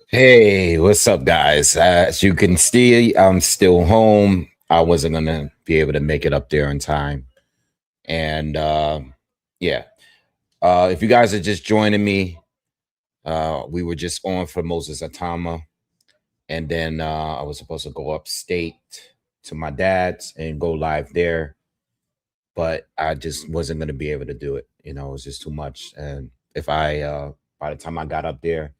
Hey, what's up, guys? As you can see, I'm still home. I wasn't gonna be able to make it up there in time, and yeah. If you guys are just joining me, we were just on for Moses Atama, and then I was supposed to go upstate to my dad's and go live there, but I just wasn't gonna be able to do it. It was just too much, and if I by the time I got up there,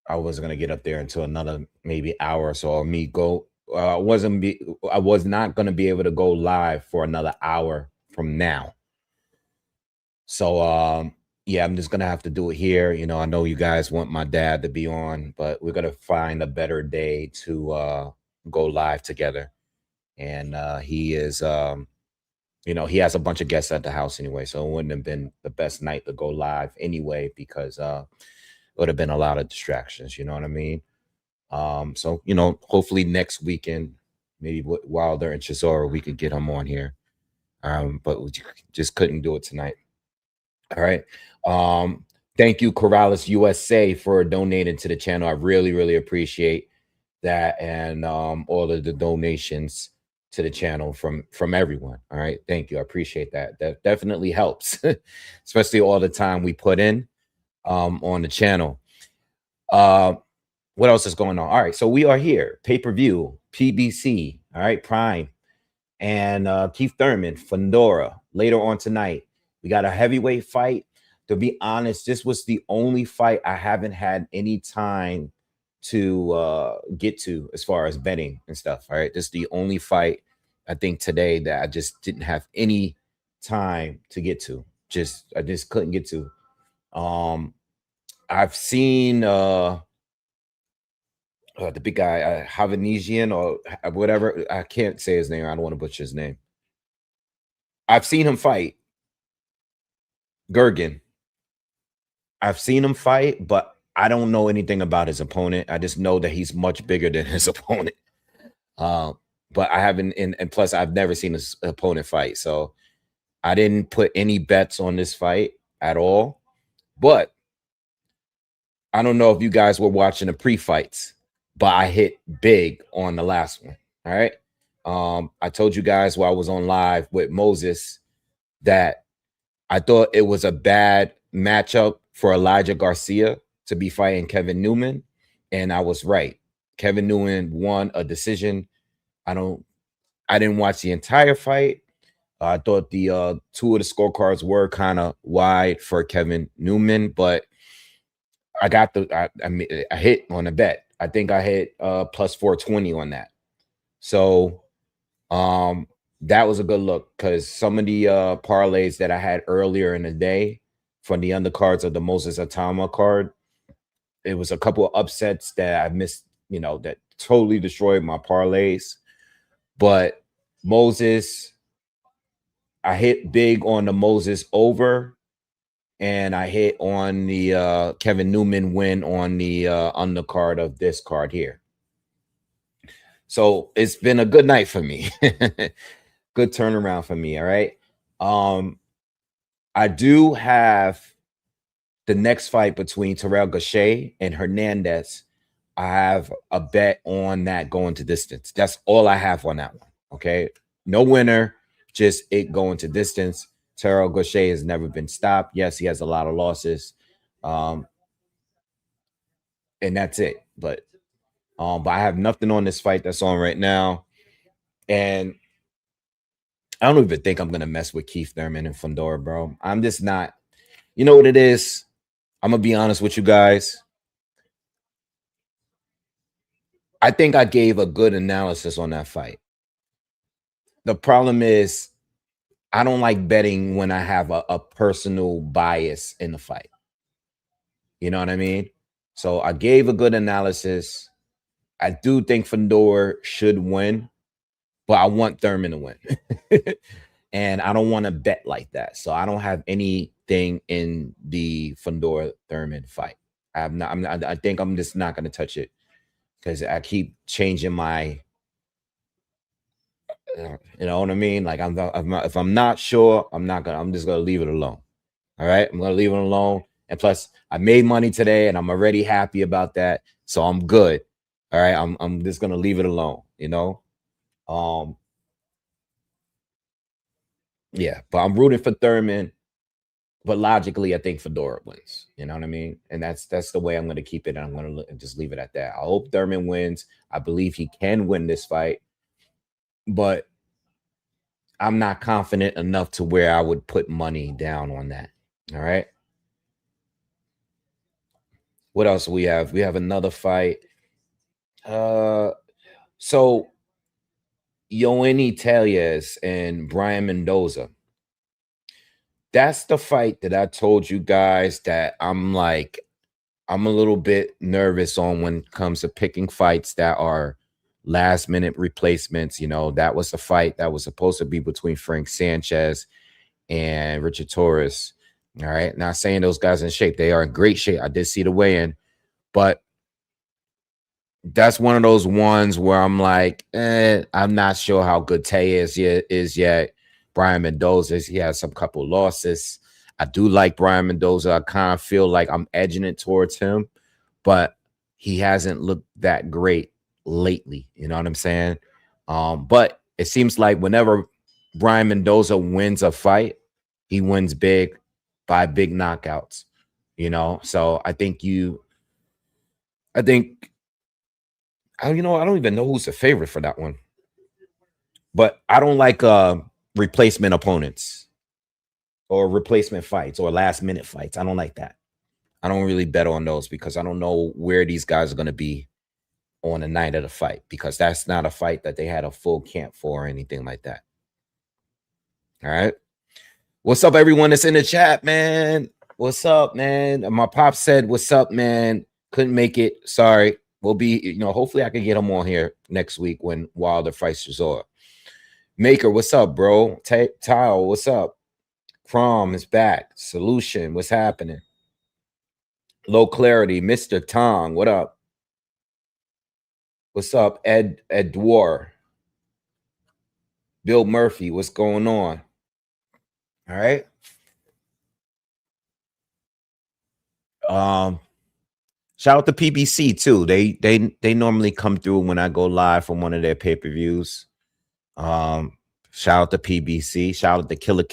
I wasn't gonna get up there until another maybe hour or so. Or me go, I was not gonna be able to go live for another hour from now. So yeah, I'm just gonna have to do it here. I know you guys want my dad to be on, but we're gonna find a better day to go live together. And he is, he has a bunch of guests at the house anyway, so it wouldn't have been the best night to go live anyway because it would have been a lot of distractions. You know what I mean? So hopefully next weekend, maybe Wilder and Chisora, we could get him on here. But we just couldn't do it tonight. All right. Thank you, Corrales USA, for donating to the channel. I really, really appreciate that, and all of the donations to the channel from everyone. All right. Thank you. I appreciate that. That definitely helps, especially all the time we put in on the channel. What else is going on? All right, so we are here, pay-per-view, PBC, all right, Prime, and Keith Thurman, Fundora. Later on tonight, we got a heavyweight fight. To be honest, this was the only fight I haven't had any time to get to as far as betting and stuff. All right, this is the only fight I think today that I just didn't have any time to get to. I just couldn't get to. I've seen the big guy, Havanesian or whatever. I can't say his name. I don't want to butcher his name. I've seen him fight Gergen. I've seen him fight, but I don't know anything about his opponent. I just know that he's much bigger than his opponent. But I haven't, and plus I've never seen his opponent fight. So I didn't put any bets on this fight at all. But I don't know if you guys were watching the pre-fights, but I hit big on the last one. All right. I told you guys while I was on live with Moses that I thought it was a bad matchup for Elijah Garcia to be fighting Kevin Newman, and I was right. Kevin Newman won a decision. I didn't watch the entire fight. I thought the two of the scorecards were kind of wide for Kevin Newman, but I got I hit on a bet. I think I hit plus 420 on that. So that was a good look because some of the parlays that I had earlier in the day from the undercards of the Moses Atama card, it was a couple of upsets that I missed, that totally destroyed my parlays. But Moses, I hit big on the Moses over, and I hit on the Kevin Newman win on the undercard of this card here. So it's been a good night for me. Good turnaround for me. All right. I do have the next fight between Terrell Gausha and Hernandez. I have a bet on that going to distance. That's all I have on that one. Okay. No winner, just it going to distance. Terrell Gausha has never been stopped. Yes, he has a lot of losses. And that's it. But I have nothing on this fight that's on right now. And I don't even think I'm gonna mess with Keith Thurman and Fundora, bro. I'm just not. You know what it is? I'm gonna be honest with you guys. I think I gave a good analysis on that fight. The problem is I don't like betting when I have a personal bias in the fight. You know what I mean? So I gave a good analysis. I do think Fundora should win, but I want Thurman to win. And I don't want to bet like that. So I don't have anything in the Fundora Thurman fight. I think I'm just not going to touch it because I keep changing my, you know what I mean? Like if I'm not sure, I'm just going to leave it alone. All right. I'm going to leave it alone. And plus, I made money today, and I'm already happy about that, so I'm good. All right, I'm just gonna leave it alone. Um, yeah, but I'm rooting for Thurman. But logically, I think Fedora wins. You know what I mean? And that's the way I'm going to keep it. And I'm going to just leave it at that. I hope Thurman wins. I believe he can win this fight, but I'm not confident enough to where I would put money down on that. All right. What else we have? We have another fight. So Yoeni Tellez and Brian Mendoza. That's the fight that I told you guys that I'm a little bit nervous on when it comes to picking fights that are last minute replacements. That was a fight that was supposed to be between Frank Sanchez and Richard Torres. All right. Not saying those guys in shape. They are in great shape. I did see the weigh-in, but that's one of those ones where I'm like, I'm not sure how good Tay is yet. Brian Mendoza, he has some couple losses. I do like Brian Mendoza. I kind of feel like I'm edging it towards him, but he hasn't looked that great lately. You know what I'm saying? But it seems like whenever Brian Mendoza wins a fight, he wins big by big knockouts. So I think I don't even know who's the favorite for that one. But I don't like replacement opponents or replacement fights or last minute fights. I don't like that. I don't really bet on those because I don't know where these guys are going to be on the night of the fight, because that's not a fight that they had a full camp for or anything like that. All right. What's up, everyone that's in the chat, man? What's up, man? My pop said, what's up, man? Couldn't make it. Sorry. We'll be, hopefully I can get him on here next week when Wilder fights Chisora. Maker, what's up, bro? Tile, what's up? Crom is back. Solution, what's happening? Low Clarity, Mr. Tong, what up? What's up, Ed Dwar? Bill Murphy, what's going on? All right. Shout out to PBC too. They normally come through when I go live from one of their pay-per-views. Shout out to PBC. Shout out to Killer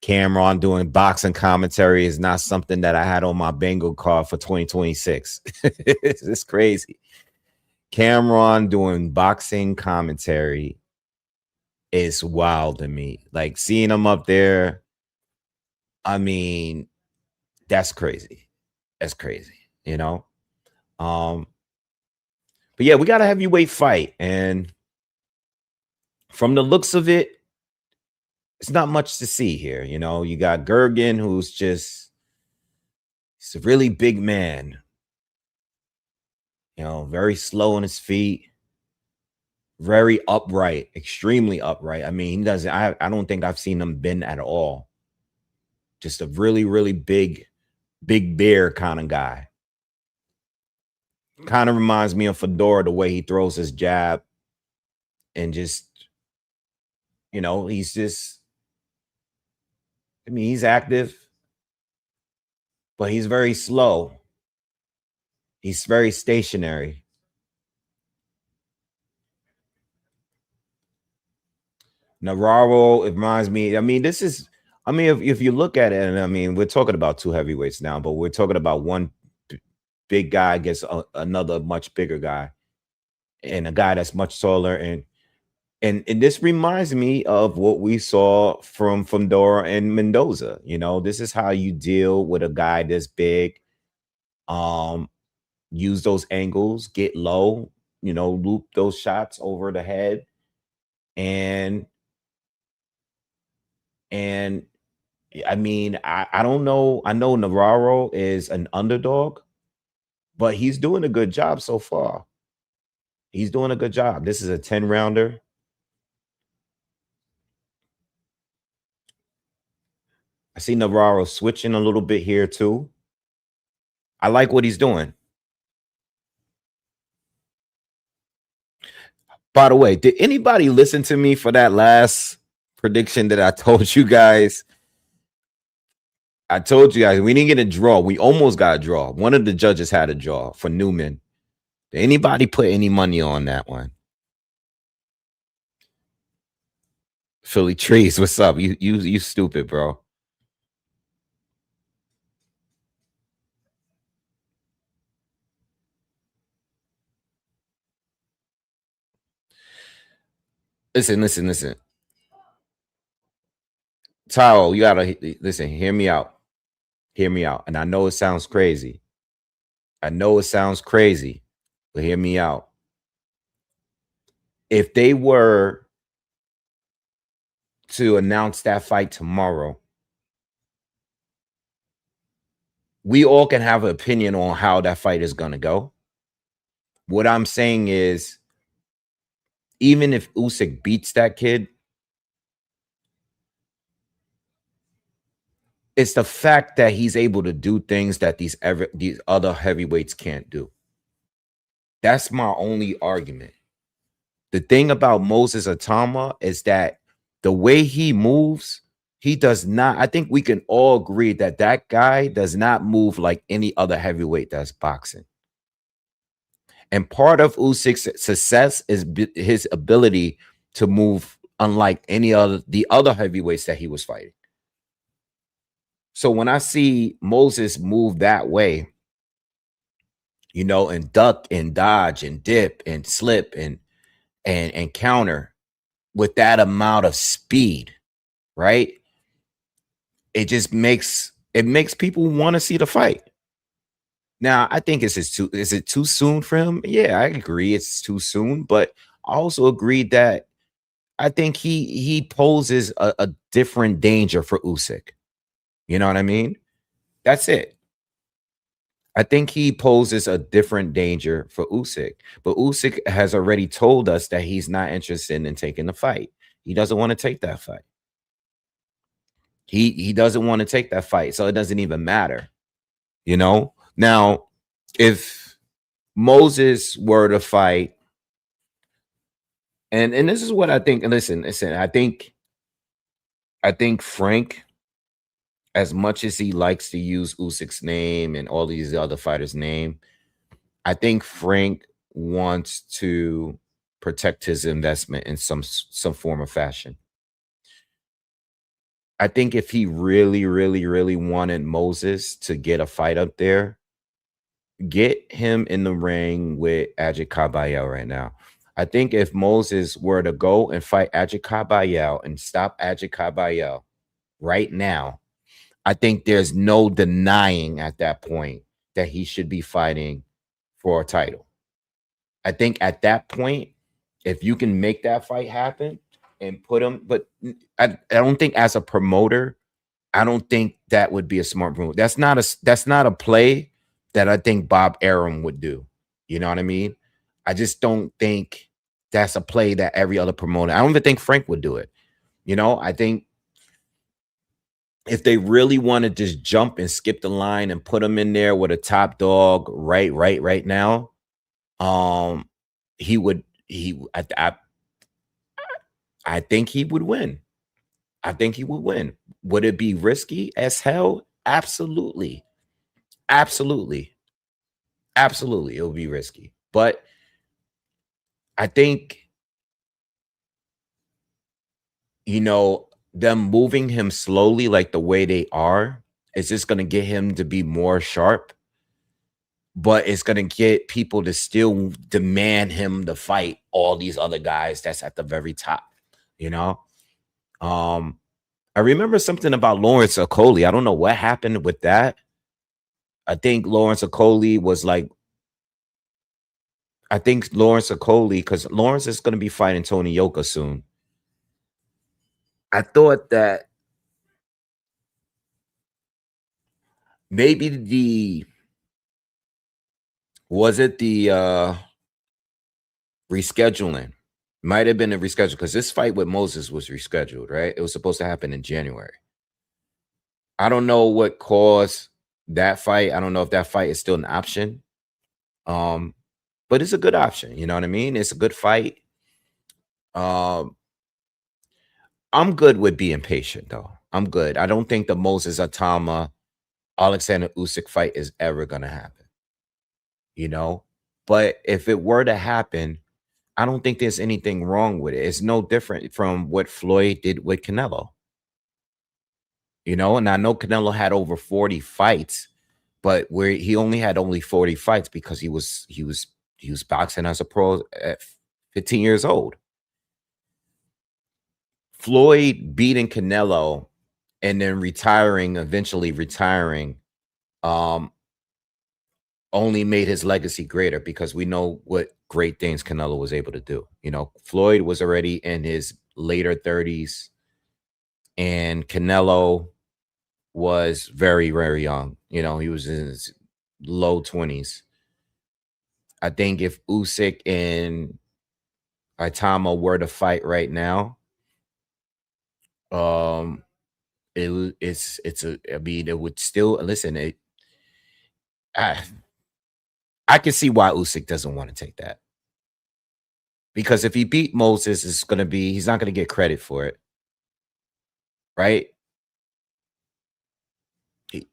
Cameron doing boxing commentary is not something that I had on my bingo card for 2026. It's crazy. Cameron doing boxing commentary is wild to me. Like seeing him up there, I mean, that's crazy. That's crazy, But yeah, we got a heavyweight fight, and from the looks of it, it's not much to see here. You got Gergen, who's he's a really big man. Very slow on his feet, very upright, extremely upright. I mean, he doesn't, I don't think I've seen him bend at all. Just a really, really big bear kind of guy. Kind of reminds me of Fundora, the way he throws his jab and just, he's active, but he's very slow. He's very stationary. Navarro, it reminds me, if you look at it, and we're talking about two heavyweights now, but we're talking about one big guy against another much bigger guy, and a guy that's much taller, and this reminds me of what we saw from Fundora and Mendoza. This is how you deal with a guy this big. Use those angles, get low, loop those shots over the head, and I don't know. I know Navarro is an underdog, but he's doing a good job so far. He's doing a good job. This is a 10-rounder. I see Navarro switching a little bit here too. I like what he's doing. By the way, did anybody listen to me for that last prediction that I told you guys? I told you guys we didn't get a draw. We almost got a draw. One of the judges had a draw for Newman. Did anybody put any money on that one? Philly Trees, what's up? You stupid, bro. Listen. Tao, you gotta listen, hear me out. Hear me out. And I know it sounds crazy. I know it sounds crazy, but hear me out. If they were to announce that fight tomorrow, we all can have an opinion on how that fight is going to go. What I'm saying is, even if Usyk beats that kid, it's the fact that he's able to do things that these other heavyweights can't do. That's my only argument. The thing about Moses Atama is that the way he moves, he does not. I think we can all agree that that guy does not move like any other heavyweight that's boxing. And part of Usyk's success is his ability to move unlike the other heavyweights that he was fighting. So when I see Moses move that way, you know, and duck and dodge and dip and slip and counter with that amount of speed, right? It just makes people want to see the fight. Now, I think is it too soon for him? Yeah, I agree it's too soon, but I also agree that I think he poses a different danger for Usyk. You know what I mean? That's it. I think he poses a different danger for Usyk, but Usyk has already told us that he's not interested in taking the fight. He doesn't want to take that fight. He doesn't want to take that fight, so it doesn't even matter. You know? Now, if Moses were to fight, and this is what I think. And listen, I think Frank, as much as he likes to use Usyk's name and all these other fighters' name, I think Frank wants to protect his investment in some form of fashion. I think if he really, really, really wanted Moses to get a fight up there, get him in the ring with Ajit Kabayel right now. I think if Moses were to go and fight Ajit Kabayel and stop Ajit Kabayel right now, I think there's no denying at that point that he should be fighting for a title. I think at that point, if you can make that fight happen and put him, but I don't think as a promoter, I don't think that would be a smart move. That's not a play that I think Bob Arum would do. You know what I mean? I just don't think that's a play that every other promoter. I don't even think Frank would do it. You know, I think if they really want to just jump and skip the line and put him in there with a top dog right now, he would I think he would win. I think he would win. Would it be risky as hell? Absolutely. Absolutely. Absolutely. It would be risky. But I think, you know, them moving him slowly like the way they are is just going to get him to be more sharp. But it's going to get people to still demand him to fight all these other guys that's at the very top, you know? I remember something about Lawrence Okolie. I don't know what happened with that. I think Lawrence Okolie was like, because Lawrence is going to be fighting Tony Yoka soon. I thought that maybe the rescheduling might have been a reschedule because this fight with Moses was rescheduled, right? It was supposed to happen in January. I don't know what caused that fight. I don't know if that fight is still an option. But it's a good option. You know what I mean? It's a good fight. I'm good with being patient, though. I'm good. I don't think the Moses Atama Alexander Usyk fight is ever gonna happen, you know? But if it were to happen, I don't think there's anything wrong with it. It's no different from what Floyd did with Canelo, you know? And I know Canelo had over 40 fights, but where he only had only 40 fights because he was boxing as a pro at 15 years old. Floyd beating Canelo and then retiring, eventually retiring, um, only made his legacy greater because we know what great things Canelo was able to do. You know, Floyd was already in his later 30s, and Canelo was very, very young. You know, he was in his low 20s. I think if Usyk and Atama were to fight right now, um, it's a, I mean, it would still listen. I, I can see why Usyk doesn't want to take that, because if he beat Moses, it's gonna be he's not gonna get credit for it, right?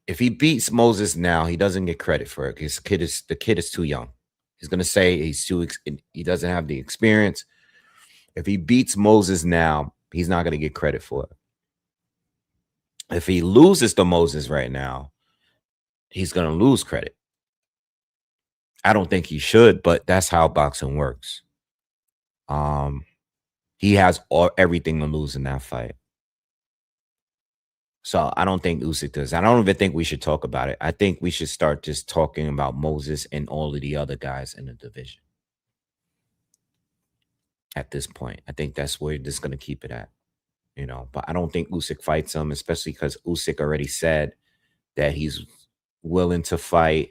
If he beats Moses now, he doesn't get credit for it. His kid is the kid is too young. He's gonna say he's too he doesn't have the experience. If he beats Moses now, he's not gonna get credit for it. If he loses to Moses right now, he's gonna lose credit. I don't think he should, but that's how boxing works. Um, he has everything to lose in that fight. So I don't think Usyk does. I don't even think we should talk about it. I think we should start just talking about Moses and all of the other guys in the division at this point. I think that's where this is going to keep it at, you know. But I don't think Usyk fights him, especially because Usyk already said that he's willing to fight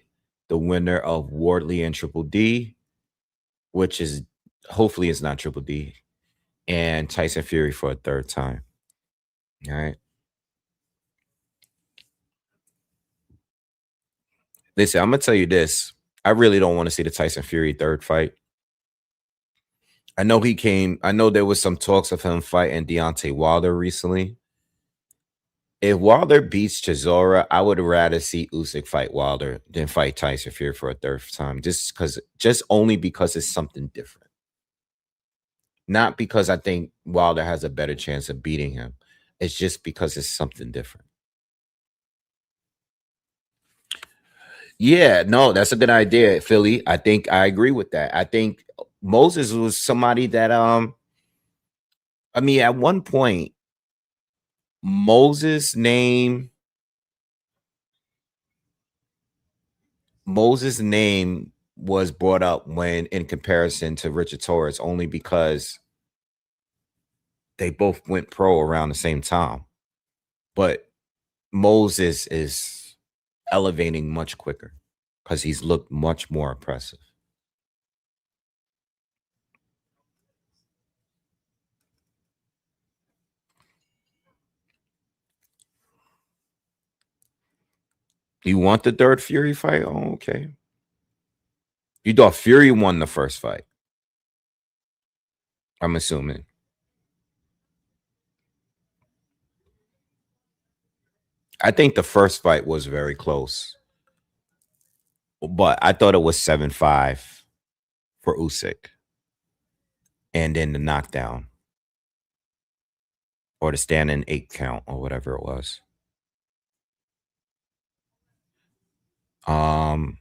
the winner of Wardley and Triple D, which is hopefully it's not Triple D, and Tyson Fury for a third time. All right. Listen, I'm gonna tell you this. I really don't want to see the Tyson Fury third fight. I know he came. I know there was some talks of him fighting Deontay Wilder recently. If Wilder beats Chisora, I would rather see Usyk fight Wilder than fight Tyson Fury for a third time. Just only because it's something different. Not because I think Wilder has a better chance of beating him. It's just because it's something different. Yeah, no, that's a good idea, Philly. I think I agree with that. I think Moses was somebody that I mean, at one point, Moses' name Moses' name was brought up when in comparison to Richard Torres, only because they both went pro around the same time. But Moses is elevating much quicker because he's looked much more impressive. You want the third Fury fight? Oh, okay. You thought Fury won the first fight? I'm assuming. I think the first fight was very close, but I thought it was 7-5 for Usyk, and then the knockdown or the standing 8 count or whatever it was. Um,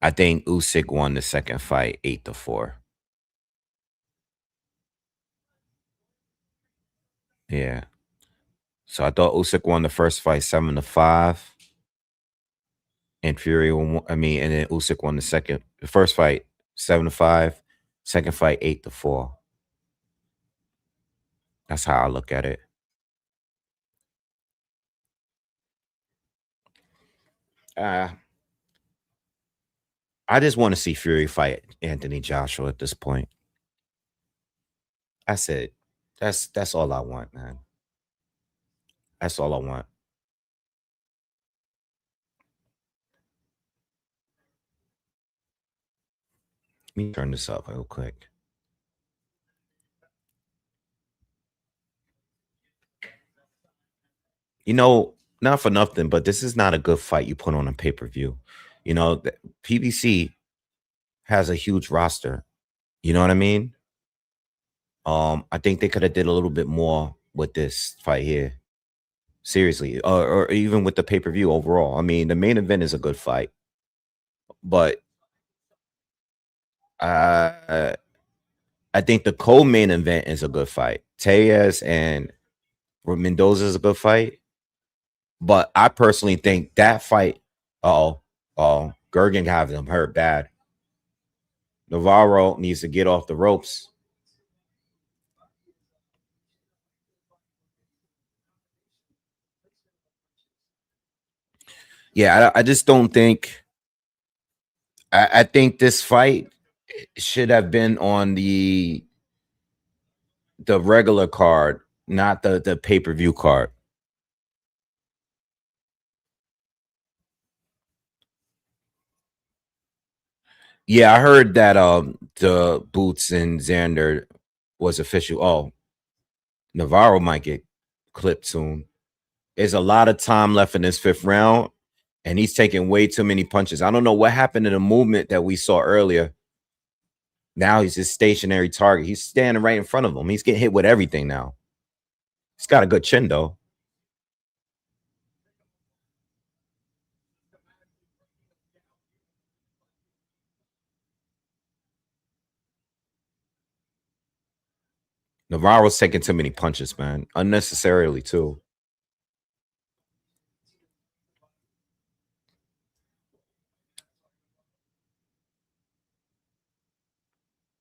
I think Usyk won the second fight 8-4. Yeah. So I thought Usyk won the first fight 7-5, and and then Usyk won the first fight 7-5, second fight 8-4. That's how I look at it. Uh, I just want to see Fury fight Anthony Joshua at this point. That's it. That's all I want, man. That's all I want. Let me turn this up real quick. You know, not for nothing, but this is not a good fight you put on a pay-per-view. You know, PBC has a huge roster. You know what I mean? I think they could have did a little bit more with this fight here. Seriously, or even with the pay-per-view overall. I mean, the main event is a good fight, but uh, I think the co-main event is a good fight. Tellez and Mendoza is a good fight, but I personally think that fight. Oh, Gergen has him hurt bad. Navarro needs to get off the ropes. Yeah, I just don't think. I think this fight should have been on the regular card, not the pay-per-view card. Yeah, I heard that the Boots and Xander was official. Oh, Navarro might get clipped soon. There's a lot of time left in this fifth round, and he's taking way too many punches. I don't know what happened to the movement that we saw earlier. Now he's a stationary target. He's standing right in front of him. He's getting hit with everything now. He's got a good chin, though. Navarro's taking too many punches, man. Unnecessarily, too.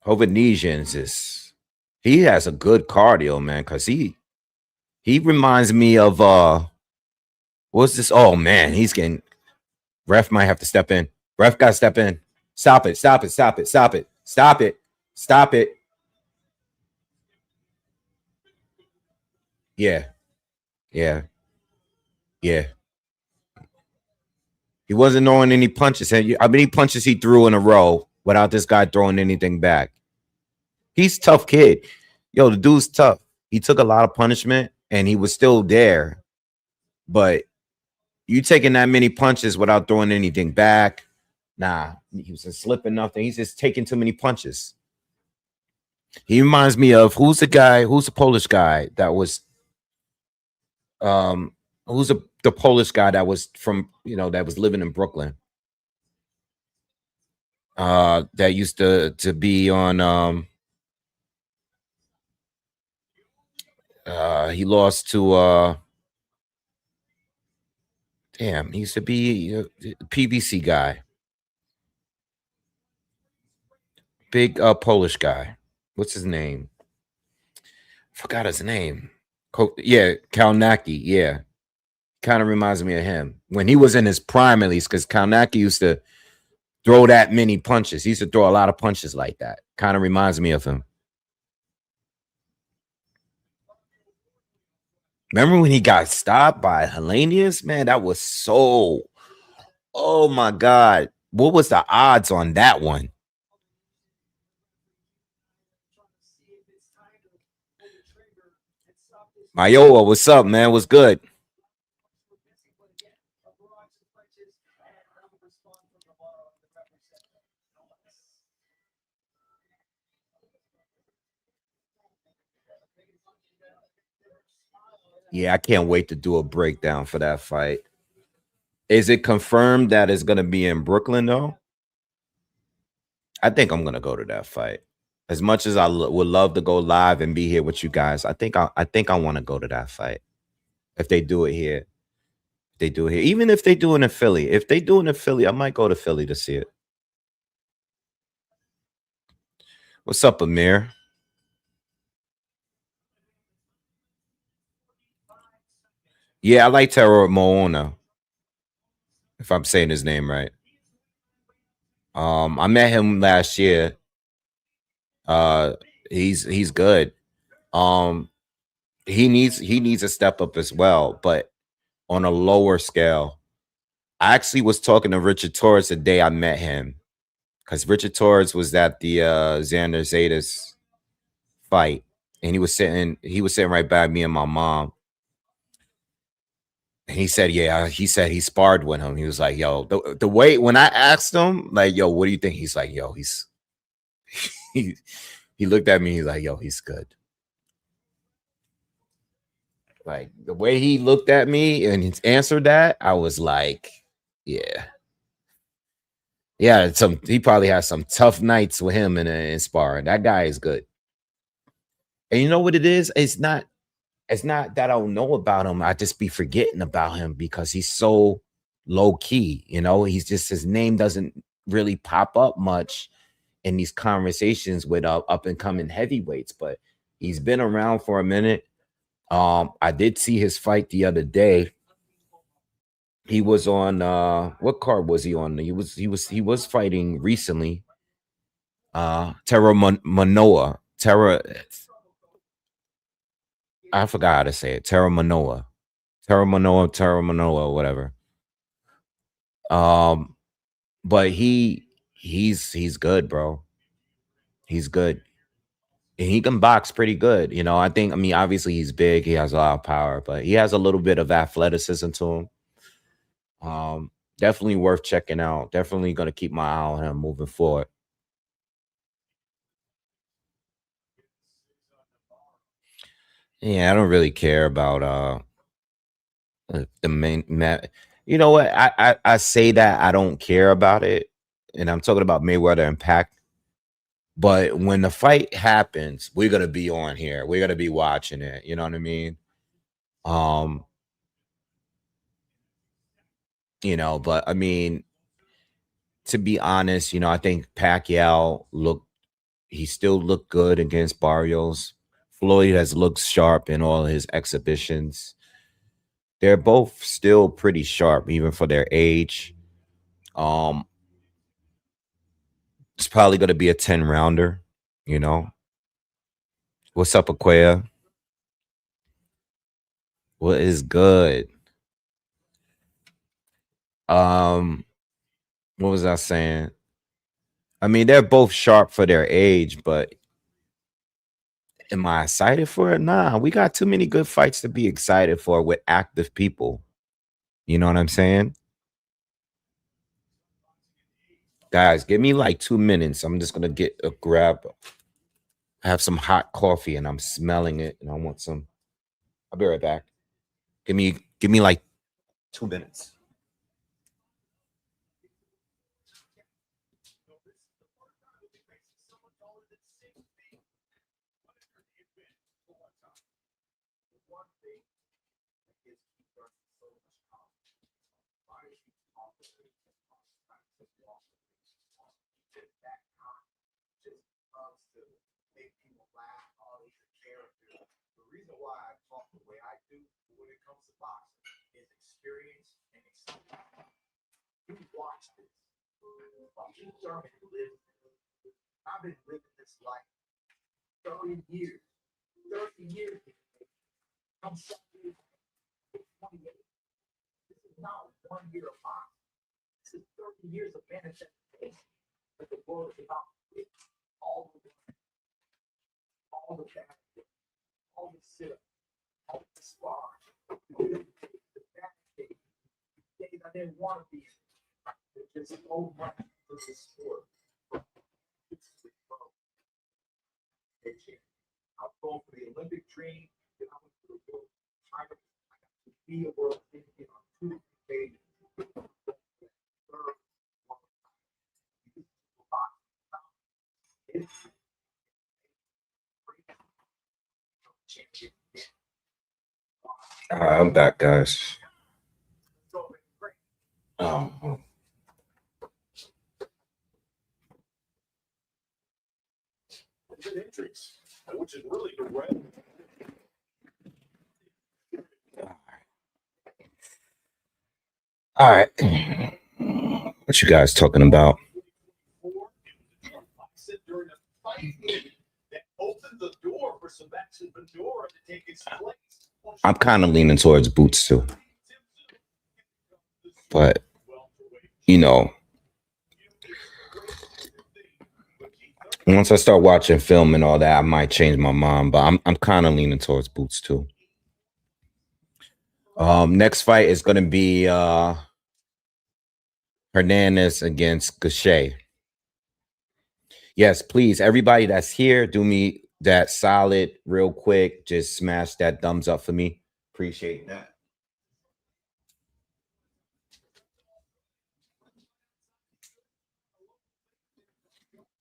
Hovannisians he has a good cardio, man, because he reminds me of what's this? Oh man, he's getting ref might have to step in. Ref gotta step in. Stop it, stop it, stop it, stop it, stop it, stop it. Yeah, yeah, yeah. He wasn't throwing any punches. How many punches he threw in a row without this guy throwing anything back? He's tough kid. Yo, the dude's tough. He took a lot of punishment and he was still there. But you taking that many punches without throwing anything back? Nah, he was just slipping nothing. He's just taking too many punches. He reminds me of who's the Polish guy that was um the Polish guy that was from that was living in Brooklyn. That used to be on he lost to damn, he used to be a PBC guy. Big Polish guy. What's his name? Forgot his name. Yeah, Kalnaki. Yeah. Kind of reminds me of him. When he was in his prime, at least, because Kalnaki used to throw that many punches. He used to throw a lot of punches like that. Kind of reminds me of him. Remember when he got stopped by Hernandez? Man, that was so. Oh my God. What was the odds on that one? Mayoa, what's up, man? What's good? Yeah, I can't wait to do a breakdown for that fight. Is it confirmed that it's going to be in Brooklyn, though? I think I'm going to go to that fight. As much as I would love to go live and be here with you guys, I want to go to that fight. If they do it here, they do it here. Even if they do it in Philly, if they do it in Philly, I might go to Philly to see it. What's up, Amir? Yeah, I like Terara Manoa, if I'm saying his name right. I met him last year. Uh, he's good. Um, he needs a step up as well, but on a lower scale. I actually was talking to Richard Torres the day I met him because Richard Torres was at the Xander Zetas fight, and he was sitting right by me and my mom. He said, yeah, he said he sparred with him. He was like, yo, the way when I asked him, like, yo, what do you think? He's like, yo, he's he he looked at me, he's like, yo, he's good. Like the way he looked at me and he answered that, I was like, yeah. Yeah, he probably has some tough nights with him in sparring. That guy is good. And you know what it is? It's not that I don't know about him. I just be forgetting about him because he's so low key. He's just his name doesn't really pop up much in these conversations with up and coming heavyweights, but he's been around for a minute. I did see his fight the other day. He was on what card was he on? He was fighting recently. Manoa. I forgot how to say it. Terara Manoa, whatever. But he's good, bro. He's good. And he can box pretty good. I mean, obviously he's big, he has a lot of power, but he has a little bit of athleticism to him. Definitely worth checking out. Definitely gonna keep my eye on him moving forward. Yeah, I don't really care about the main you know what? I say that I don't care about it, and I'm talking about Mayweather and Pac. But when the fight happens, we're gonna be on here. We're gonna be watching it. You know what I mean? Um, but I mean, to be honest, I think Pacquiao he still looked good against Barrios. Floyd has looked sharp in all his exhibitions. They're both still pretty sharp, even for their age. Um, it's probably gonna be a 10 rounder, you know. What's up, Aquia? What is good? Um, what was I saying? I mean, they're both sharp for their age, but am I excited for it? Nah, we got too many good fights to be excited for with active people. You know what I'm saying? Guys, give me like 2 minutes. I'm just gonna get a grab. I have some hot coffee and I'm smelling it and I want some. I'll be right back. Give me like 2 minutes. All right, I'm back, guys. Um, all right. What you guys talking about? I'm kind of leaning towards Boots too. But, you know, once I start watching film and all that, I might change my mind. But I'm kind of leaning towards Boots too. Next fight is going to be Hernandez against Cashapp. Yes, please, everybody that's here, do me that solid real quick. Just smash that thumbs up for me. Appreciate that.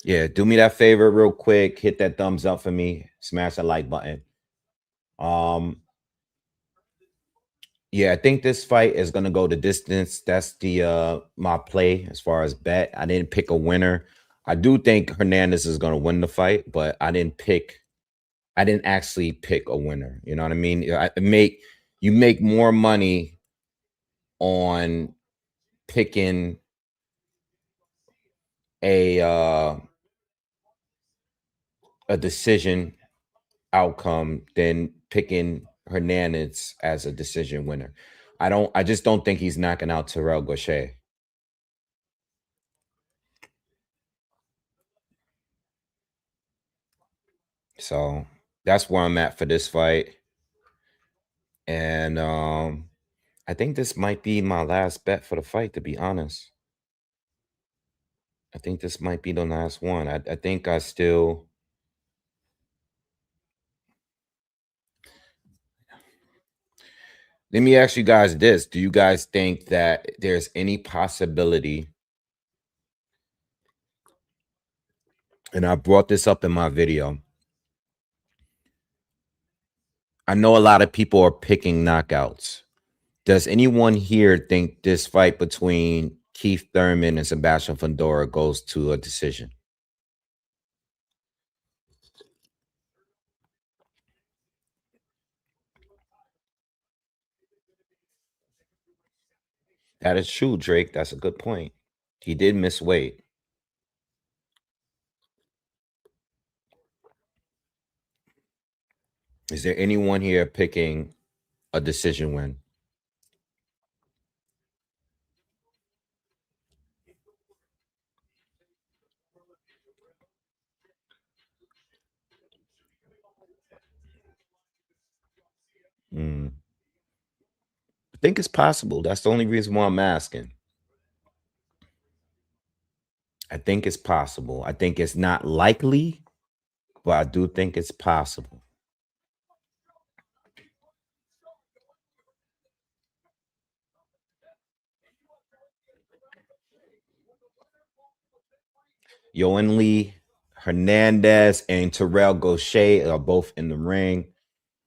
Yeah, do me that favor real quick. Hit that thumbs up for me. Smash the like button. Yeah, I think this fight is gonna go the distance. That's the my play as far as bet. I didn't pick a winner. I do think Hernandez is gonna win the fight, but I didn't actually pick a winner. You know what I mean? You make more money on picking a a decision outcome than picking Hernandez as a decision winner. I just don't think he's knocking out Terrell Gausha. So that's where I'm at for this fight. And I think this might be my last bet for the fight, to be honest. I think this might be the last one. I think I still. Let me ask you guys this. Do you guys think that there's any possibility? And I brought this up in my video. I know a lot of people are picking knockouts. Does anyone here think this fight between Keith Thurman and Sebastian Fundora goes to a decision? That is true, Drake. That's a good point. He did miss weight. Is there anyone here picking a decision win? I think it's possible. That's the only reason why I'm asking. I think it's possible. I think it's not likely, but I do think it's possible. Yoan Lee, Hernandez, and Terrell Gausha are both in the ring.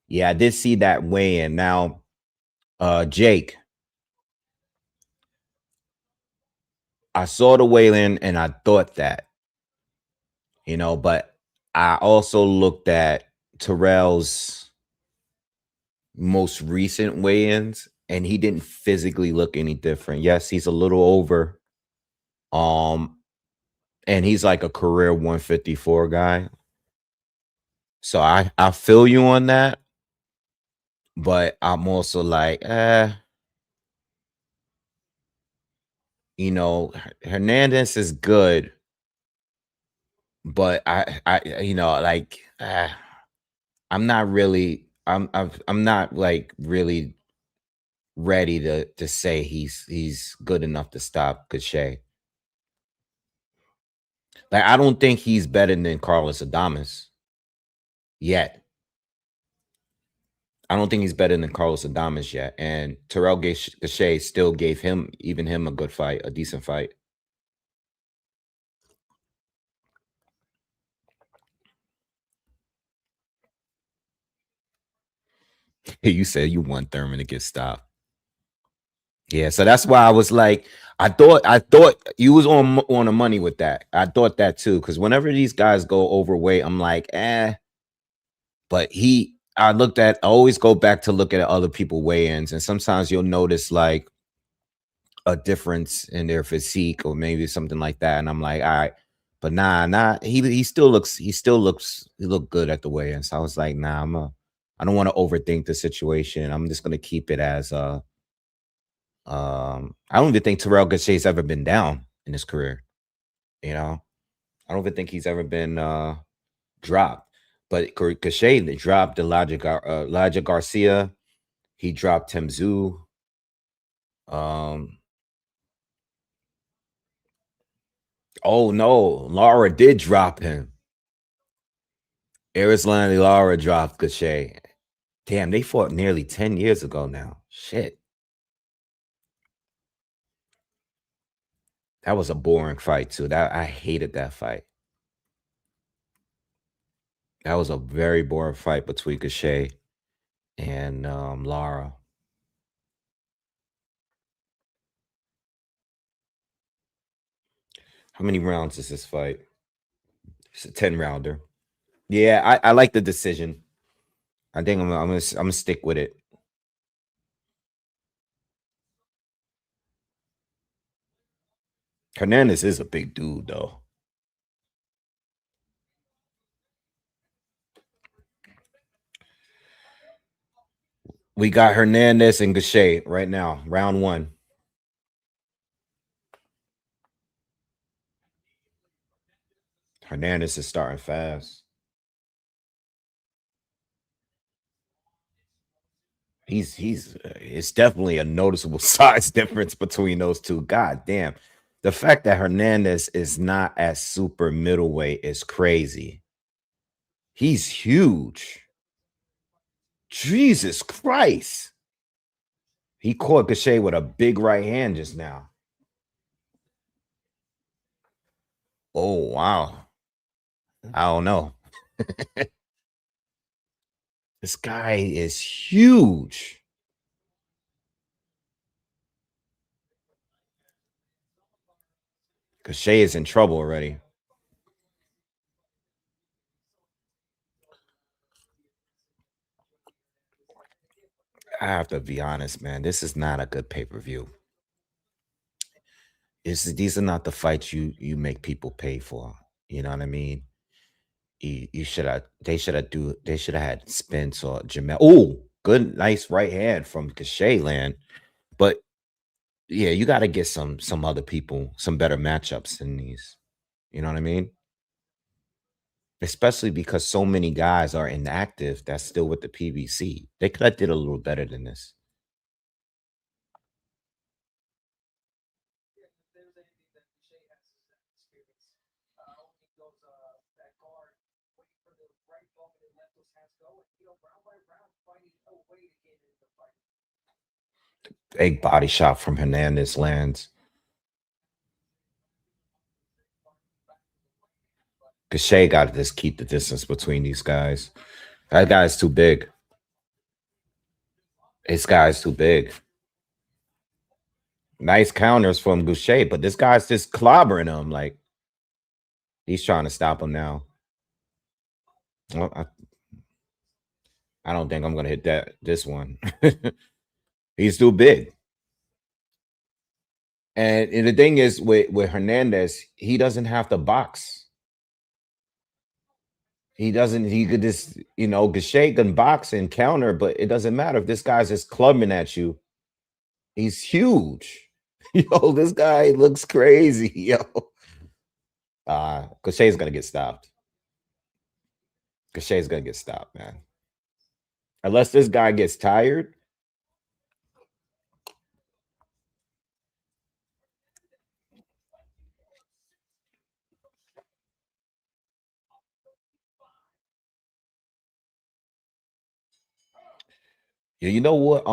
Yeah, I did see that weigh-in. Now, Jake, I saw the weigh-in and I thought that, but I also looked at Terrell's most recent weigh-ins and he didn't physically look any different. Yes, he's a little over. And he's like a career 154 guy. So I feel you on that. But I'm also like, Hernandez is good, but I'm not really, I'm not like really ready to say he's good enough to stop Gausha. Like, I don't think he's better than Carlos Adames yet. I don't think he's better than Carlos Adames yet. And Terrell Gausha still gave him a good fight, a decent fight. You said you want Thurman to get stopped. Yeah, so that's why I was like, I thought you was on the money with that. I thought that too, because whenever these guys go overweight, I'm like, But I always go back to look at other people weigh-ins, and sometimes you'll notice like a difference in their physique or maybe something like that. And I'm like, all right, but he looked good at the weigh-in. So I was like, I don't want to overthink the situation. I'm just gonna keep it as I don't even think Terrell Gausha's ever been down in his career. I don't even think he's ever been dropped. But Gausha dropped Elijah Garcia, He dropped Temzu. Um, oh no, Lara did drop him. Arislani Lara dropped Cachet. Damn, they fought nearly 10 years ago now. Shit. That was a boring fight, too. I hated that fight. That was a very boring fight between Cachet and Lara. How many rounds is this fight? It's a 10 rounder. Yeah, I like the decision. I think I'm gonna stick with it. Hernandez is a big dude, though. We got Hernandez and Gachet right now, round one. Hernandez is starting fast. It's definitely a noticeable size difference between those two. God damn. The fact that Hernandez is not at super middleweight is crazy. He's huge. Jesus Christ. He caught Gachet with a big right hand just now. Oh, wow. I don't know. This guy is huge. Gachet is in trouble already. I have to be honest, man. This is not a good pay-per-view. These are not the fights you make people pay for. You know what I mean? You should have they should have had Spence or Jamel. Oh, good, nice right hand from Cachet land. But yeah, you got to get some other people, some better matchups than these. You know what I mean? Especially because so many guys are inactive that's still with the PBC. They could have did a little better than this. Big body shot from Hernandez lands. Cachet got to just keep the distance between these guys. That guy's too big. This guy's too big. Nice counters from Goucher, but this guy's just clobbering him. Like he's trying to stop him now. Well, I don't think I'm gonna hit this one. He's too big. And the thing is with Hernandez, he doesn't have to box. He doesn't, he could just, Gachet can box and counter, but it doesn't matter if this guy's just clubbing at you. He's huge. Yo, this guy looks crazy. Yo. Gachet's gonna get stopped. Gachet's gonna get stopped, man. Unless this guy gets tired. Yeah, you know what?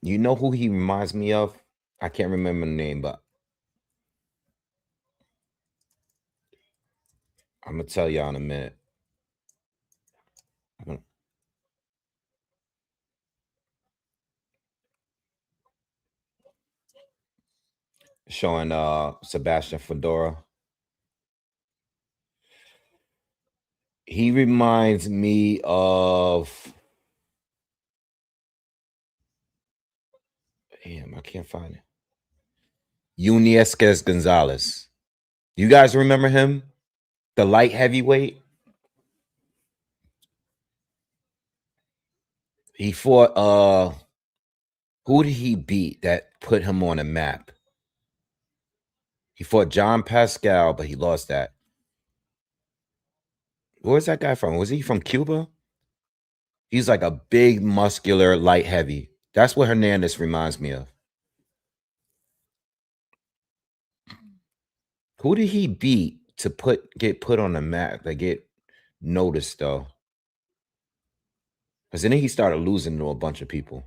You know who he reminds me of? I can't remember the name, but I'm gonna tell y'all in a minute. Showing Sebastian Fundora. He reminds me of, damn, I can't find it. Unyesquez Gonzalez. You guys remember him? The light heavyweight. He fought who did he beat that put him on a map? He fought John Pascal, but he lost that. Where's that guy from? Was he from Cuba? He's like a big, muscular, light heavy. That's what Hernandez reminds me of. Who did he beat to get put on the map, to get noticed though? Because then he started losing to a bunch of people.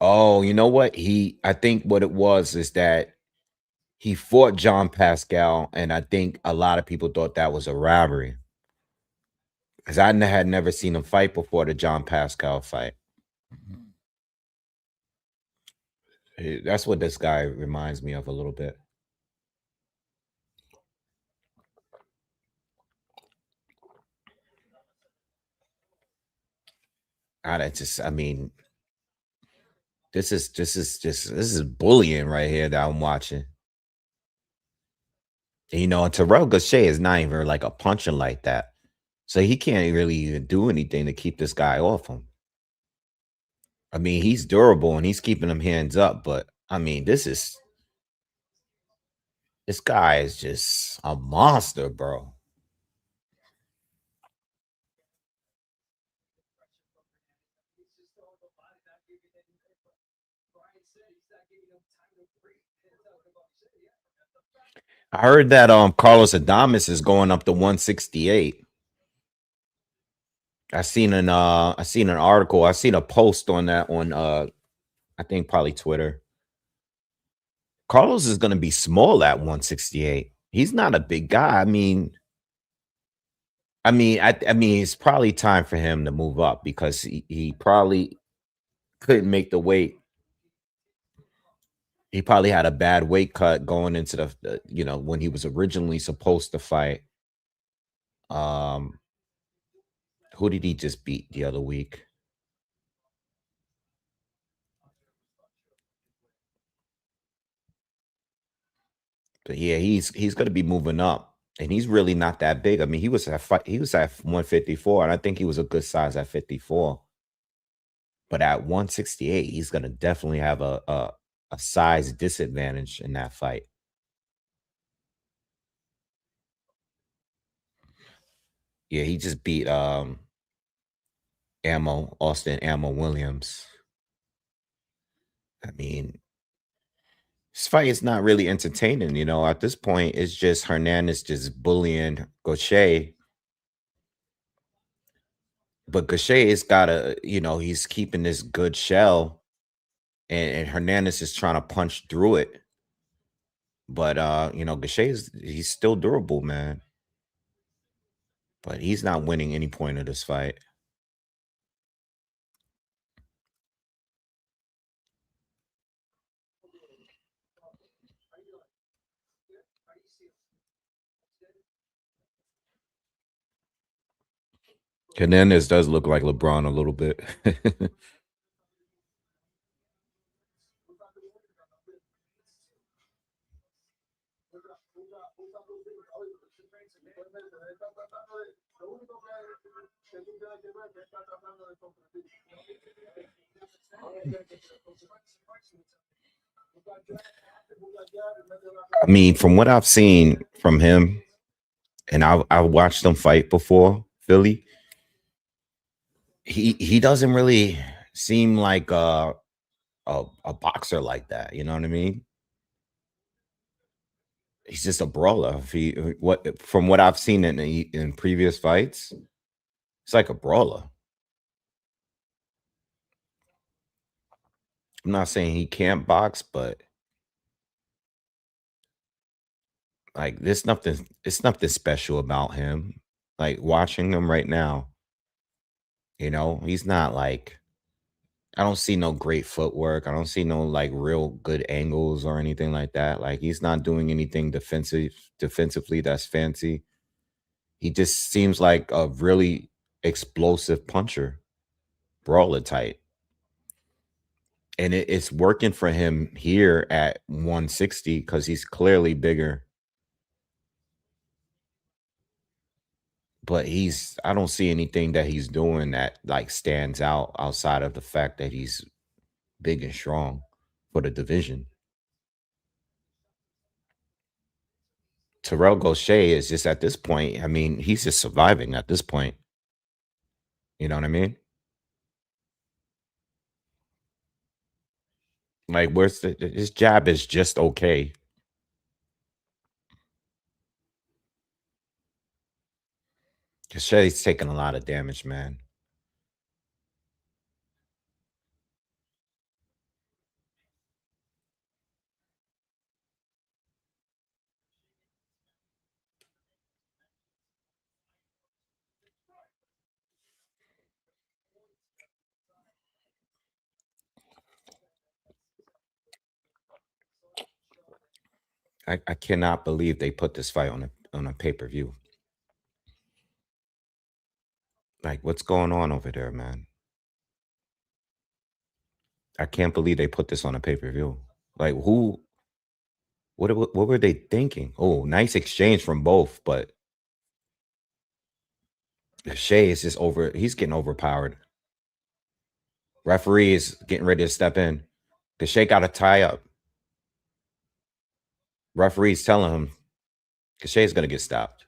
Oh, you know what? I think what it was is that he fought John Pascal, and I think a lot of people thought that was a robbery because had never seen him fight before the John Pascal fight. That's what this guy reminds me of a little bit. I mean, this is bullying right here that I'm watching. And, and Terrell Gausha is not even like a puncher like that. So he can't really even do anything to keep this guy off him. I mean, he's durable and he's keeping them hands up, but I mean, this guy is just a monster, bro. I heard that Carlos Adames is going up to 168. I seen an article, I seen a post on that on I think probably Twitter. Carlos is gonna be small at 168. He's not a big guy. I mean, it's probably time for him to move up because he probably couldn't make the weight. He probably had a bad weight cut going into when he was originally supposed to fight. Um, who did he just beat the other week? But yeah, he's gonna be moving up, and he's really not that big. I mean, he was at 154, and I think he was a good size at 54. But at 168, he's gonna definitely have a size disadvantage in that fight. Yeah, he just beat Austin Ammo Williams. I mean, this fight is not really entertaining, At this point, it's just Hernandez just bullying Gaucher. But Gaucher's got he's keeping this good shell, and Hernandez is trying to punch through it. But he's still durable, man. But he's not winning any point of this fight. Hernandez does look like LeBron a little bit. I mean, from what I've seen from him, and I've watched him fight before, Philly. He doesn't really seem like a boxer like that. You know what I mean? He's just a brawler. If he what From what I've seen in previous fights, it's like a brawler. I'm not saying he can't box, but like there's nothing. It's nothing special about him. Like watching him right now, he's not like. I don't see no great footwork. I don't see no like real good angles or anything like that. Like he's not doing anything defensively that's fancy. He just seems like a really explosive puncher, brawler type. And it's working for him here at 160 because he's clearly bigger. But I don't see anything that he's doing that like stands out outside of the fact that he's big and strong for the division. Terrell Gausha is just at this point. I mean, he's just surviving at this point. You know what I mean? Like, where's his jab is just okay. Shay's taking a lot of damage, man. I cannot believe they put this fight on a pay-per-view. Like, what's going on over there, man? I can't believe they put this on a pay-per-view. Like, who what were they thinking? Oh, nice exchange from both, but Shay is just he's getting overpowered. Referee is getting ready to step in. The Shay got a tie up. Referee's telling him Shay's gonna get stopped.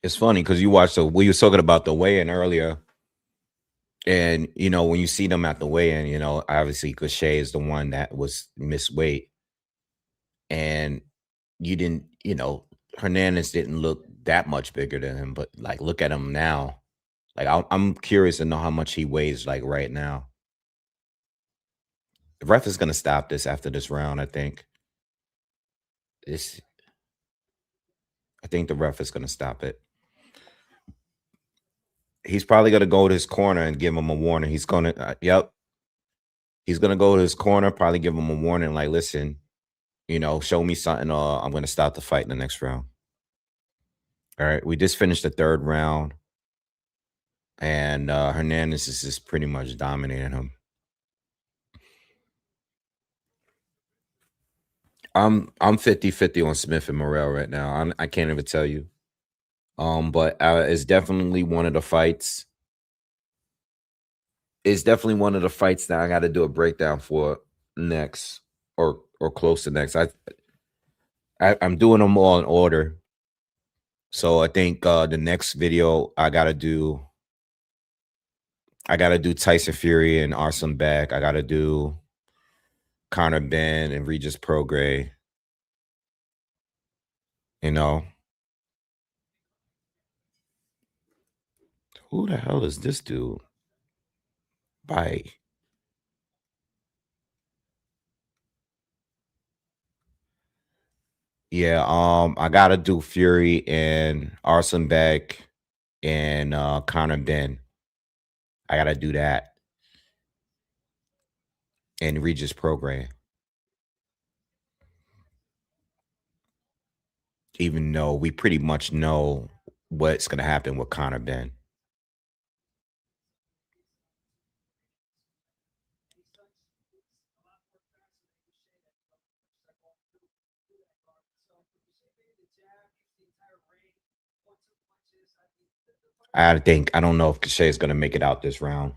It's funny because you watched we was talking about the weigh-in earlier. And when you see them at the weigh-in, obviously Shay is the one that was missed weight. And you didn't, Hernandez didn't look that much bigger than him, but like look at him now. Like I'm curious to know how much he weighs like right now. The ref is gonna stop this after this round, I think. This I think the ref is gonna stop it. He's probably gonna go to his corner and give him a warning. He's gonna yep. He's gonna go to his corner, probably give him a warning, like, listen, show me something or I'm gonna stop the fight in the next round. All right. We just finished the third round. And Hernandez is just pretty much dominating him. I'm 50-50 on Smith and Morrell right now. I can't even tell you. But it's definitely one of the fights. It's definitely one of the fights that I got to do a breakdown for next or close to next. I'm doing them all in order. So I think the next video I gotta do Tyson Fury and Arslan Beck. I gotta do Conor Benn and Regis Prograis. Who the hell is this dude? Bye. Yeah, I gotta do Fury and Arslan Beck and Conor Benn. I gotta do that. And Regis Prograis. Even though we pretty much know what's gonna happen with Conor Benn. I don't know if Cachet is gonna make it out this round.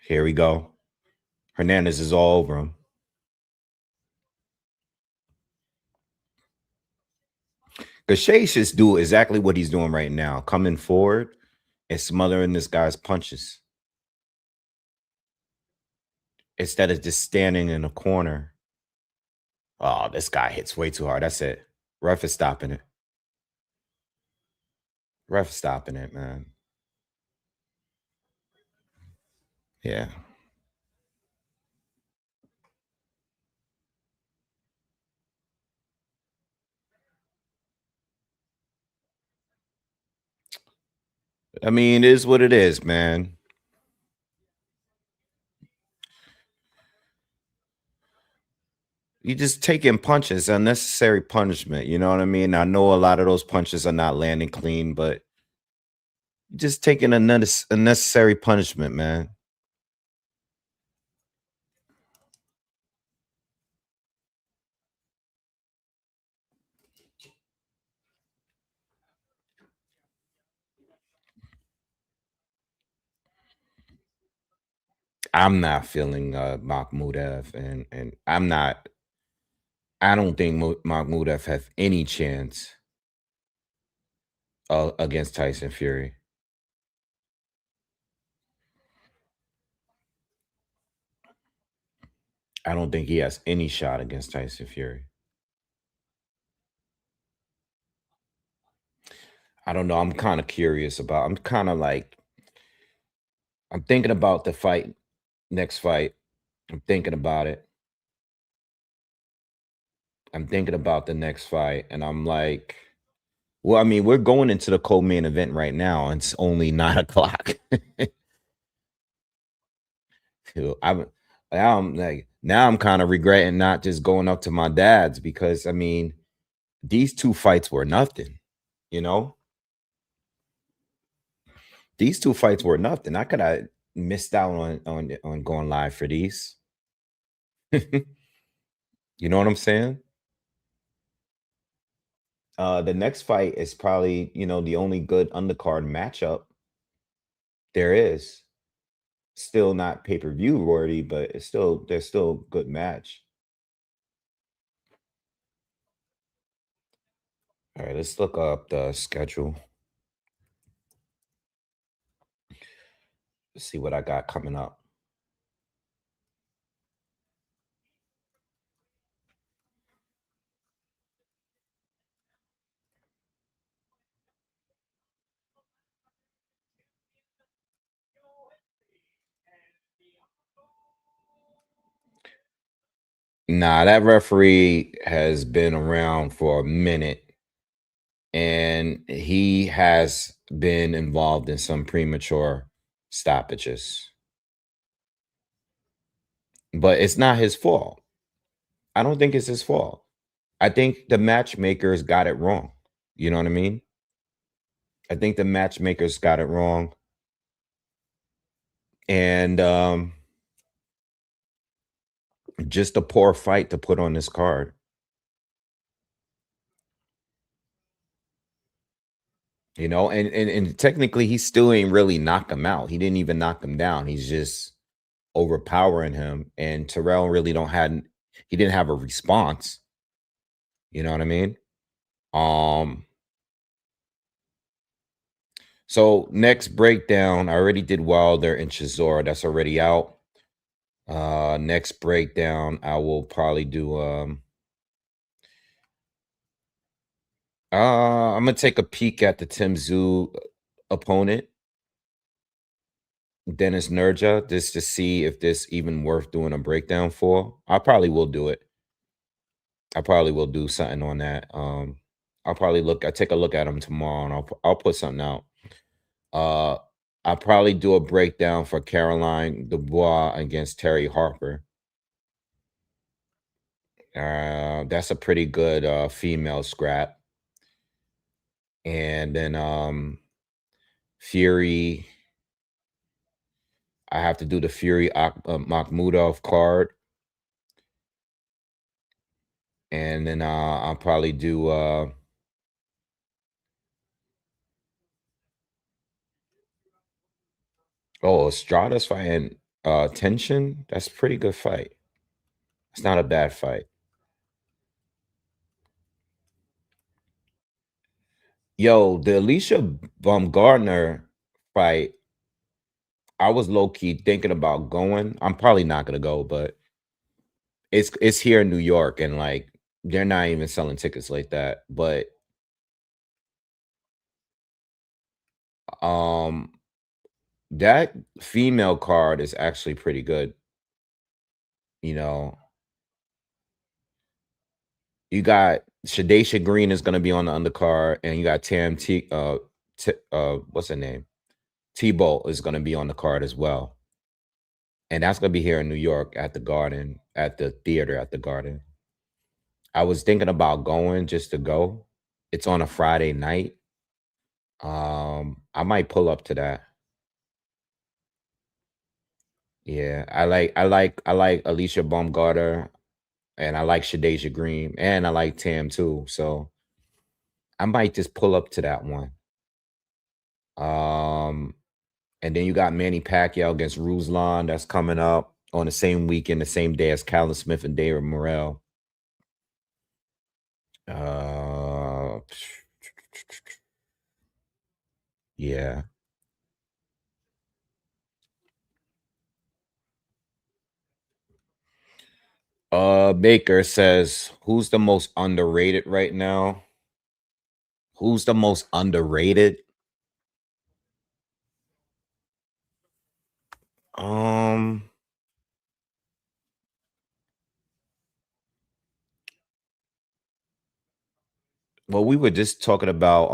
Here we go. Hernandez is all over him. Cachet should do exactly what he's doing right now, coming forward and smothering this guy's punches. Instead of just standing in a corner. Oh, this guy hits way too hard. That's it. Ref is stopping it. Ref stopping it, man. Yeah. I mean, it is what it is, man. You just taking punches, unnecessary punishment. You know what I mean? I know a lot of those punches are not landing clean, but just taking unnecessary punishment, man. I'm not feeling Makhmudev, and I'm not. I don't think Makhmudev has any chance against Tyson Fury. I don't think he has any shot against Tyson Fury. I don't know. I'm kind of curious about. I'm kind of like I'm thinking about the fight, next fight. I'm thinking about it. I'm thinking about the next fight, and I'm like, well, I mean, we're going into the co-main event right now. And it's only 9 o'clock. I'm now I'm kind of regretting not just going up to my dad's because I mean these two fights were nothing, you know. These two fights were nothing. I could have missed out on going live for these. You know what I'm saying? The next fight is probably, the only good undercard matchup there is. Still not pay-per-view worthy, but there's still a good match. All right, let's look up the schedule. Let's see what I got coming up. Nah, that referee has been around for a minute and he has been involved in some premature stoppages. But it's not his fault. I don't think it's his fault. I think the matchmakers got it wrong. You know what I mean? I think the matchmakers got it wrong. And just a poor fight to put on this card. And technically he still ain't really knock him out. He didn't even knock him down. He's just overpowering him. And Terrell really he didn't have a response. You know what I mean? Um so next breakdown, I already did Wilder and Chisora. That's already out. Next breakdown, I will probably do I'm gonna take a peek at the Tim Zoo opponent, Dennis Nurja, just to see if this even worth doing a breakdown for. I probably will do it. I probably will do something on that. I'll take a look at him tomorrow and I'll put something out. Uh I'll probably do a breakdown for Caroline Dubois against Terry Harper. That's a pretty good female scrap. And then Fury, I have to do the Fury Makhmudov card. And then I'll probably do Estrada's fighting Tension. That's a pretty good fight. It's not a bad fight. Yo, the Alicia Baumgardner fight, I was low key thinking about going. I'm probably not gonna go, but it's here in New York, and like they're not even selling tickets like that. But um, that female card is actually pretty good. You know, you got Shadesha Green is gonna be on the undercard, and you got what's her name? T-Bolt is gonna be on the card as well. And that's gonna be here in New York at the Garden, at the theater at the Garden. I was thinking about going just to go. It's on a Friday night. I might pull up to that. Yeah, I like Alicia Baumgartner, and I like Shadesha Green, and I like Tam too. So I might just pull up to that one. Um, And then you got Manny Pacquiao against Ruslan that's coming up on the same weekend, the same day as Callum Smith and David Morrell. Uh, yeah. Baker says, who's the most underrated right now? Who's the most underrated? Um, well, we were just talking about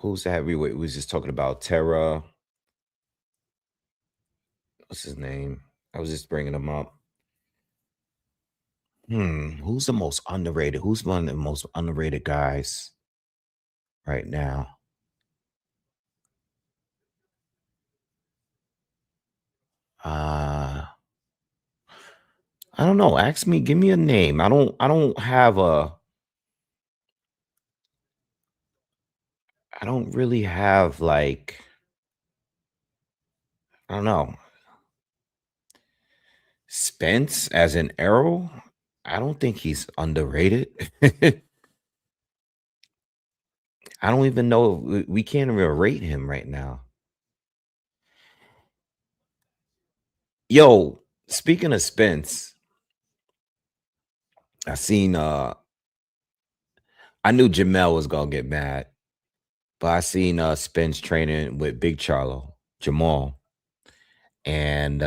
who's the heavyweight? We was just talking about Terra. What's his name? I was just bringing him up. Who's the most underrated? Who's one of the most underrated guys right now? Uh I don't know. Ask me, give me a name. I don't have a I don't really have like I don't know. Spence as an arrow? I don't think he's underrated. I don't even know we can't even rate him right now. Yo, speaking of Spence, I seen I knew Jamel was gonna get mad, but I seen Spence training with Big Charlo, Jamal. And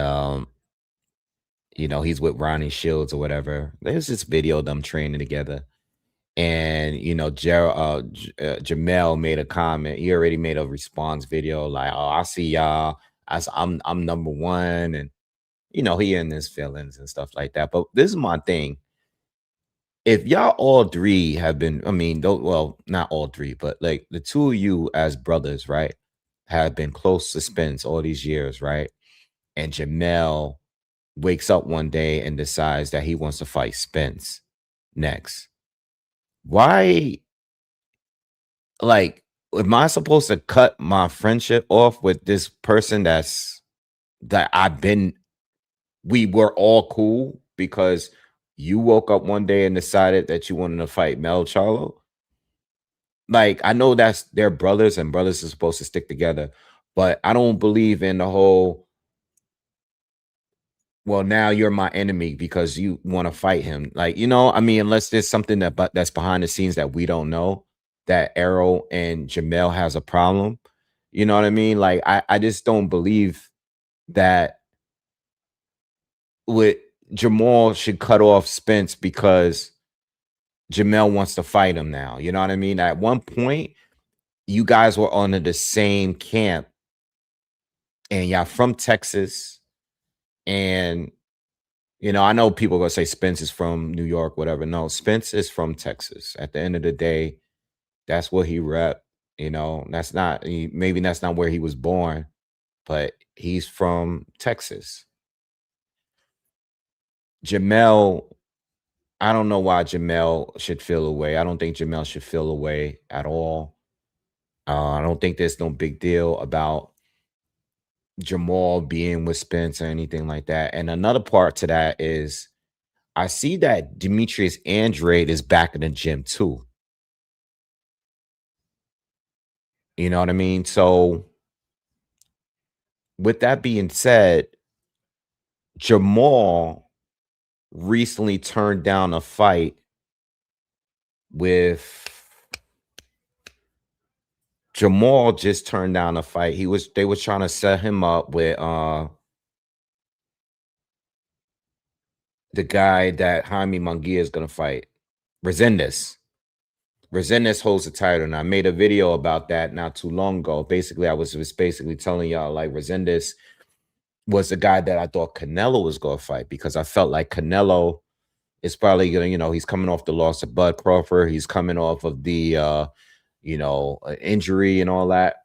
he's with Ronnie Shields or whatever. There's this video of them training together. And Jamel made a comment. He already made a response video like, "Oh, I see y'all. I'm number one," and he in his feelings and stuff like that. But this is my thing. If y'all all three have been, I mean, well, not all three, but like the two of you as brothers, right, have been close to Spence all these years, right? And Jamel wakes up one day and decides that he wants to fight Spence next. Why, like, am I supposed to cut my friendship off with this person that we were all cool because you woke up one day and decided that you wanted to fight Mel Charlo? Like, I know that's their brothers and brothers are supposed to stick together, but I don't believe in the whole, well, now you're my enemy because you want to fight him. Like, I mean, unless there's something that's behind the scenes that we don't know, that Arrow and Jamel has a problem. You know what I mean? Like, I just don't believe that with Jamal should cut off Spence because Jamel wants to fight him now. You know what I mean? At one point, you guys were under the same camp and y'all from Texas. And I know people are gonna say Spence is from New York, whatever. No, Spence is from Texas. At the end of the day, that's what he rep. Maybe that's not where he was born, but he's from Texas. Jamel, I don't know why Jamel should feel away. I don't think Jamel should feel away at all. I don't think there's no big deal about Jamal being with Spence or anything like that. And another part to that is I see that Demetrius Andrade is back in the gym too. You know what I mean? So, with that being said, Jamal recently turned down a fight with Jamal just turned down a fight. They was trying to set him up with the guy that Jaime Munguia is gonna fight. Resendez. Resendez holds the title, and I made a video about that not too long ago. Basically, I was basically telling y'all like Resendez was the guy that I thought Canelo was going to fight because I felt like Canelo is probably going to, he's coming off the loss of Bud Crawford. He's coming off of the, injury and all that.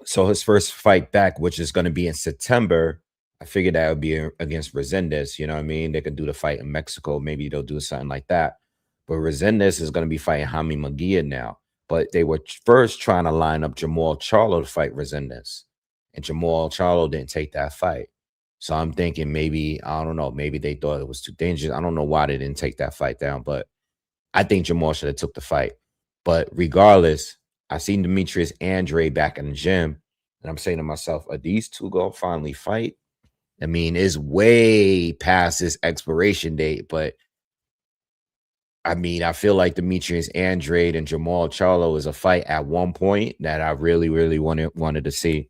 So his first fight back, which is going to be in September, I figured that would be against Resendez. You know what I mean? They could do the fight in Mexico. Maybe they'll do something like that. But Resendez is going to be fighting Jaime Munguia now. but they were first trying to line up Jamal Charlo to fight Resendez, and Jamal Charlo didn't take that fight. So I'm thinking maybe, I don't know, maybe they thought it was too dangerous. I don't know why they didn't take that fight down, but I think Jamal should have took the fight. But regardless, I seen Demetrius Andrade back in the gym, and I'm saying to myself, are these two gonna finally fight? I mean, it's way past this expiration date, but I mean, I feel like Demetrius Andrade and Jamal Charlo is a fight at one point that I really, really wanted to see.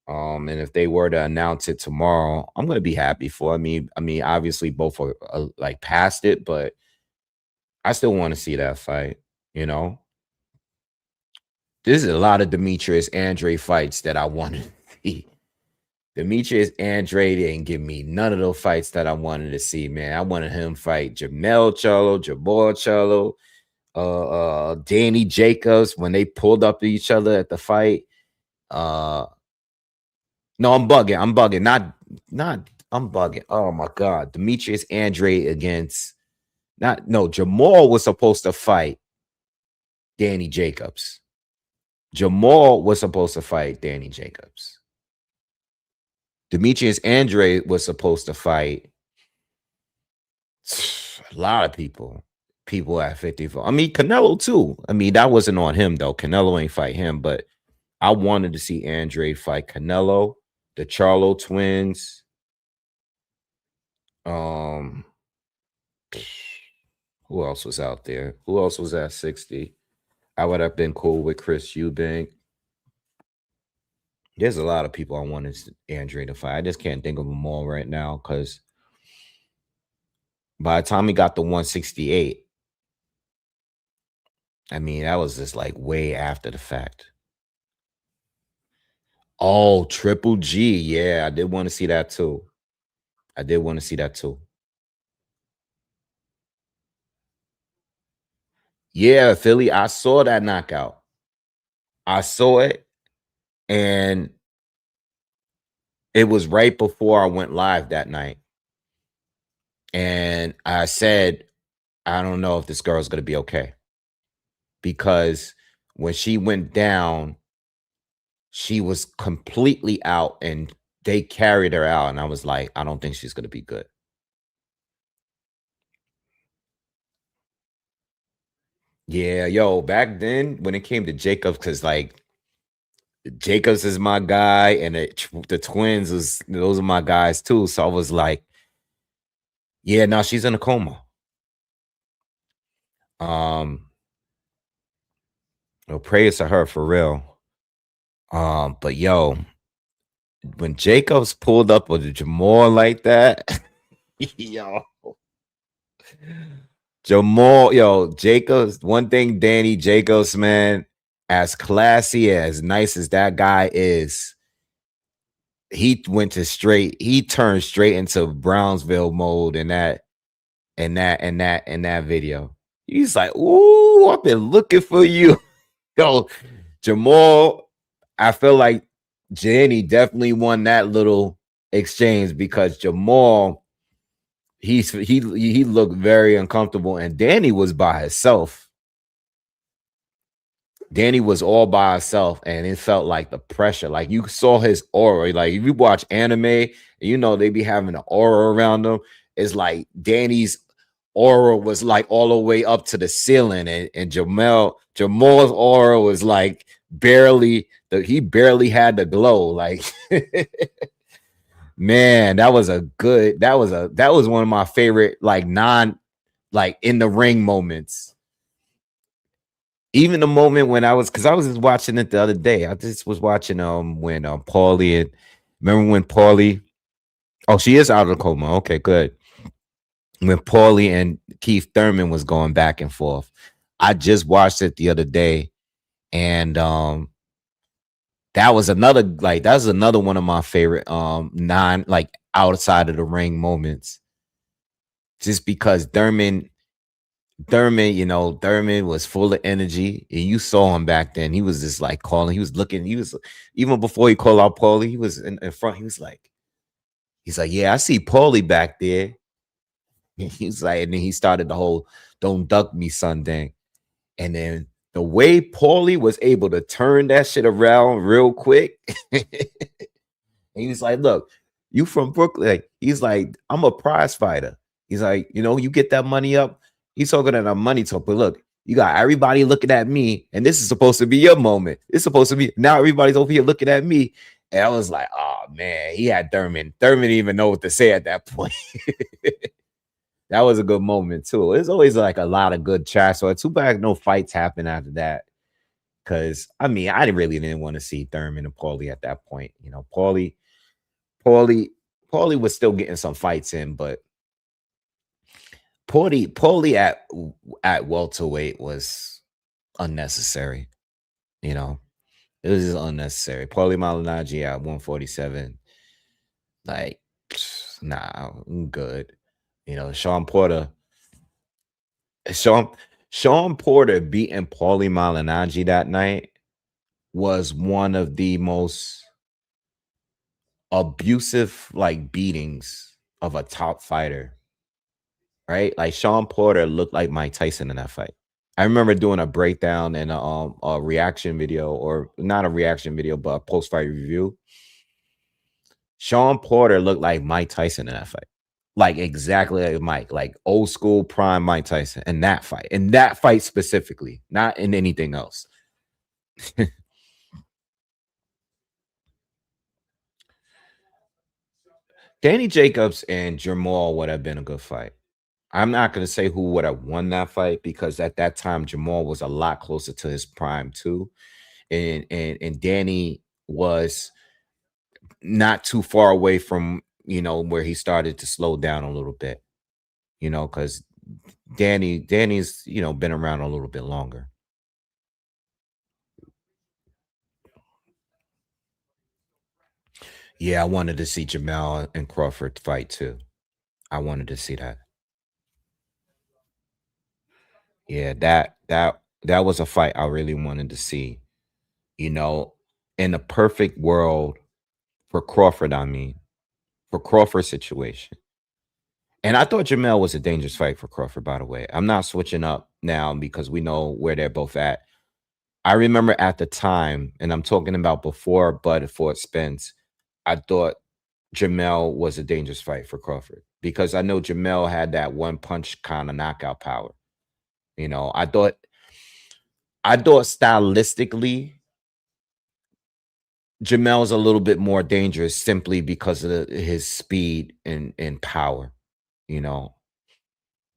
And if they were to announce it tomorrow, I'm gonna be happy for. I mean, obviously both are like past it, but I still want to see that fight. You know, there's a lot of Demetrius Andrade fights that I want to see. Demetrius Andrade didn't give me none of those fights that I wanted to see, man. I wanted him fight Jamal Charlo, Danny Jacobs when they pulled up to each other at the fight. No, I'm bugging. I'm bugging. Oh my God. Demetrius Andrade against Jamal was supposed to fight Danny Jacobs. Jamal was supposed to fight Danny Jacobs. Demetrius Andrade was supposed to fight a lot of people at 54. I mean, Canelo too. I mean, that wasn't on him though. Canelo ain't fight him, but I wanted to see Andrade fight Canelo, the Charlo twins. Who else was out there? Who else was at 60? I would have been cool with Chris Eubank. There's a lot of people I wanted Andrade to fight. I just can't think of them all right now because by the time he got to 168, I mean, that was just like way after the fact. Oh, Triple G. Yeah, I did want to see that too. Yeah, Philly, I saw that knockout. I saw it, and it was right before I went live that night. And I said, I don't know if this girl's going to be okay. Because when she went down, she was completely out and they carried her out. And I was like, I don't think she's going to be good. Yeah, yo, back then when it came to Jacobs, because like Jacobs is my guy and the twins those are my guys too. So I was like, yeah, no, she's in a coma. No praise to her for real. But yo, when Jacobs pulled up with Jamal like that, yo, Jacobs. One thing, Danny Jacobs, man, as classy, as nice as that guy is, he turned straight into Brownsville mode in that video. He's like, ooh, I've been looking for you. Yo, Jamal, I feel like Jenny definitely won that little exchange because Jamal, he looked very uncomfortable, and Danny was by himself. Danny was all by herself, and it felt like the pressure. Like you saw his aura. Like if you watch anime, you know they be having an aura around them. It's like Danny's aura was like all the way up to the ceiling, and Jamal's aura was like he barely had the glow. Like man, that was one of my favorite like in the ring moments. Even the moment when I was just watching it the other day. I just was watching when Paulie and remember when Paulie, oh, she is out of the coma. Okay, good. When Paulie and Keith Thurman was going back and forth. I just watched it the other day, and that was another one of my favorite outside of the ring moments. Just because Thurman, Thurman was full of energy, and you saw him back then. He was just like calling. He was looking. He was even before he called out Paulie. He was in front. He's like, yeah, I see Paulie back there. He's like, and then he started the whole "Don't duck me, son" thing. And then The way Paulie was able to turn that shit around real quick. And he's like, look, you from Brooklyn. He's like, I'm a prize fighter. He's like, you get that money up. He's talking at a money talk, but look, you got everybody looking at me, and this is supposed to be your moment. It's supposed to be now everybody's over here looking at me. And I was like, oh man, he had Thurman. Thurman didn't even know what to say at that point. That was a good moment too. There's always like a lot of good chat. So too bad no fights happened after that. Cause I mean, I didn't want to see Thurman and Paulie at that point. Paulie, Paulie was still getting some fights in, but Paulie at welterweight was unnecessary. It was just unnecessary. Paulie Malignaggi at 147, like, nah, I'm good. Sean Porter, Sean Sean Porter beating Paulie Malignaggi that night was one of the most abusive like beatings of a top fighter, right? Like Sean Porter looked like Mike Tyson in that fight. I remember doing a breakdown and a reaction video, or not a reaction video, but a post fight review. Sean Porter looked like Mike Tyson in that fight, like exactly like Mike, like old school prime Mike Tyson in that fight specifically, not in anything else. Danny Jacobs and Jamal would have been a good fight. I'm not going to say who would have won that fight because at that time Jamal was a lot closer to his prime too, and Danny was not too far away from where he started to slow down a little bit. Because Danny's been around a little bit longer. Yeah, I wanted to see Jamal and Crawford fight too. I wanted to see that. Yeah, that was a fight I really wanted to see. You know, in a perfect world for Crawford, I mean, for Crawford's situation. And I thought Jamel was a dangerous fight for Crawford, by the way. I'm not switching up now because we know where they're both at. I remember at the time, and I'm talking about before Bud Fort Spence, I thought Jamel was a dangerous fight for Crawford because I know Jamel had that one punch kind of knockout power. I thought stylistically, Jamel's a little bit more dangerous simply because of his speed and power. You know,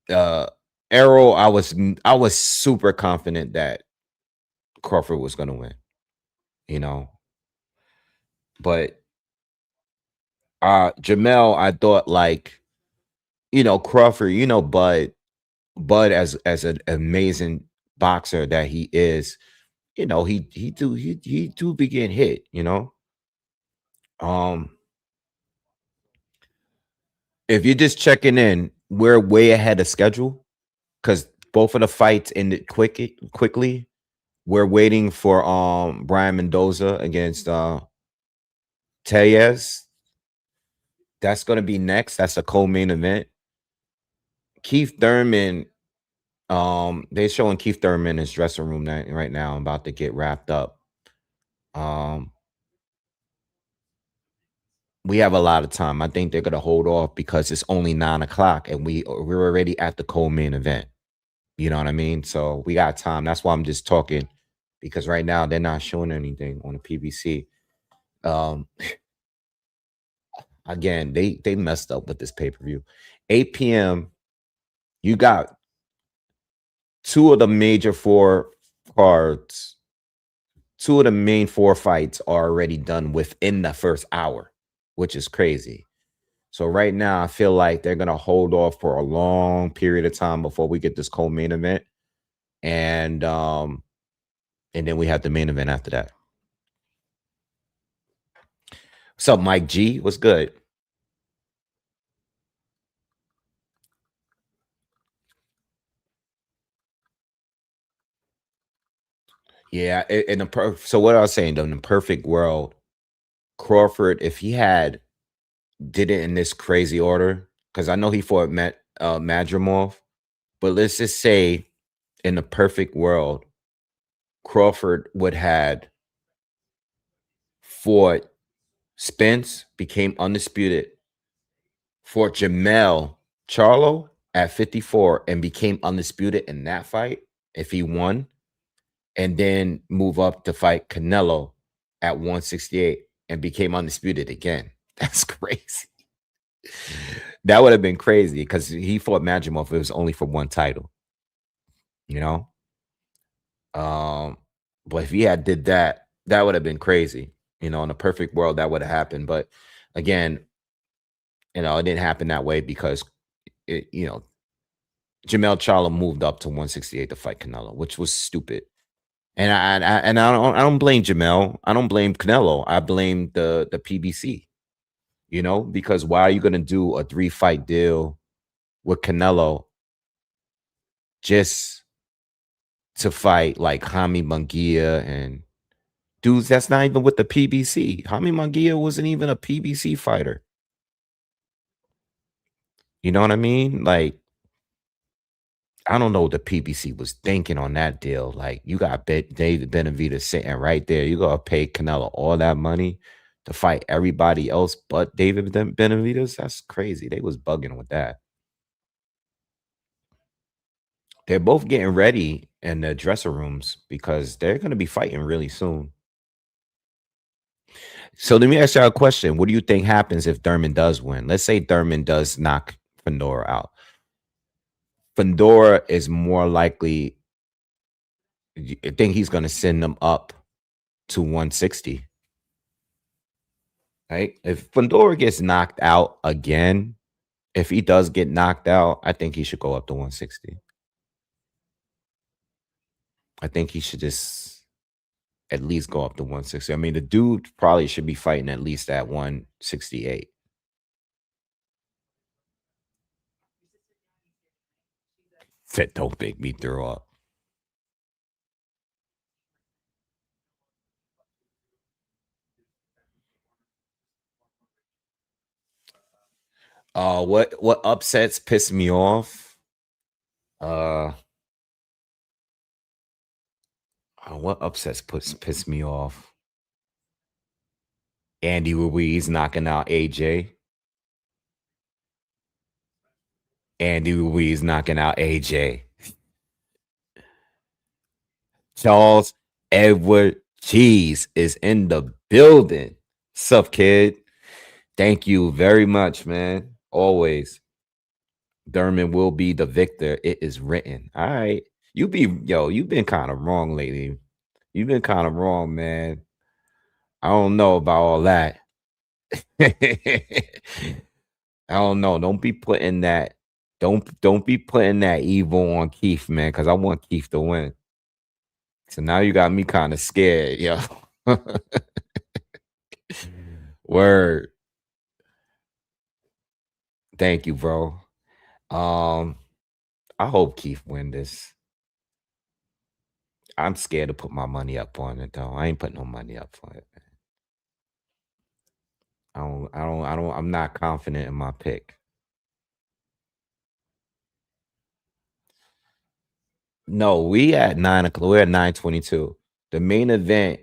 uh, Arrow, I was super confident that Crawford was going to win. You know, but Jamel, I thought like Crawford, Bud as an amazing boxer that he is, he do be getting hit. Um, if you're just checking in, we're way ahead of schedule because both of the fights ended quickly. We're waiting for Brian Mendoza against Tellez. That's gonna be next. That's a co-main event. Keith Thurman, they're showing Keith Thurman in his dressing room right now, about to get wrapped up. Um, we have a lot of time. I think they're gonna hold off because it's only 9 o'clock and we're already at the co-main event. You know what I mean? So we got time. That's why I'm just talking because right now they're not showing anything on the PBC. Um, again, they messed up with this pay-per-view. 8 p.m. You got two of the major four cards. Two of the main four fights are already done within the first hour, which is crazy. So right now, I feel like they're gonna hold off for a long period of time before we get this co-main event, and then we have the main event after that. What's up, Mike G? What's good? Yeah, so what I was saying though, in the perfect world, Crawford, if he had did it in this crazy order, because I know he fought Madrimov, but let's just say in the perfect world, Crawford would had fought Spence, became undisputed, fought Jamel Charlo at 54 and became undisputed in that fight if he won, and then move up to fight Canelo at 168 and became undisputed again. That's crazy. That would have been crazy because he fought Majimov. It was only for one title, you know. But if he had did that, that would have been crazy. You know, in a perfect world, that would have happened. But again, you know, it didn't happen that way because you know, Jamel Charlo moved up to 168 to fight Canelo, which was stupid. And I don't blame Jamel. I don't blame Canelo. I blame the PBC. You know, because why are you going to do a 3-fight deal with Canelo just to fight like Jaime Munguia and dudes that's not even with the PBC? Jaime Munguia wasn't even a PBC fighter. You know what I mean? Like, I don't know what the PBC was thinking on that deal. Like, you got David Benavidez sitting right there. You gotta pay Canelo all that money to fight everybody else but David Benavidez. That's crazy. They was bugging with that. They're both getting ready in the dressing rooms because they're gonna be fighting really soon. So let me ask y'all a question. What do you think happens if Thurman does win? Let's say Thurman does knock Fundora out. Fundora is more likely, I think he's going to send them up to 160. Right? If Fundora gets knocked out again, if he does get knocked out, I think he should go up to 160. I think he should just at least go up to 160. I mean, the dude probably should be fighting at least at 168. Fit, don't make me throw up. What upsets piss me off? What upsets piss me off? Andy Ruiz knocking out AJ. Andy Ruiz knocking out AJ. Charles Edward Cheese is in the building. Sup, kid? Thank you very much, man. Always. Thurman will be the victor. It is written. All right. You've been kind of wrong lately. You've been kind of wrong, man. I don't know about all that. I don't know. Don't be putting that. Don't be putting that evil on Keith, man, because I want Keith to win. So now you got me kind of scared, yo. Word. Thank you, bro. I hope Keith win this. I'm scared to put my money up on it though. I ain't putting no money up for it. I'm not confident in my pick. No, we at 9 o'clock. We're at 9:22. The main event,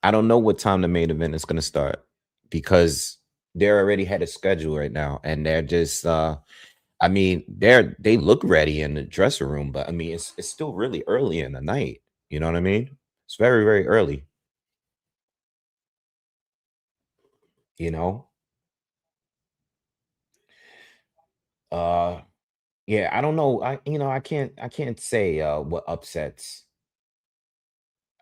I don't know what time the main event is gonna start because they're already had a schedule right now, and they're just I mean, they look ready in the dressing room, but I mean it's still really early in the night. You know what I mean? It's very, very early, you know. Uh yeah, I don't know. I can't say what upsets.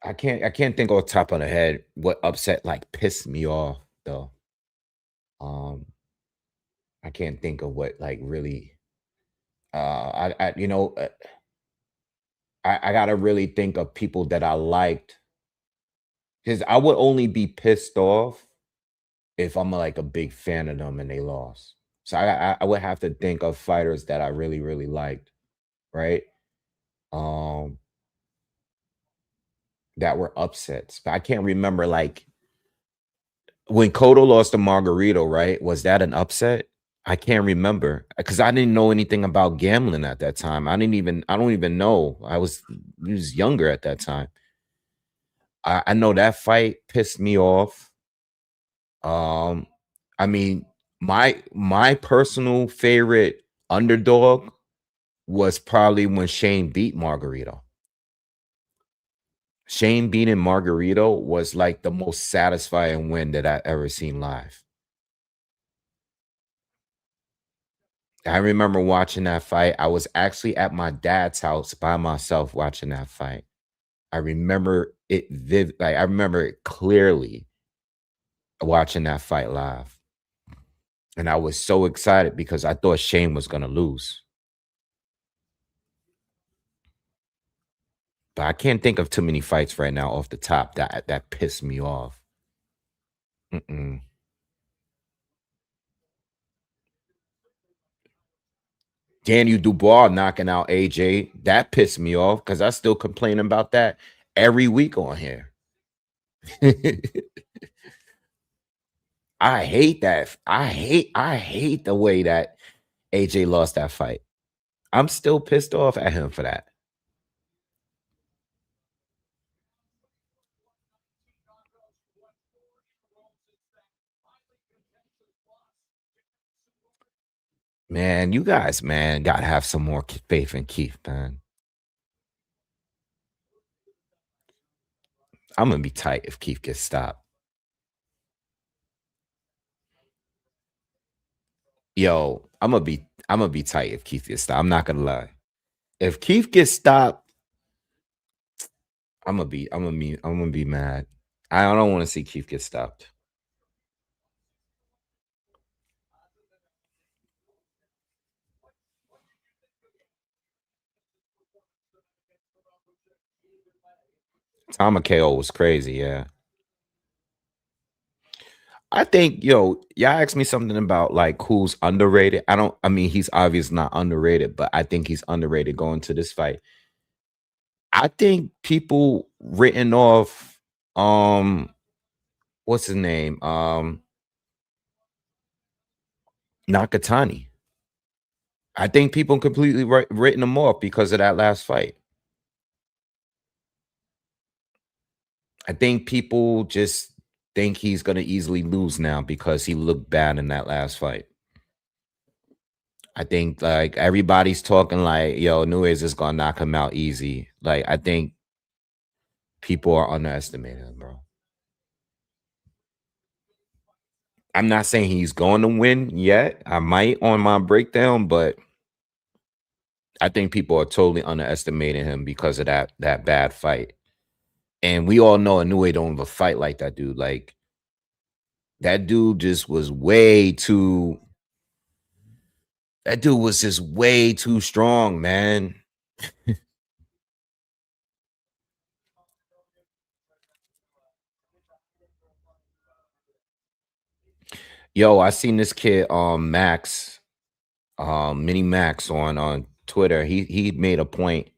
I can't think off the top of the head what upset like pissed me off though. Um I can't think of what like really I you know I gotta really think of people that I liked because I would only be pissed off if I'm like a big fan of them and they lost. So I would have to think of fighters that I really, really liked, right? Um that were upsets. But I can't remember like when Cotto lost to Margarito, right? Was that an upset? I can't remember because I didn't know anything about gambling at that time. I don't even know. I was younger at that time. I know that fight pissed me off. Um, I mean, my personal favorite underdog was probably when Shane beat Margarito. Shane beating Margarito was like the most satisfying win that I ever seen live. I remember watching that fight. I was actually at my dad's house by myself watching that fight. I remember it like I remember it clearly watching that fight live. And I was so excited because I thought Shane was gonna lose. But I can't think of too many fights right now off the top that pissed me off. Mm-mm. Daniel Dubois knocking out AJ, that pissed me off because I still complain about that every week on here. I hate that. I hate the way that AJ lost that fight. I'm still pissed off at him for that. Man, you guys, man, gotta have some more faith in Keith, man. I'm gonna be tight if Keith gets stopped. Yo, I'm gonna be tight if Keith gets stopped. I'm not gonna lie. If Keith gets stopped, I'm gonna be mad. I don't want to see Keith get stopped. Atama KO was crazy, yeah. I think, y'all asked me something about like who's underrated. I mean, he's obviously not underrated, but I think he's underrated going to this fight. I think people written off what's his name? Nakatani. I think people completely written him off because of that last fight. I think people just think he's gonna easily lose now because he looked bad in that last fight. I think like everybody's talking like, yo, Nuez is gonna knock him out easy. Like, I think people are underestimating him, bro. I'm not saying he's going to win yet. I might on my breakdown, but I think people are totally underestimating him because of that bad fight. And we all know Inoue don't even fight like that dude. Like, that dude just was way too. That dude was just way too strong, man. Yo, I seen this kid, Max, Mini Max on Twitter. He made a point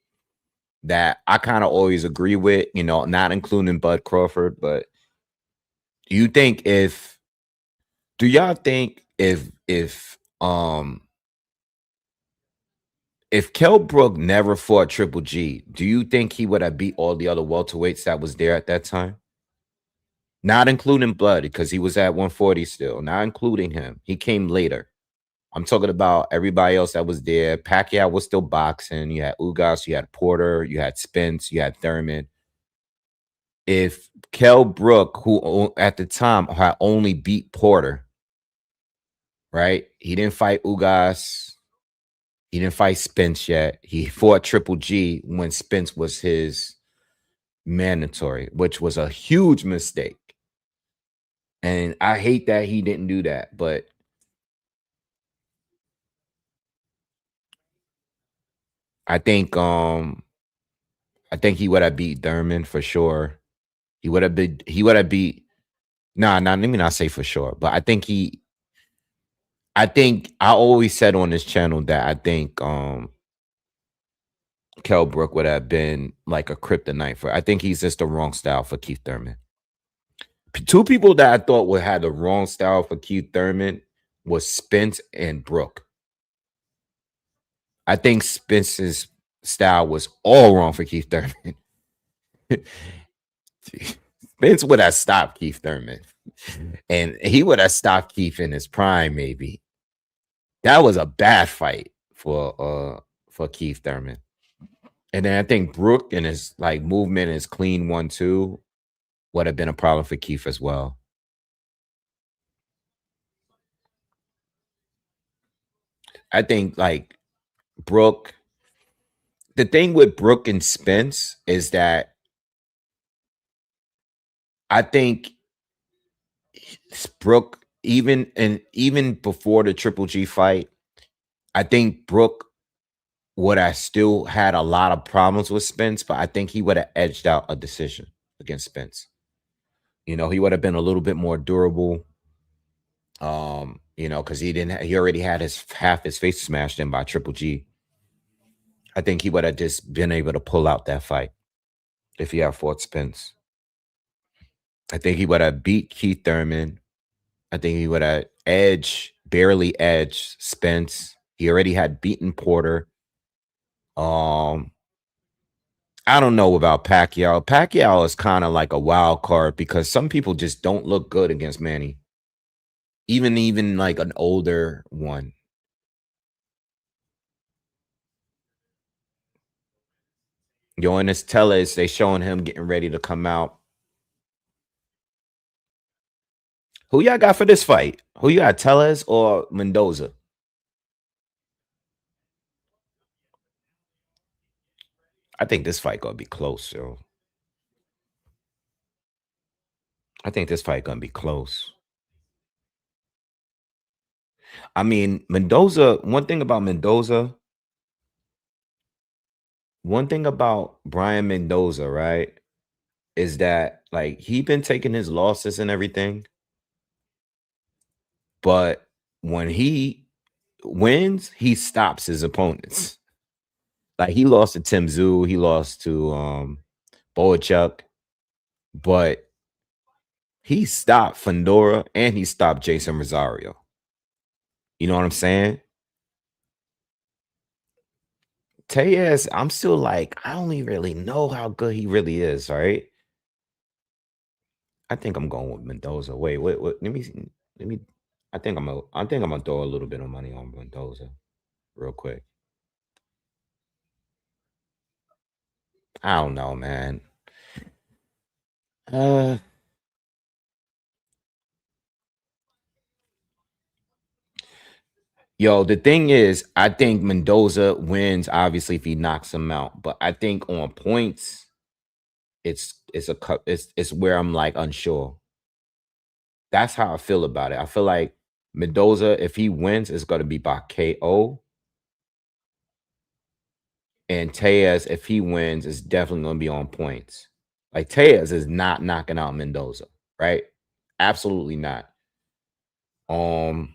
that I kind of always agree with, not including Bud Crawford, but do you think do y'all think if Kell Brook never fought Triple G, do you think he would have beat all the other welterweights that was there at that time? Not including Blood, because he was at 140 still. Not including him. He came later. I'm talking about everybody else that was there. Pacquiao was still boxing. You had Ugas, you had Porter, you had Spence, you had Thurman. If Kell Brook, who at the time had only beat Porter, right? He didn't fight Ugas. He didn't fight Spence yet. He fought Triple G when Spence was his mandatory, which was a huge mistake. And I hate that he didn't do that, but I think he would have beat Thurman for sure. He would have beat let me not say for sure, but I think I always said on this channel that I think Kell Brook would have been like a kryptonite for. I think he's just the wrong style for Keith Thurman. Two people that I thought would have the wrong style for Keith Thurman was Spence and Brook. I think Spence's style was all wrong for Keith Thurman. Spence would have stopped Keith Thurman, and he would have stopped Keith in his prime. Maybe that was a bad fight for Keith Thurman. And then I think Brook and his like movement, his clean 1-2 would have been a problem for Keith as well. I think like Brook. The thing with Brook and Spence is that I think Brook, even before the Triple G fight, I think Brook would have still had a lot of problems with Spence, but I think he would have edged out a decision against Spence. You know, he would have been a little bit more durable. You know, because he already had half his face smashed in by Triple G. I think he would have just been able to pull out that fight if he had fought Spence. I think he would have beat Keith Thurman. I think he would have barely edged Spence. He already had beaten Porter. I don't know about Pacquiao. Pacquiao is kind of like a wild card because some people just don't look good against Manny. Even like an older one. Yo, in this Tellez, they showing him getting ready to come out. Who y'all got for this fight? Who you got, Tellez or Mendoza? I think this fight gonna be close, yo. I think this fight gonna be close. I mean, Mendoza, one thing about Brian Mendoza, right, is that like he been taking his losses and everything, but when he wins, he stops his opponents. Like he lost to Tim Tszyu, he lost to Boachuk, but he stopped Fundora and he stopped Jason Rosario. You know what I'm saying? Tellez, I'm still like, I don't even really know how good he really is, right? I think I'm going with Mendoza. Wait. Let me see. Let me. I think I'm gonna throw a little bit of money on Mendoza, real quick. I don't know, man. Uh, yo, the thing is, I think Mendoza wins obviously if he knocks him out, but I think on points, it's where I'm like unsure. That's how I feel about it. I feel like Mendoza, if he wins, it's gonna be by KO. And Tellez, if he wins, is definitely going to be on points. Like Tellez is not knocking out Mendoza, right? Absolutely not. Um,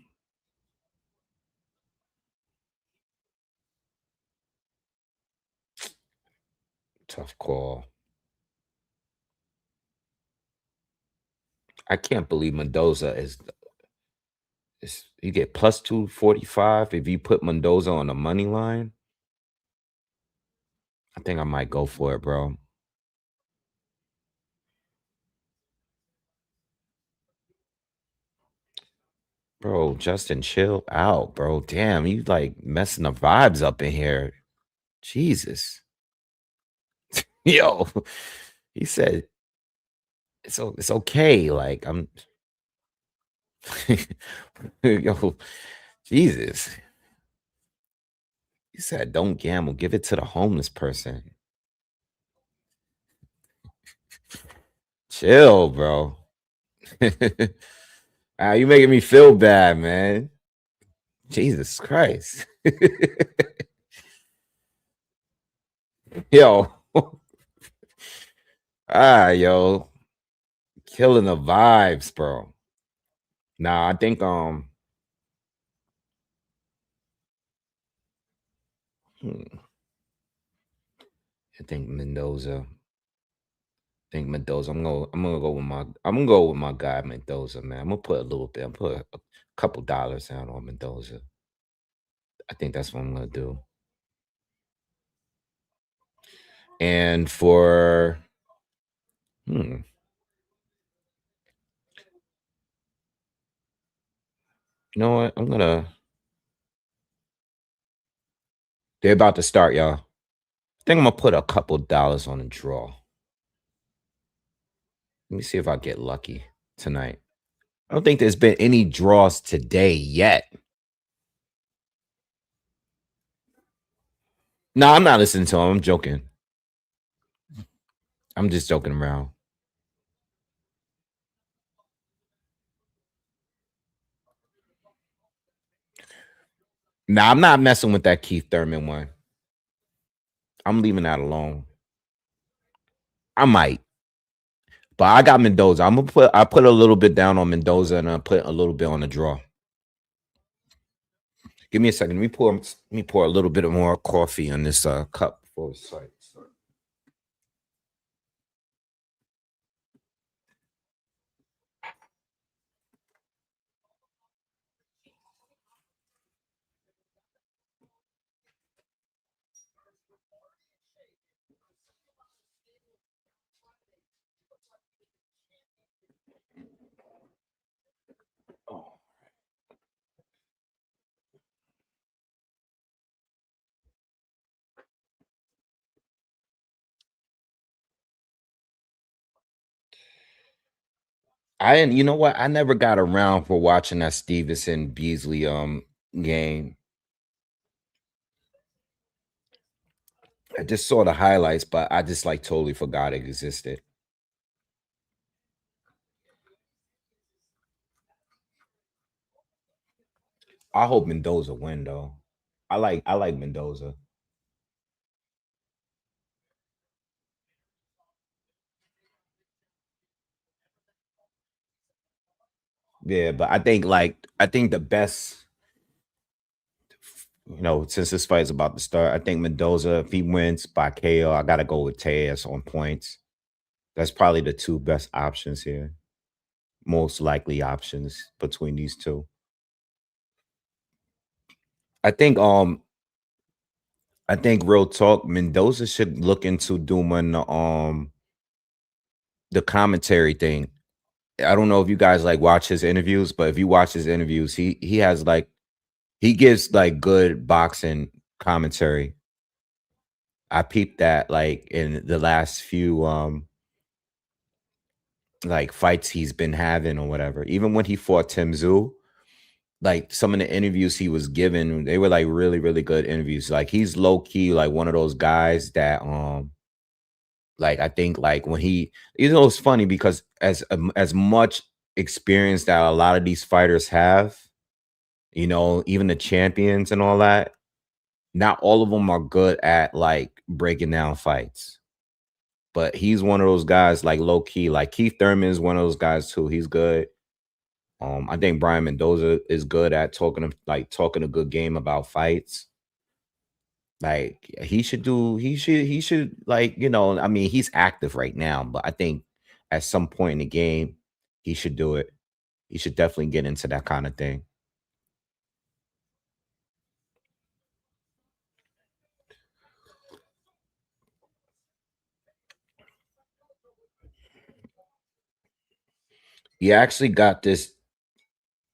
Tough call. I can't believe Mendoza is you get plus 245 if you put Mendoza on the money line. I think I might go for it, bro. Bro, Justin, chill out, bro. Damn, you like messing the vibes up in here. Jesus. Yo, he said it's okay. Like I'm yo, Jesus. He said, don't gamble, give it to the homeless person. Chill, bro. You making me feel bad, man. Jesus Christ. Yo. Yo. Killing the vibes, bro. Nah, I think I think Mendoza. I'm gonna go with my guy Mendoza, man. I'm gonna put a little bit. I'm gonna put a couple dollars down on Mendoza. I think that's what I'm gonna do. And for Hmm. You know what? They're about to start, y'all. I think I'm gonna put a couple dollars on a draw. Let me see if I get lucky tonight. I don't think there's been any draws today yet. No, I'm not listening to him. I'm joking. I'm just joking around. Nah, I'm not messing with that Keith Thurman one. I'm leaving that alone. I might, but I got Mendoza. I put a little bit down on Mendoza and I put a little bit on the draw. Give me a second. Let me pour a little bit more coffee in this cup before we start. I didn't. You know what? I never got around for watching that Stevenson Beasley game. I just saw the highlights, but I just like totally forgot it existed. I hope Mendoza win though. I like Mendoza. Yeah, but I think the best, since this fight is about to start, I think Mendoza, if he wins by KO, I gotta go with Tejas on points. That's probably the two best options here. Most likely options between these two. I think I think real talk, Mendoza should look into doing the commentary thing. I don't know if you guys like watch his interviews, but if you watch his interviews, he has like he gives like good boxing commentary. I peeped that like in the last few like fights he's been having or whatever. Even when he fought Tim Zoo, like some of the interviews he was given, they were like really, really good interviews. Like he's low key like one of those guys that like I think like when it's funny because as much experience that a lot of these fighters have, even the champions and all that, not all of them are good at like breaking down fights. But he's one of those guys like low key. Like Keith Thurman is one of those guys too. He's good. I think Brian Mendoza is good at talking a good game about fights. Like he should like, I mean, he's active right now, but I think at some point in the game, he should do it. He should definitely get into that kind of thing. He actually got this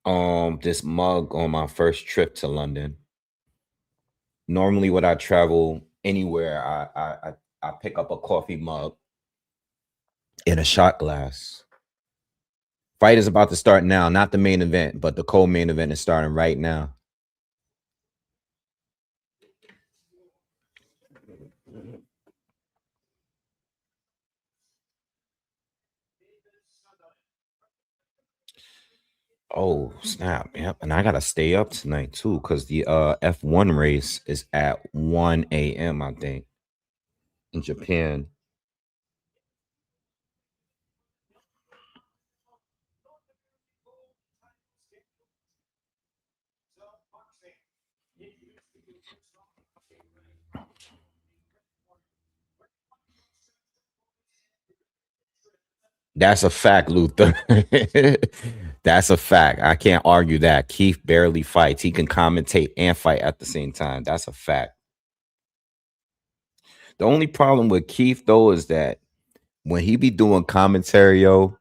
mug on my first trip to London. Normally when I travel anywhere, I pick up a coffee mug in a shot glass. Fight is about to start now, not the main event, but the co-main event is starting right now. Oh, snap. Yep. And I gotta stay up tonight too, because the F1 race is at 1 a.m., I think, in Japan. That's a fact, Luther. That's a fact. I can't argue that. Keith barely fights. He can commentate and fight at the same time. That's a fact. The only problem with Keith, though, is that when he be doing commentary, yo,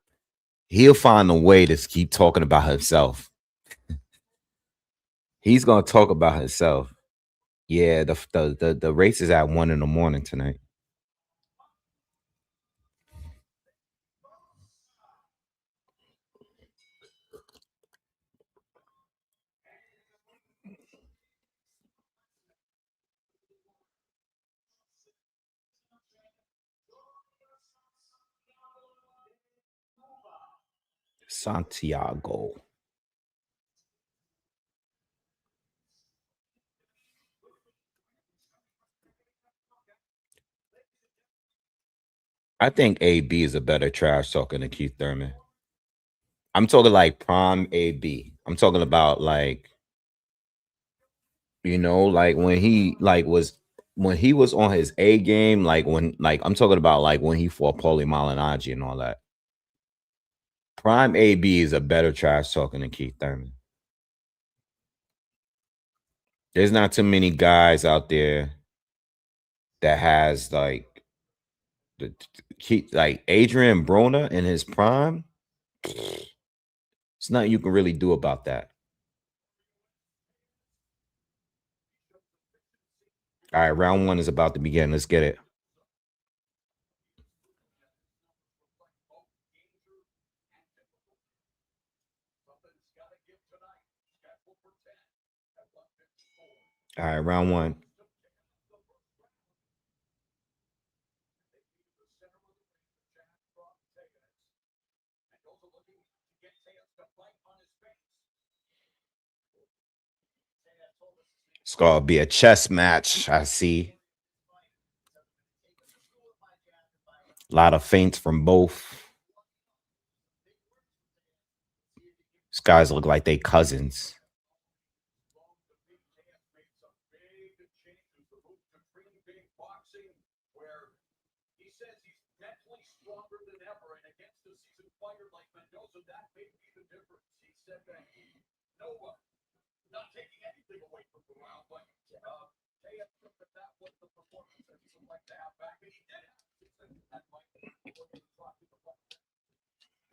he'll find a way to keep talking about himself. He's gonna talk about himself. Yeah, the race is at 1 in the morning tonight. Santiago. I think AB is a better trash talker than Keith Thurman. I'm talking like prime AB. I'm talking about like, like when he was on his A game, like I'm talking about like when he fought Paulie Malignaggi and all that. Prime AB is a better trash talker than Keith Thurman. There's not too many guys out there that has like like Adrian Broner in his prime. It's nothing you can really do about that. All right, round 1 is about to begin. Let's get it. All right, round 1. It's gonna be a chess match. I see a lot of feints from both. These guys look like they cousins.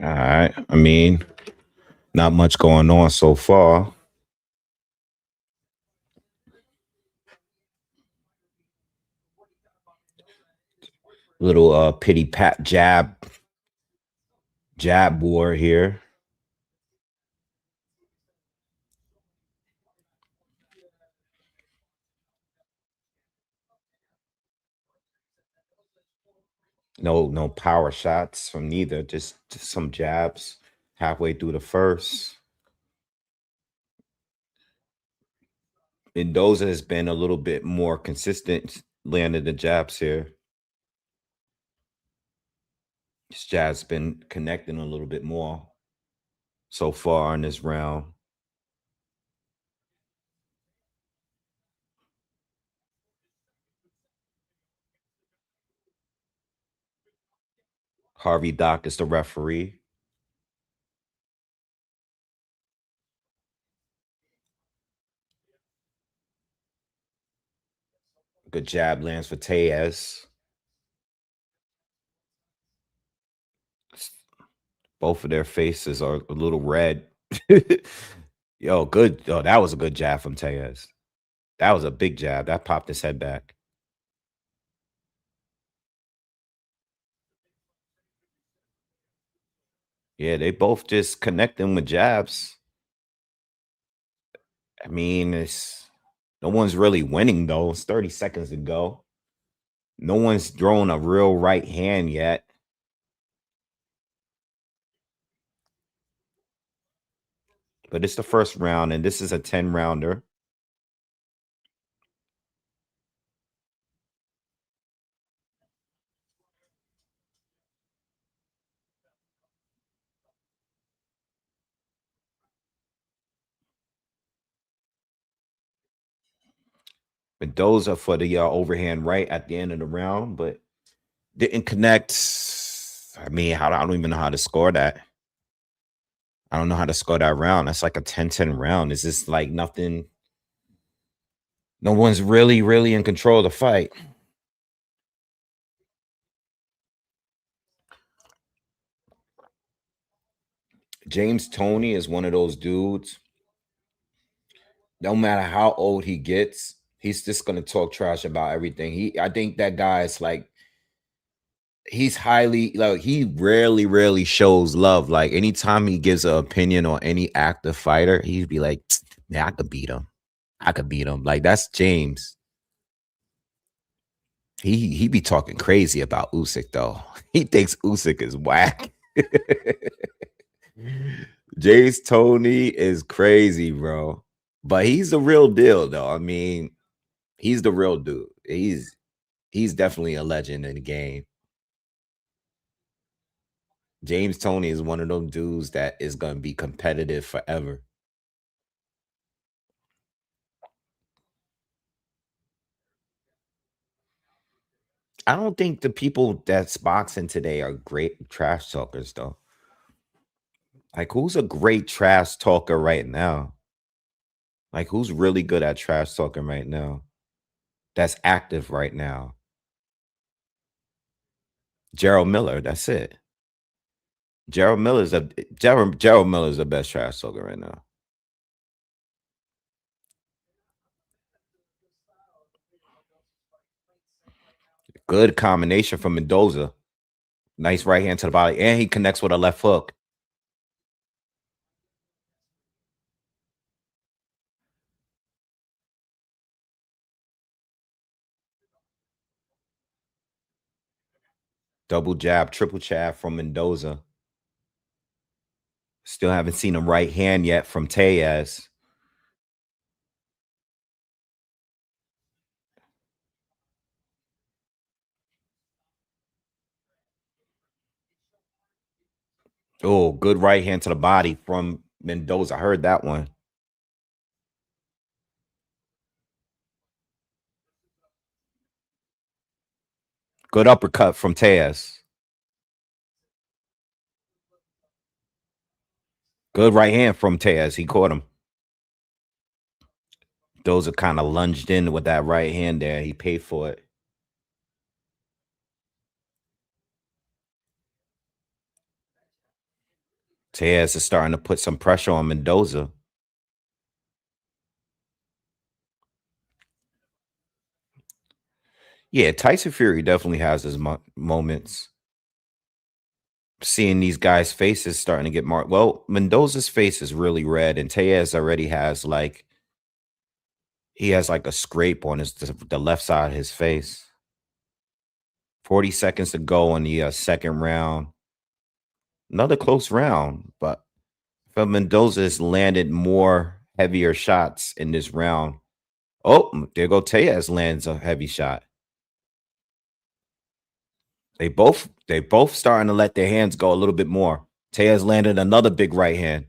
All right. I mean, not much going on so far. Little pity pat jab war here. No power shots from neither. Just some jabs halfway through the first. Mendoza has been a little bit more consistent landing the jabs here. His jab's been connecting a little bit more so far in this round. Harvey Dock is the referee. Good jab lands for Tellez. Both of their faces are a little red. Yo, good. Oh, that was a good jab from Tellez. That was a big jab. That popped his head back. Yeah, they both just connecting with jabs. I mean, no one's really winning though. It's 30 seconds to go. No one's thrown a real right hand yet. But it's the first round, and this is a 10-rounder. Mendoza for the overhand right at the end of the round, but didn't connect. I mean, I don't even know how to score that. I don't know how to score that round. That's like a 10-10 round. Is this like nothing? No one's really in control of the fight. James Toney is one of those dudes. No matter how old he gets, he's just gonna talk trash about everything. I think that guy is like he's highly like he rarely shows love. Like anytime he gives an opinion on any active fighter, he'd be like, "Man, I could beat him. I could beat him." Like that's James. He be talking crazy about Usyk though. He thinks Usyk is whack. James Toney is crazy, bro. But he's the real deal, though. I mean, he's the real dude. He's definitely a legend in the game. James Toney is one of those dudes that is going to be competitive forever. I don't think the people that's boxing today are great trash talkers, though. Like, who's a great trash talker right now? Like, who's really good at trash talking right now? That's active right now. Gerald Miller. That's it. Gerald Miller's the best trash talker right now. Good combination from Mendoza. Nice right hand to the body, and he connects with a left hook. Double jab, triple jab from Mendoza. Still haven't seen a right hand yet from Tellez. Oh, good right hand to the body from Mendoza. I heard that one. Good uppercut from Tellez. Good right hand from Tellez. He caught him. Those are kind of lunged in with that right hand there. He paid for it. Tellez is starting to put some pressure on Mendoza. Yeah, Tyson Fury definitely has his moments. Seeing these guys' faces starting to get marked. Well, Mendoza's face is really red, and Tellez already has like he has like a scrape on the left side of his face. 40 seconds to go in the second round. Another close round, but Mendoza has landed more heavier shots in this round. Oh, there go Tellez lands a heavy shot. They both starting to let their hands go a little bit more. Tellez landed another big right hand.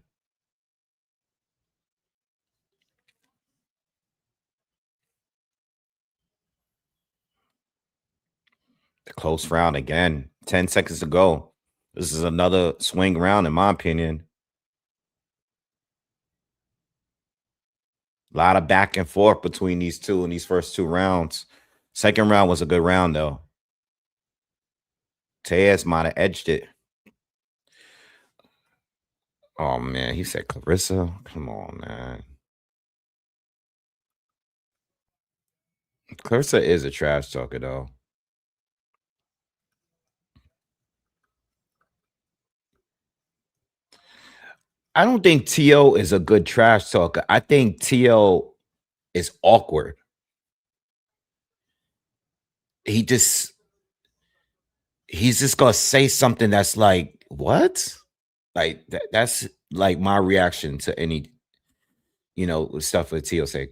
The close round again. 10 seconds to go. This is another swing round, in my opinion. A lot of back and forth between these two in these first two rounds. Second round was a good round, though. Tellez might have edged it. Oh, man. He said Clarissa. Come on, man. Clarissa is a trash talker, though. I don't think T.O. is a good trash talker. I think T.O. is awkward. He just he's just gonna say something that's like, what? Like that's like my reaction to any, stuff with T.O. say.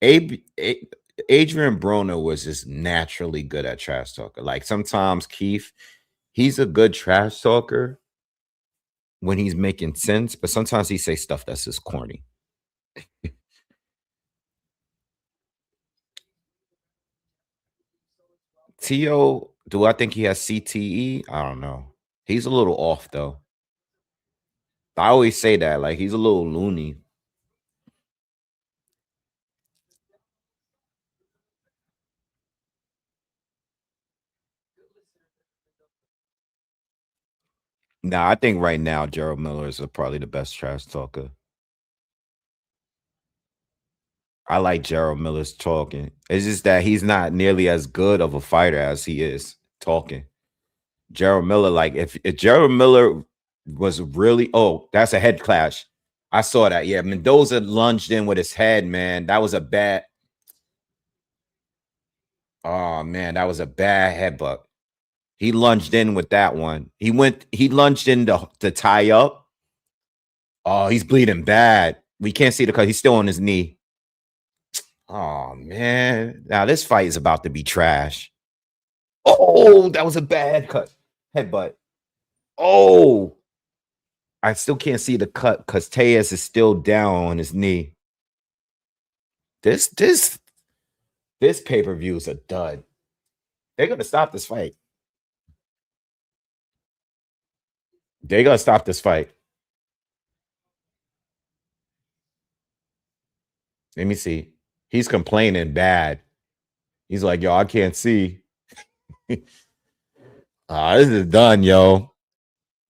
Abe, A- Adrian Broner was just naturally good at trash talker. Like sometimes Keith, he's a good trash talker when he's making sense, but sometimes he say stuff that's just corny. T.O., do I think he has CTE? I don't know. He's a little off though. I always say that, like he's a little loony. Nah, I think right now Gerald Miller is probably the best trash talker. I like Gerald Miller's talking. It's just that he's not nearly as good of a fighter as he is talking. Gerald Miller, like if Gerald Miller was really, oh, that's a head clash. I saw that. Yeah, Mendoza lunged in with his head, man. That was a bad. Oh man, that was a bad headbutt. He lunged in with that one. He lunged in to tie up. Oh, he's bleeding bad. We can't see the cut. He's still on his knee. Oh man. Now this fight is about to be trash. Oh, that was a bad cut. Headbutt. Oh, I still can't see the cut because Tejas is still down on his knee. This pay-per-view is a dud. They're gonna stop this fight. They're gonna stop this fight. Let me see. He's complaining bad. He's like, yo, I can't see. This is done, yo.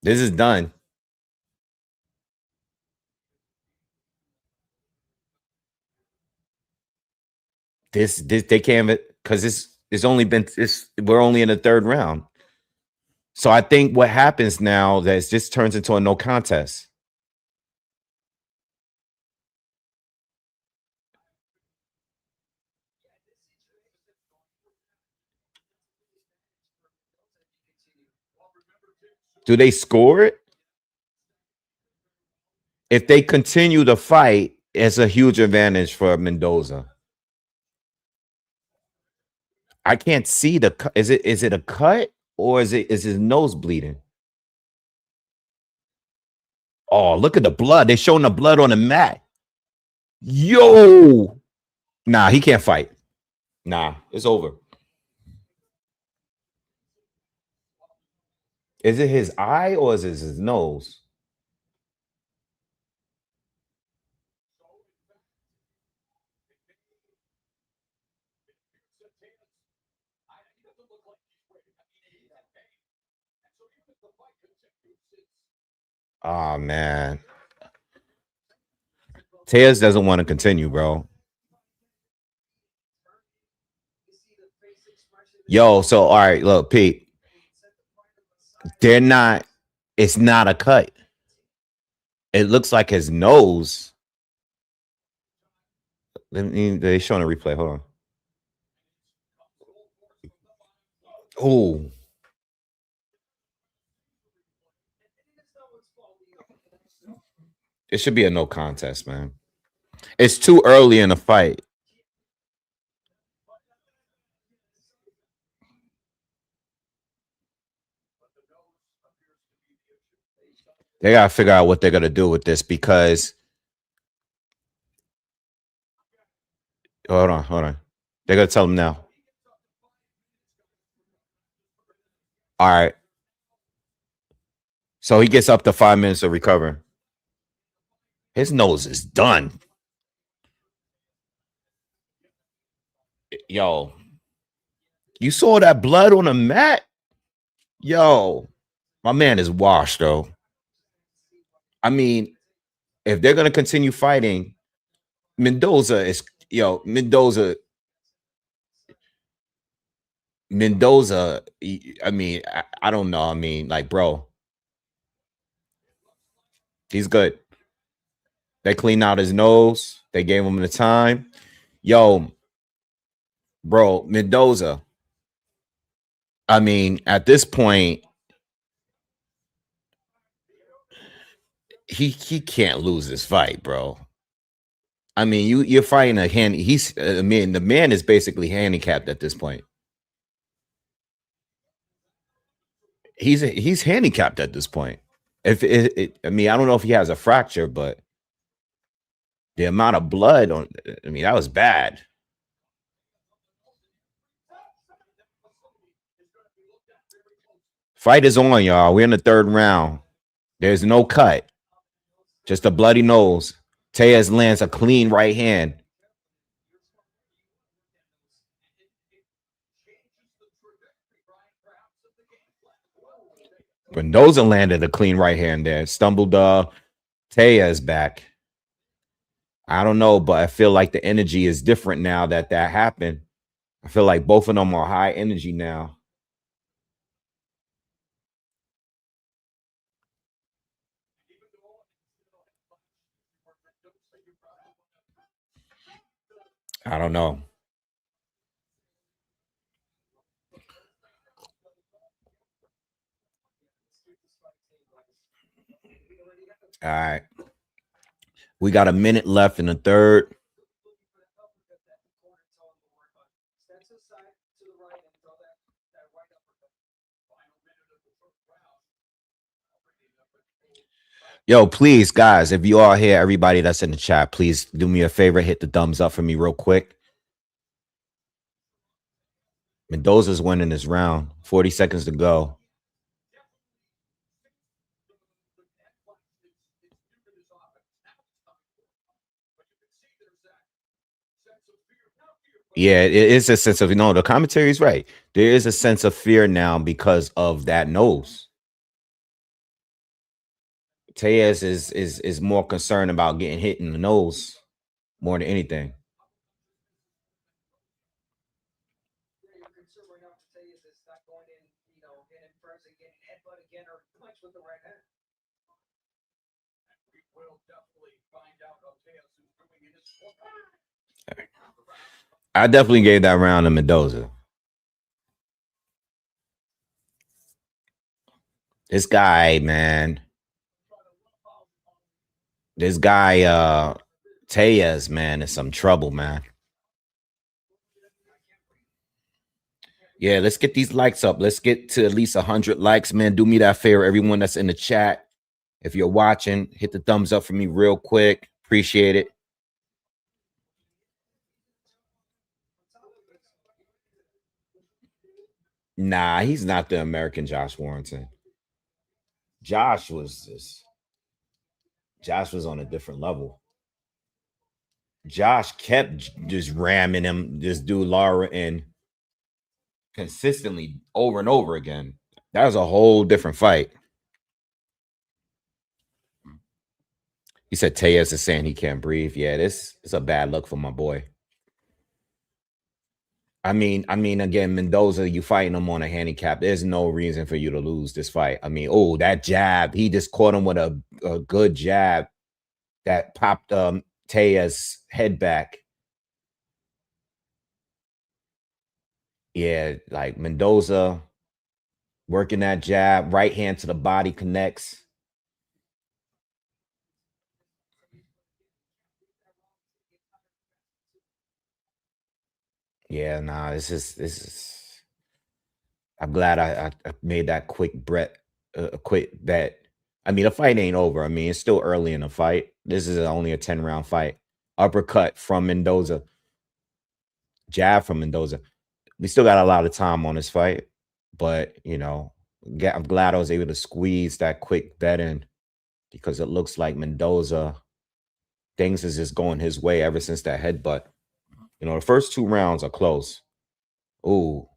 This is done. This they can't because it's only been we're only in the third round. So I think what happens now that this turns into a no contest. Do they score it? If they continue to fight, it's a huge advantage for Mendoza. I can't see the cut. Is it a cut or is his nose bleeding? Oh, look at the blood. They're showing the blood on the mat. Yo. Nah, he can't fight. Nah, it's over. Is it his eye or is it his nose? Oh man. Tejas doesn't want to continue, bro. Yo, so all right, look, Pete. They're not, it's not a cut. It looks like his nose. They showing a replay. Hold on. Oh, it should be a no contest, man. It's too early in the fight. They gotta figure out what they're gonna do with this because hold on. They're gonna tell him now. All right. So he gets up to 5 minutes of recover. His nose is done. Yo, you saw that blood on the mat? Yo, my man is washed, though. I mean, if they're gonna continue fighting, Mendoza is Mendoza. Mendoza. I mean, I don't know. I mean, like, bro, he's good. They cleaned out his nose. They gave him the time. Yo, bro, Mendoza. I mean, at this point, he can't lose this fight, bro. I mean, you're fighting a hand. I mean, the man is basically handicapped at this point. He's handicapped at this point. I mean, I don't know if he has a fracture, but the amount of blood on, I mean, that was bad. Fight is on, y'all. We're in the third round. There's no cut, just a bloody nose. Tejas lands a clean right hand. Mendoza landed a clean right hand there. Stumbled Tejas back. I don't know, but I feel like the energy is different now that that happened. I feel like both of them are high energy now. I don't know. All right. We got a minute left in the third. Yo, please, guys, if you are here, everybody that's in the chat, please do me a favor, hit the thumbs up for me real quick. Mendoza's winning this round. 40 seconds to go. Yeah, it is a sense of, the commentary is right. There is a sense of fear now because of that nose. Tejas is more concerned about getting hit in the nose more than anything. I definitely gave that round to Mendoza. This guy, man. This guy, Tejas, man, is some trouble, man. Yeah, let's get these likes up. Let's get to at least 100 likes, man. Do me that favor, everyone that's in the chat. If you're watching, hit the thumbs up for me real quick. Appreciate it. Nah, he's not the American Josh Warrington. Josh was on a different level. Josh kept just ramming him, this dude Lara, in consistently over and over again. That was a whole different fight. He said Tejas is saying he can't breathe. Yeah, this is a bad look for my boy. I mean, again, Mendoza, you fighting him on a handicap. There's no reason for you to lose this fight. I mean, oh, that jab, he just caught him with a good jab that popped Tejas' head back. Yeah, like Mendoza working that jab, right hand to the body connects. Yeah, nah, this is. I'm glad I made that quick a quick bet. I mean, the fight ain't over. I mean, it's still early in the fight. This is only a 10-round fight. Uppercut from Mendoza, jab from Mendoza. We still got a lot of time on this fight, but I'm glad I was able to squeeze that quick bet in because it looks like Mendoza, things is just going his way ever since that headbutt. The first 2 rounds are close. Ooh.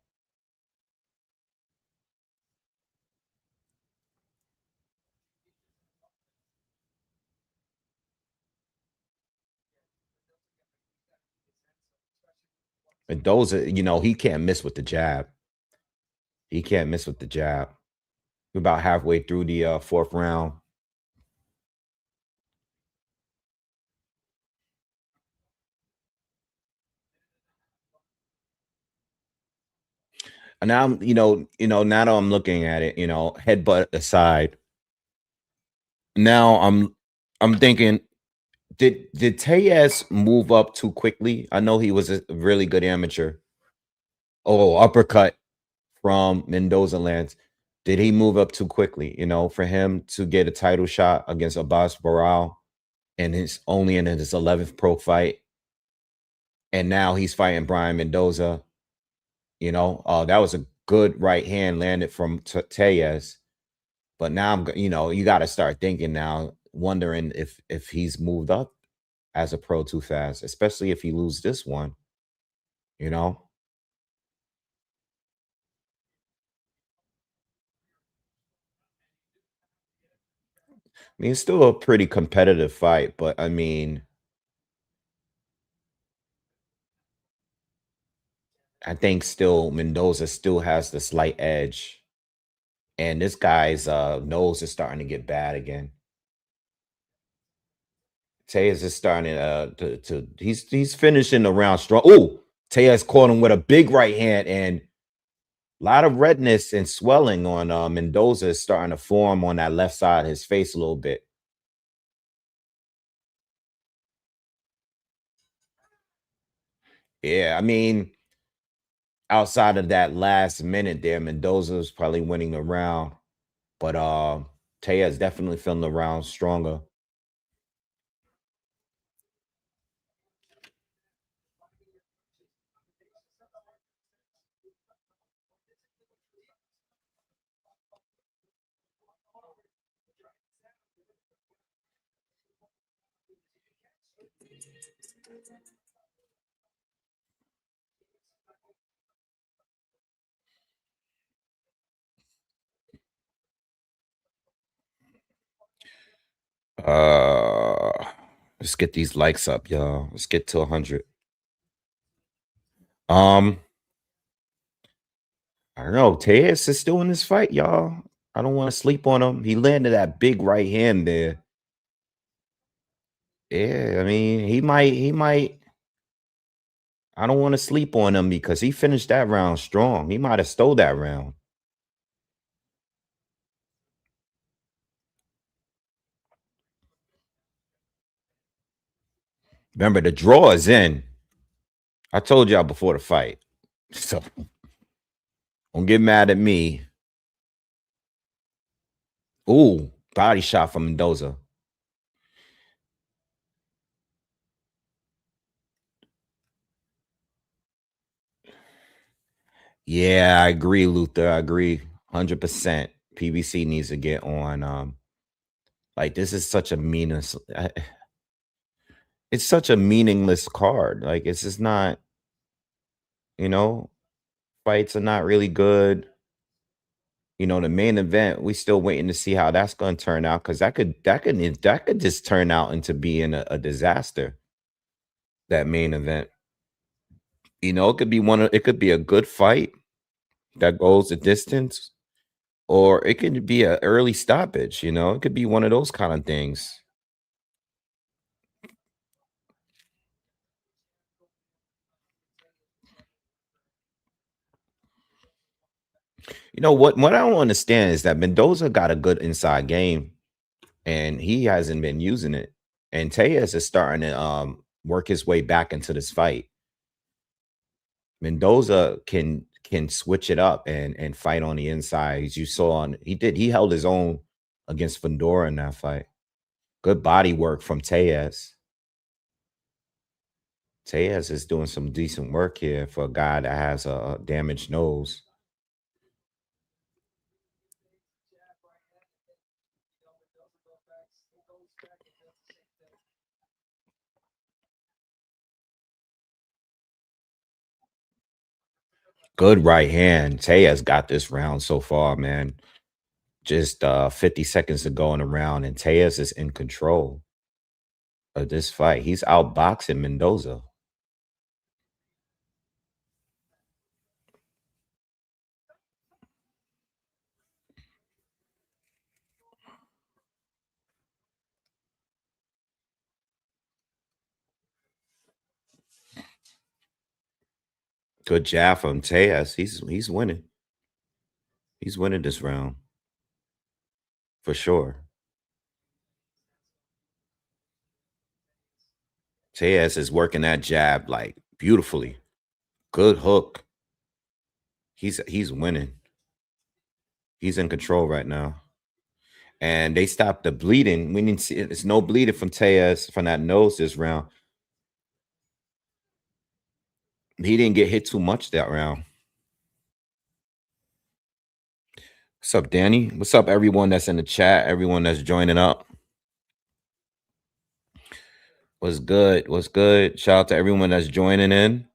Mendoza, he can't miss with the jab. He can't miss with the jab. We're about halfway through the fourth round. And now now that I'm looking at it, headbutt aside. Now I'm thinking, did Tejas move up too quickly? I know he was a really good amateur. Oh, uppercut from Mendoza lands. Did he move up too quickly? For him to get a title shot against Abbas Baral and his only in his 11th pro fight, and now he's fighting Brian Mendoza. That was a good right hand landed from Tejas. But now you got to start thinking now, wondering if he's moved up as a pro too fast, especially if he loses this one. You know, mean, it's still a pretty competitive fight, but I mean, I think still Mendoza still has the slight edge, and this guy's nose is starting to get bad again. Tejas is starting to he's finishing the round strong. Oh, Tejas caught him with a big right hand, and a lot of redness and swelling on Mendoza is starting to form on that left side of his face a little bit. Yeah, I mean, outside of that last minute there, Mendoza was probably winning the round, but Tejas definitely feeling the round stronger. Uh, let's get these likes up, y'all. Let's get to 100. Um, I don't know. Tejas is still in this fight, y'all. I don't want to sleep on him. He landed that big right hand there. Yeah, I mean, he might. I don't want to sleep on him because he finished that round strong. He might have stole that round. Remember, the draw is in. I told y'all before the fight. So don't get mad at me. Ooh, body shot from Mendoza. Yeah, I agree, Luther. I agree 100%. PBC needs to get on. Like this is such a meaningless. It's such a meaningless card. Like it's just not. You know, fights are not really good. The main event, we still waiting to see how that's going to turn out because that could just turn out into being a disaster. That main event, it could be it could be a good fight that goes the distance, or it could be an early stoppage. It could be one of those kind of things. What I don't understand is that Mendoza got a good inside game, and he hasn't been using it. And Tejas is starting to work his way back into this fight. Mendoza can switch it up and fight on the inside. As you saw he held his own against Fundora in that fight. Good body work from Tejas. Tejas is doing some decent work here for a guy that has a damaged nose. Good right hand. Tejas got this round so far, man. Just 50 seconds to go in the round, and Tejas is in control of this fight. He's outboxing Mendoza. Good jab from Tejas. He's winning. He's winning this round for sure. Tejas is working that jab like beautifully. Good hook. He's winning. He's in control right now. And they stopped the bleeding. We didn't see it's no bleeding from Tejas from that nose this round. He didn't get hit too much that round. What's up, Danny? What's up, everyone that's in the chat? Everyone that's joining up. What's good? What's good? Shout out to everyone that's joining in.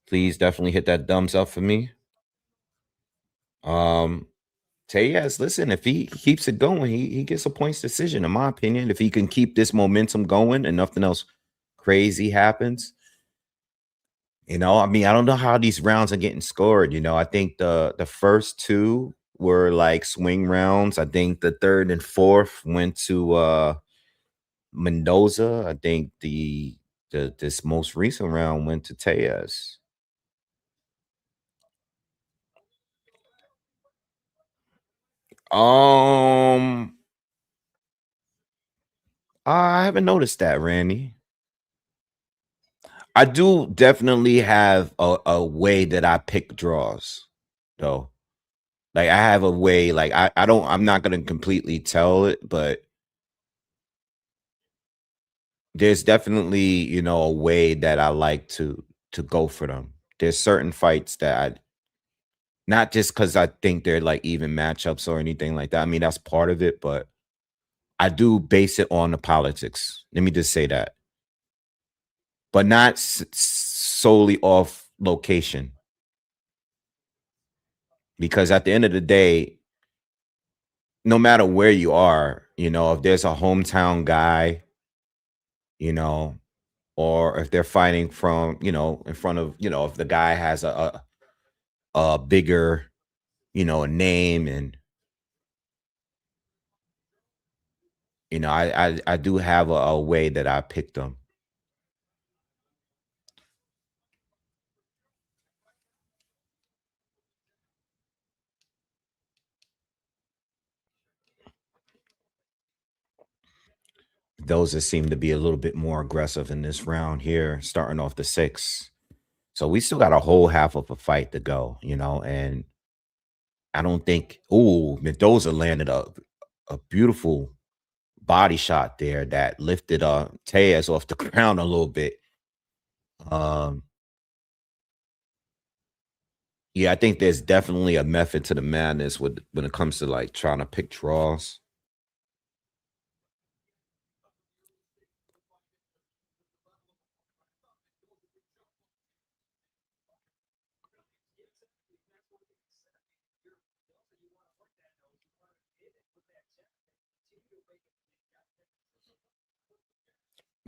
Please definitely hit that thumbs up for me. Um, Tellez, listen, if he keeps it going, he gets a points decision, in my opinion. If he can keep this momentum going and nothing else crazy happens, I mean, I don't know how these rounds are getting scored. I think the first two were like swing rounds. I think the third and fourth went to Mendoza. I think the this most recent round went to Tellez. Um, I haven't noticed that, Randy. I do definitely have a way that I pick draws, though. Like I have a way, like I'm not gonna completely tell it, but there's definitely, a way that I like to go for them. There's certain fights that not just because I think they're like even matchups or anything like that. I mean, that's part of it, but I do base it on the politics. Let me just say that, but not solely off location. Because at the end of the day, no matter where you are, if there's a hometown guy, you know, or if they're fighting from, in front of, if the guy has a bigger, name, and I do have a way that I picked them. Those that seem to be a little bit more aggressive in this round here, starting off the six. So we still got a whole half of a fight to go, and I don't think. Oh, Mendoza landed a beautiful body shot there that lifted Tellez off the ground a little bit. Um, yeah, I think there's definitely a method to the madness when it comes to like trying to pick draws.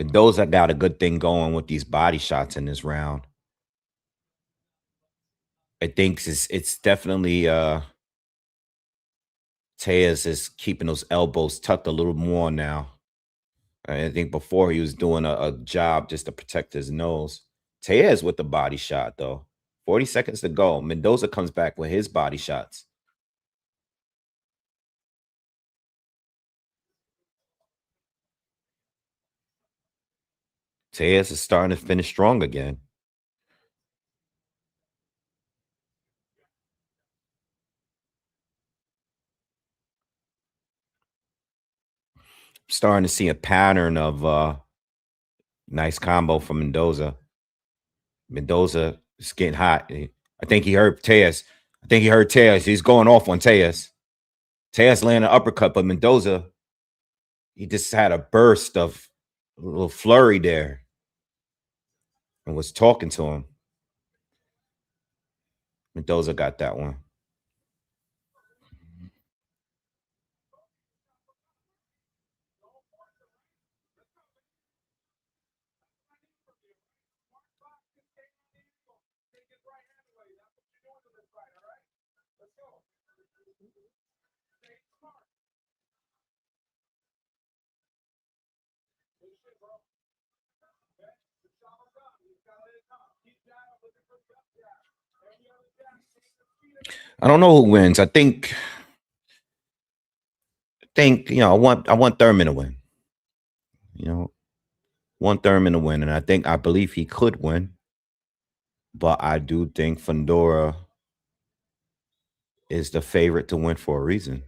Mendoza got a good thing going with these body shots in this round. I think it's definitely Tellez is keeping those elbows tucked a little more now. I think before he was doing a job just to protect his nose. Tellez with the body shot though. 40 seconds to go. Mendoza comes back with his body shots. Tellez is starting to finish strong again. Starting to see a pattern of nice combo from Mendoza. Mendoza is getting hot. I think he heard Tellez. I think he heard Tellez. He's going off on Tellez. Tellez landed an uppercut, but Mendoza, he just had a burst of a little flurry there and was talking to him. Mendoza got that one. I don't know who wins. I think I want Thurman to win. You know, want Thurman to win, and I believe he could win, but I do think Fundora is the favorite to win for a reason.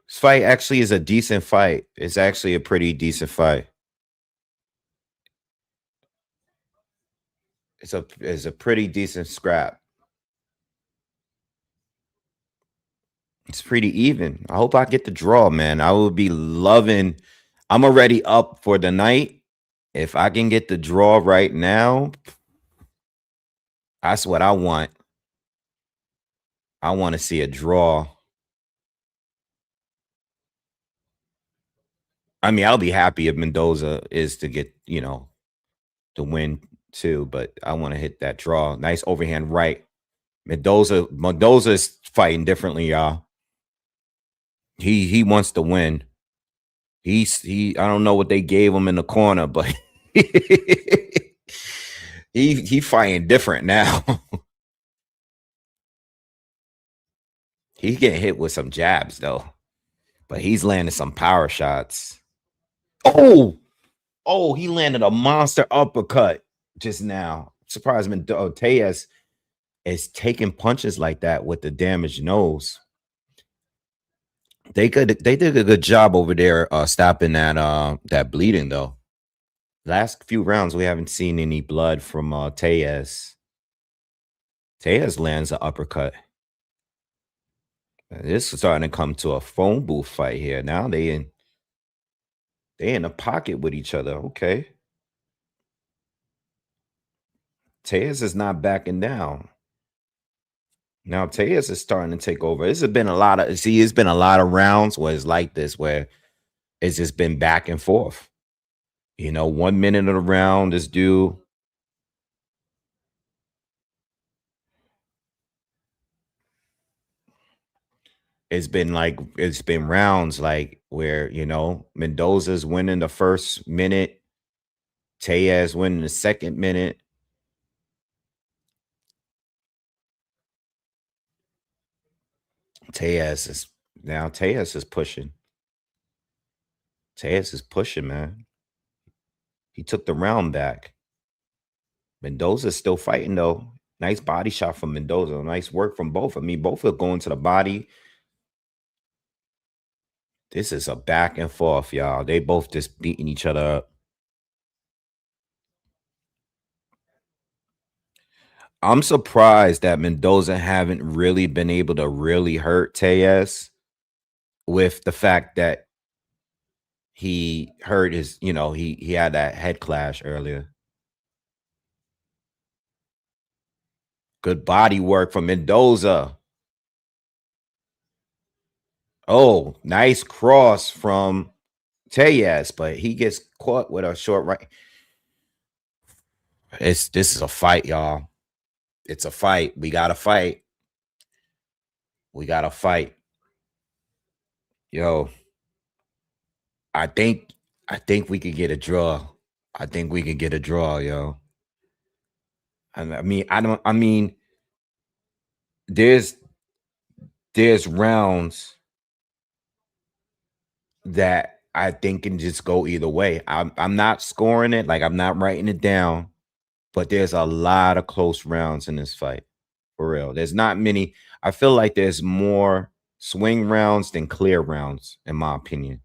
This fight actually is a decent fight. It's actually a pretty decent fight. It's a pretty decent scrap. It's pretty even. I hope I get the draw, man. I would be loving. I'm already up for the night. If I can get the draw right now, That's what I want. I want to see a draw. I mean, I'll be happy if Mendoza is to get, the win too, but I want to hit that draw. Nice overhand right. Mendoza's fighting differently, y'all. He wants to win. I don't know what they gave him in the corner, but he fighting different now. He's getting hit with some jabs though, but he's landing some power shots. Oh, he landed a monster uppercut just now. Surprised me. Tejas is taking punches like that with the damaged nose. They did a good job over there stopping that bleeding though. Last few rounds we haven't seen any blood from Tejas. Tejas lands an uppercut. This is starting to come to a phone booth fight here. Now they in a pocket with each other. Okay. Tejas is not backing down. Now Tejas is starting to take over. It's been a lot of rounds where it's like this, where it's just been back and forth. 1 minute of the round is due. It's been rounds like where Mendoza's winning the first minute, Tejas winning the second minute. Tejas is pushing. Tejas is pushing, man. He took the round back. Mendoza's still fighting though. Nice body shot from Mendoza. Nice work from both. I mean, both are going to the body. This is a back and forth, y'all. They both just beating each other up. I'm surprised that Mendoza haven't really been able to really hurt Tejas with the fact that he hurt his, he had that head clash earlier. Good body work from Mendoza. Oh, nice cross from Tejas, but he gets caught with a short right. This is a fight, y'all. It's a fight. We gotta fight. We gotta fight. Yo, I think we could get a draw. I think we could get a draw, yo. I mean, there's rounds that I think can just go either way. I'm not scoring it, like I'm not writing it down, but there's a lot of close rounds in this fight. For real. There's not many. I feel like there's more swing rounds than clear rounds, in my opinion.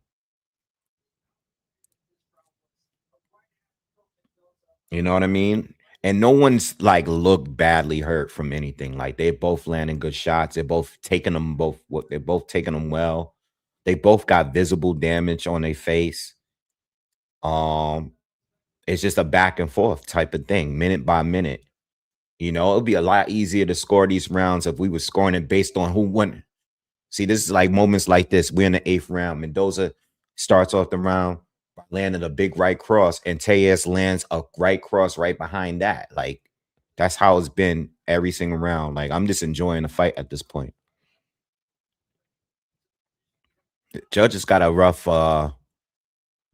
You know what I mean? And no one's like looked badly hurt from anything. Like they're both landing good shots. They're both taking them they're both taking them well. They both got visible damage on their face. Um, it's just a back and forth type of thing, minute by minute. It'd be a lot easier to score these rounds if we were scoring it based on who won. See, this is like moments like this. We're in the 8th round. Mendoza starts off the round by landing a big right cross, and Tejas lands a right cross right behind that. Like, that's how it's been every single round. Like, I'm just enjoying the fight at this point. The judges got a rough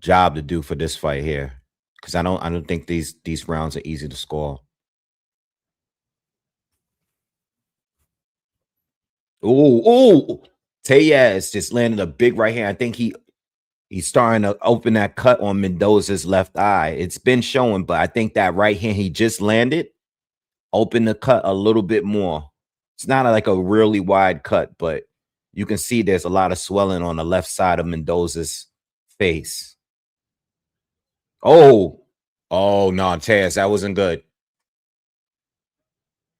job to do for this fight here. Because I don't think these rounds are easy to score. Oh, Tejas just landed a big right hand. I think he's starting to open that cut on Mendoza's left eye. It's been showing, but I think that right hand he just landed opened the cut a little bit more. It's not like a really wide cut, but you can see there's a lot of swelling on the left side of Mendoza's face. Oh no, Tejas, that wasn't good.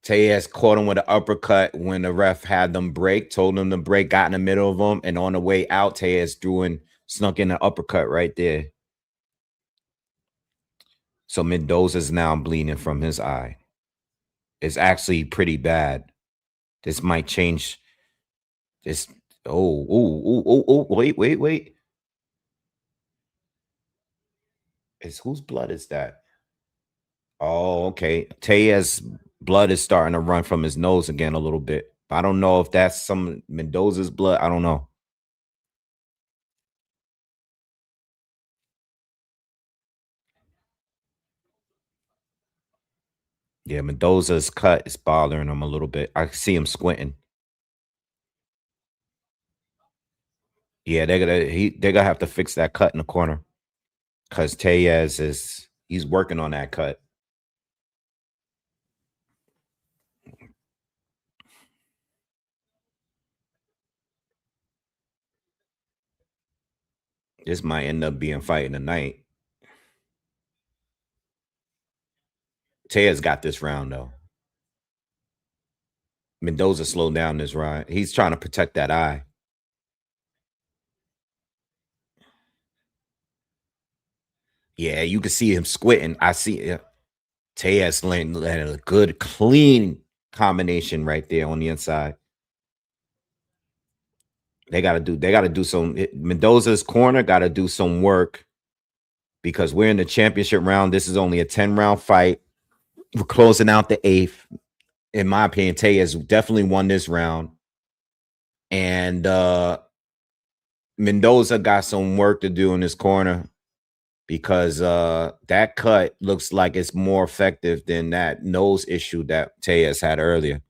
Tejas caught him with an uppercut when the ref had them break, told them to break, got in the middle of them, and on the way out, Tejas snuck in an uppercut right there. So Mendoza's now bleeding from his eye. is actually pretty bad. This might change this. Wait. Whose blood is that? Oh, okay. Tejas' blood is starting to run from his nose again a little bit. I don't know if that's some Mendoza's blood. I don't know. Yeah, Mendoza's cut is bothering him a little bit. I see him squinting. Yeah, they're gonna have to fix that cut in the corner because Tejas he's working on that cut. This might end up being fighting tonight. Tejas got this round though. Mendoza slowed down this round. He's trying to protect that eye. Yeah, you can see him squinting. I see Tejas landed a good, clean combination right there on the inside. They gotta do some Mendoza's corner gotta do some work because we're in the championship round. This is only a 10-round fight. We're closing out the eighth. In my opinion, Tejas definitely won this round. And Mendoza got some work to do in his corner because that cut looks like it's more effective than that nose issue that Tejas had earlier.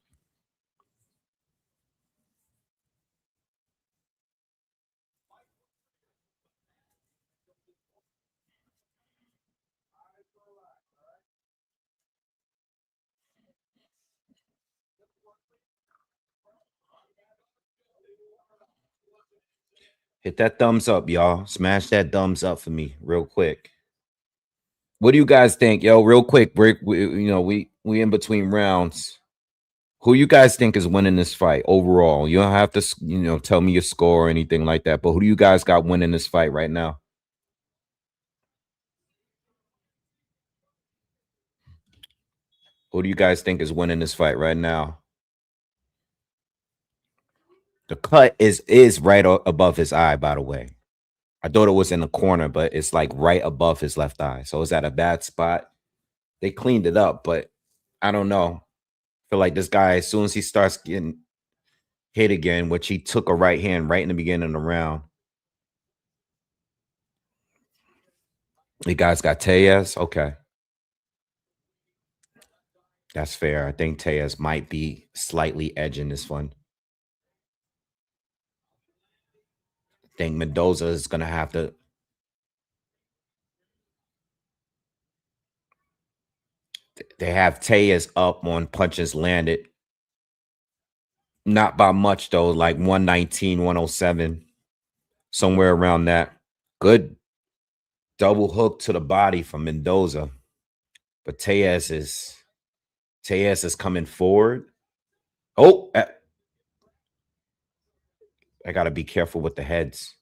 Hit that thumbs up, y'all. Smash that thumbs up for me real quick. What do you guys think, yo? Real quick, Brick. We in between rounds. Who you guys think is winning this fight overall? You don't have to, tell me your score or anything like that. But who do you guys got winning this fight right now? Who do you guys think is winning this fight right now? The cut is right above his eye, by the way. I thought it was in the corner, but it's like right above his left eye. So is that a bad spot? They cleaned it up, but I don't know. I feel like this guy, as soon as he starts getting hit again, which he took a right hand right in the beginning of the round. You guys got Tejas? Okay. That's fair. I think Tejas might be slightly edging this one. I think Mendoza is going to have to. They have Tejas up on punches landed. Not by much, though, like 119, 107, somewhere around that. Good double hook to the body from Mendoza. But Tejas is coming forward. Oh, I got to be careful with the heads.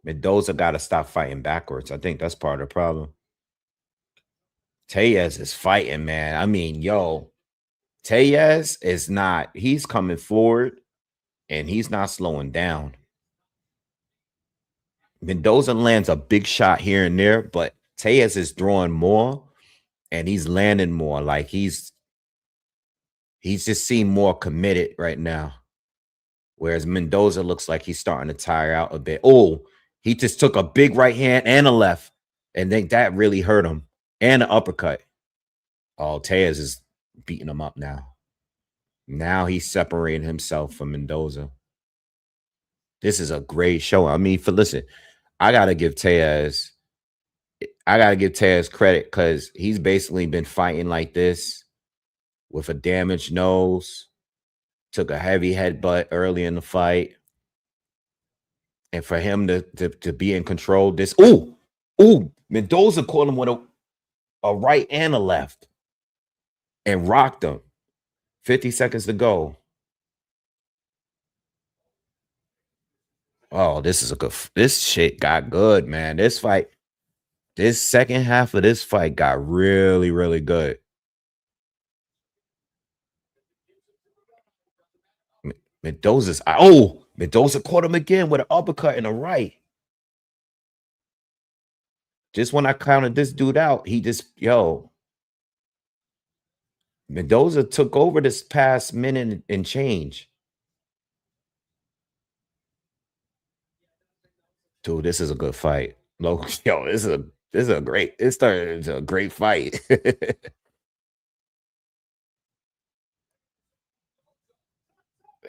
Mendoza got to stop fighting backwards. I think that's part of the problem. Tejas is fighting, man. I mean, yo, Tejas is not, he's coming forward and he's not slowing down. Mendoza lands a big shot here and there, but Tejas is throwing more and he's landing more. Like he's just seemed more committed right now. Whereas Mendoza looks like he's starting to tire out a bit. Oh, he just took a big right hand and a left. And think that really hurt him. And an uppercut. Oh, Tejas is beating him up now. Now he's separating himself from Mendoza. This is a great show. I mean, listen, I gotta give Tejas credit because he's basically been fighting like this with a damaged nose. Took a heavy headbutt early in the fight. And for him to be in control, Mendoza caught him with a right and a left and rocked him. 50 seconds to go. Oh, this shit got good, man. This fight This second half of this fight got really, really good. Mendoza's Mendoza caught him again with an uppercut in the right. Just when I counted this dude out, he just Mendoza took over this past minute and change. Dude, this is a good fight. Look, this is a great. It started as a great fight.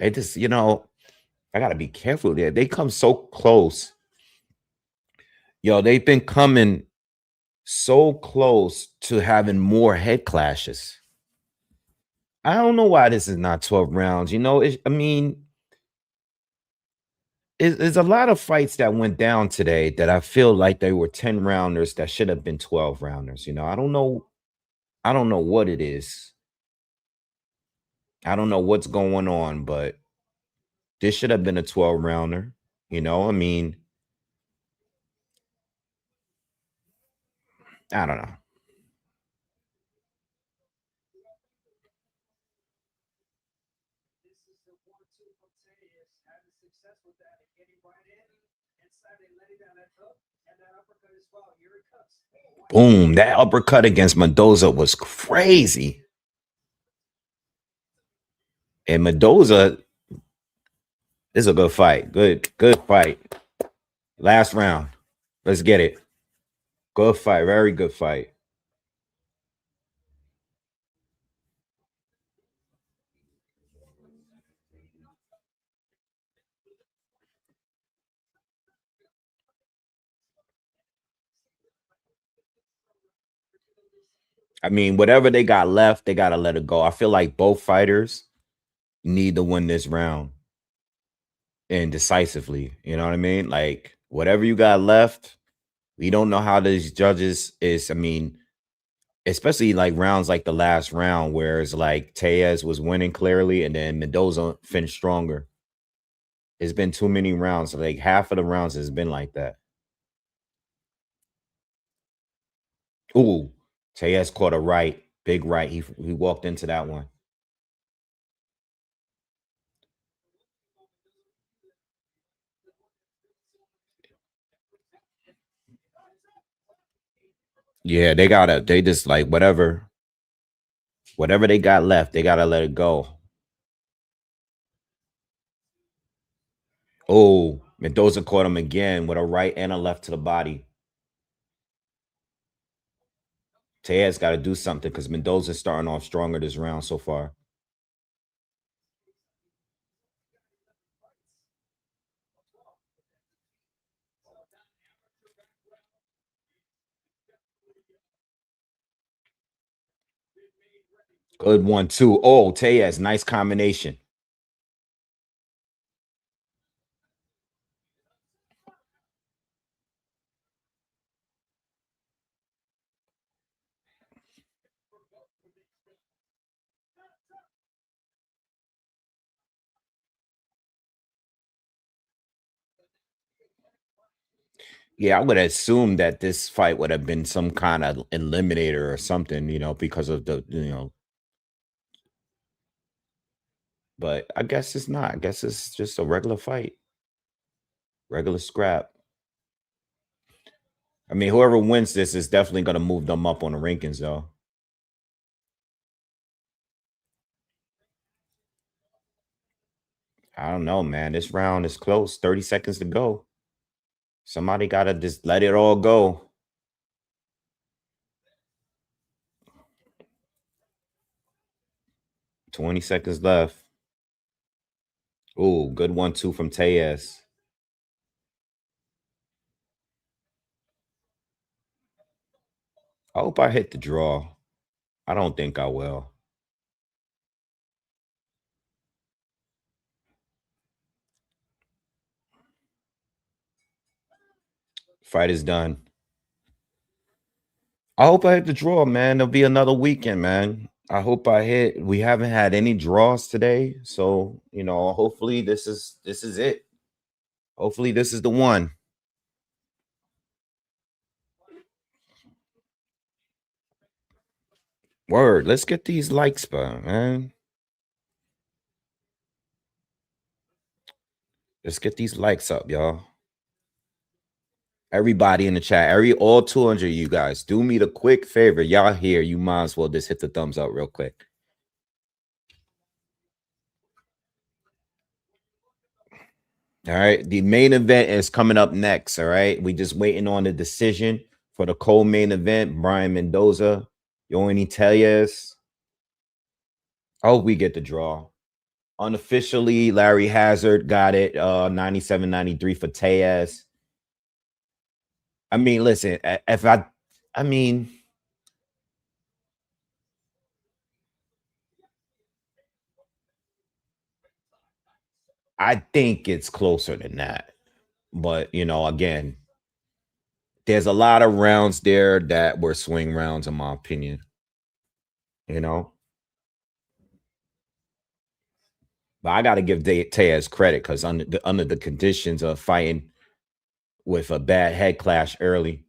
It just, I gotta be careful there. They come so close. They've been coming so close to having more head clashes. I don't know why this is not 12 rounds. It's a lot of fights that went down today that I feel like they were 10 rounders that should have been 12 rounders. I don't know. I don't know what it is. I don't know what's going on, but this should have been a 12 rounder. I mean, I don't know. Boom. That uppercut against Mendoza was crazy. And Mendoza is a good fight. Good fight. Last round. Let's get it. Good fight. Very good fight. I mean, whatever they got left, they got to let it go. I feel like both fighters need to win this round and decisively. You know what I mean? Like, whatever you got left, we don't know how these judges is. I mean, especially like rounds like the last round, where it's like Tellez was winning clearly and then Mendoza finished stronger. It's been too many rounds. Like half of the rounds has been like that. Ooh, Tellez caught a right, big right. He walked into that one. Yeah, they just like whatever they got left, they gotta let it go. Oh, Mendoza caught him again with a right and a left to the body. Tellez got to do something because Mendoza's starting off stronger this round so far. Good 1-2. Oh, Tellez, nice combination. Yeah, I would assume that this fight would have been some kind of eliminator or something, because of but I guess it's not. I guess it's just a regular fight, regular scrap. I mean, whoever wins this is definitely going to move them up on the rankings, though. I don't know, man. This round is close. 30 seconds to go. Somebody got to just let it all go. 20 seconds left. Oh, good 1-2 from Tellez. I hope I hit the draw. I don't think I will. Fight is done. I hope I hit the draw, man. There'll be another weekend, man. I hope I hit. We haven't had any draws today, so hopefully this is it. Hopefully this is the one. Word. Let's get these likes, bro, man. Let's get these likes up, y'all. Everybody in the chat, all 200 of you guys, do me the quick favor. Y'all here, you might as well just hit the thumbs up real quick. All right. The main event is coming up next. All right. We just waiting on the decision for the co-main event. Brian Mendoza, Yoani Tellez. Oh, we get the draw. Unofficially, Larry Hazard got it 97-93 for Tellez. I mean, listen, if I mean, I think it's closer than that. But, you know, again, there's a lot of rounds there that were swing rounds, in my opinion. You know, but I got to give Tellez credit because under the conditions of fighting with a bad head clash early.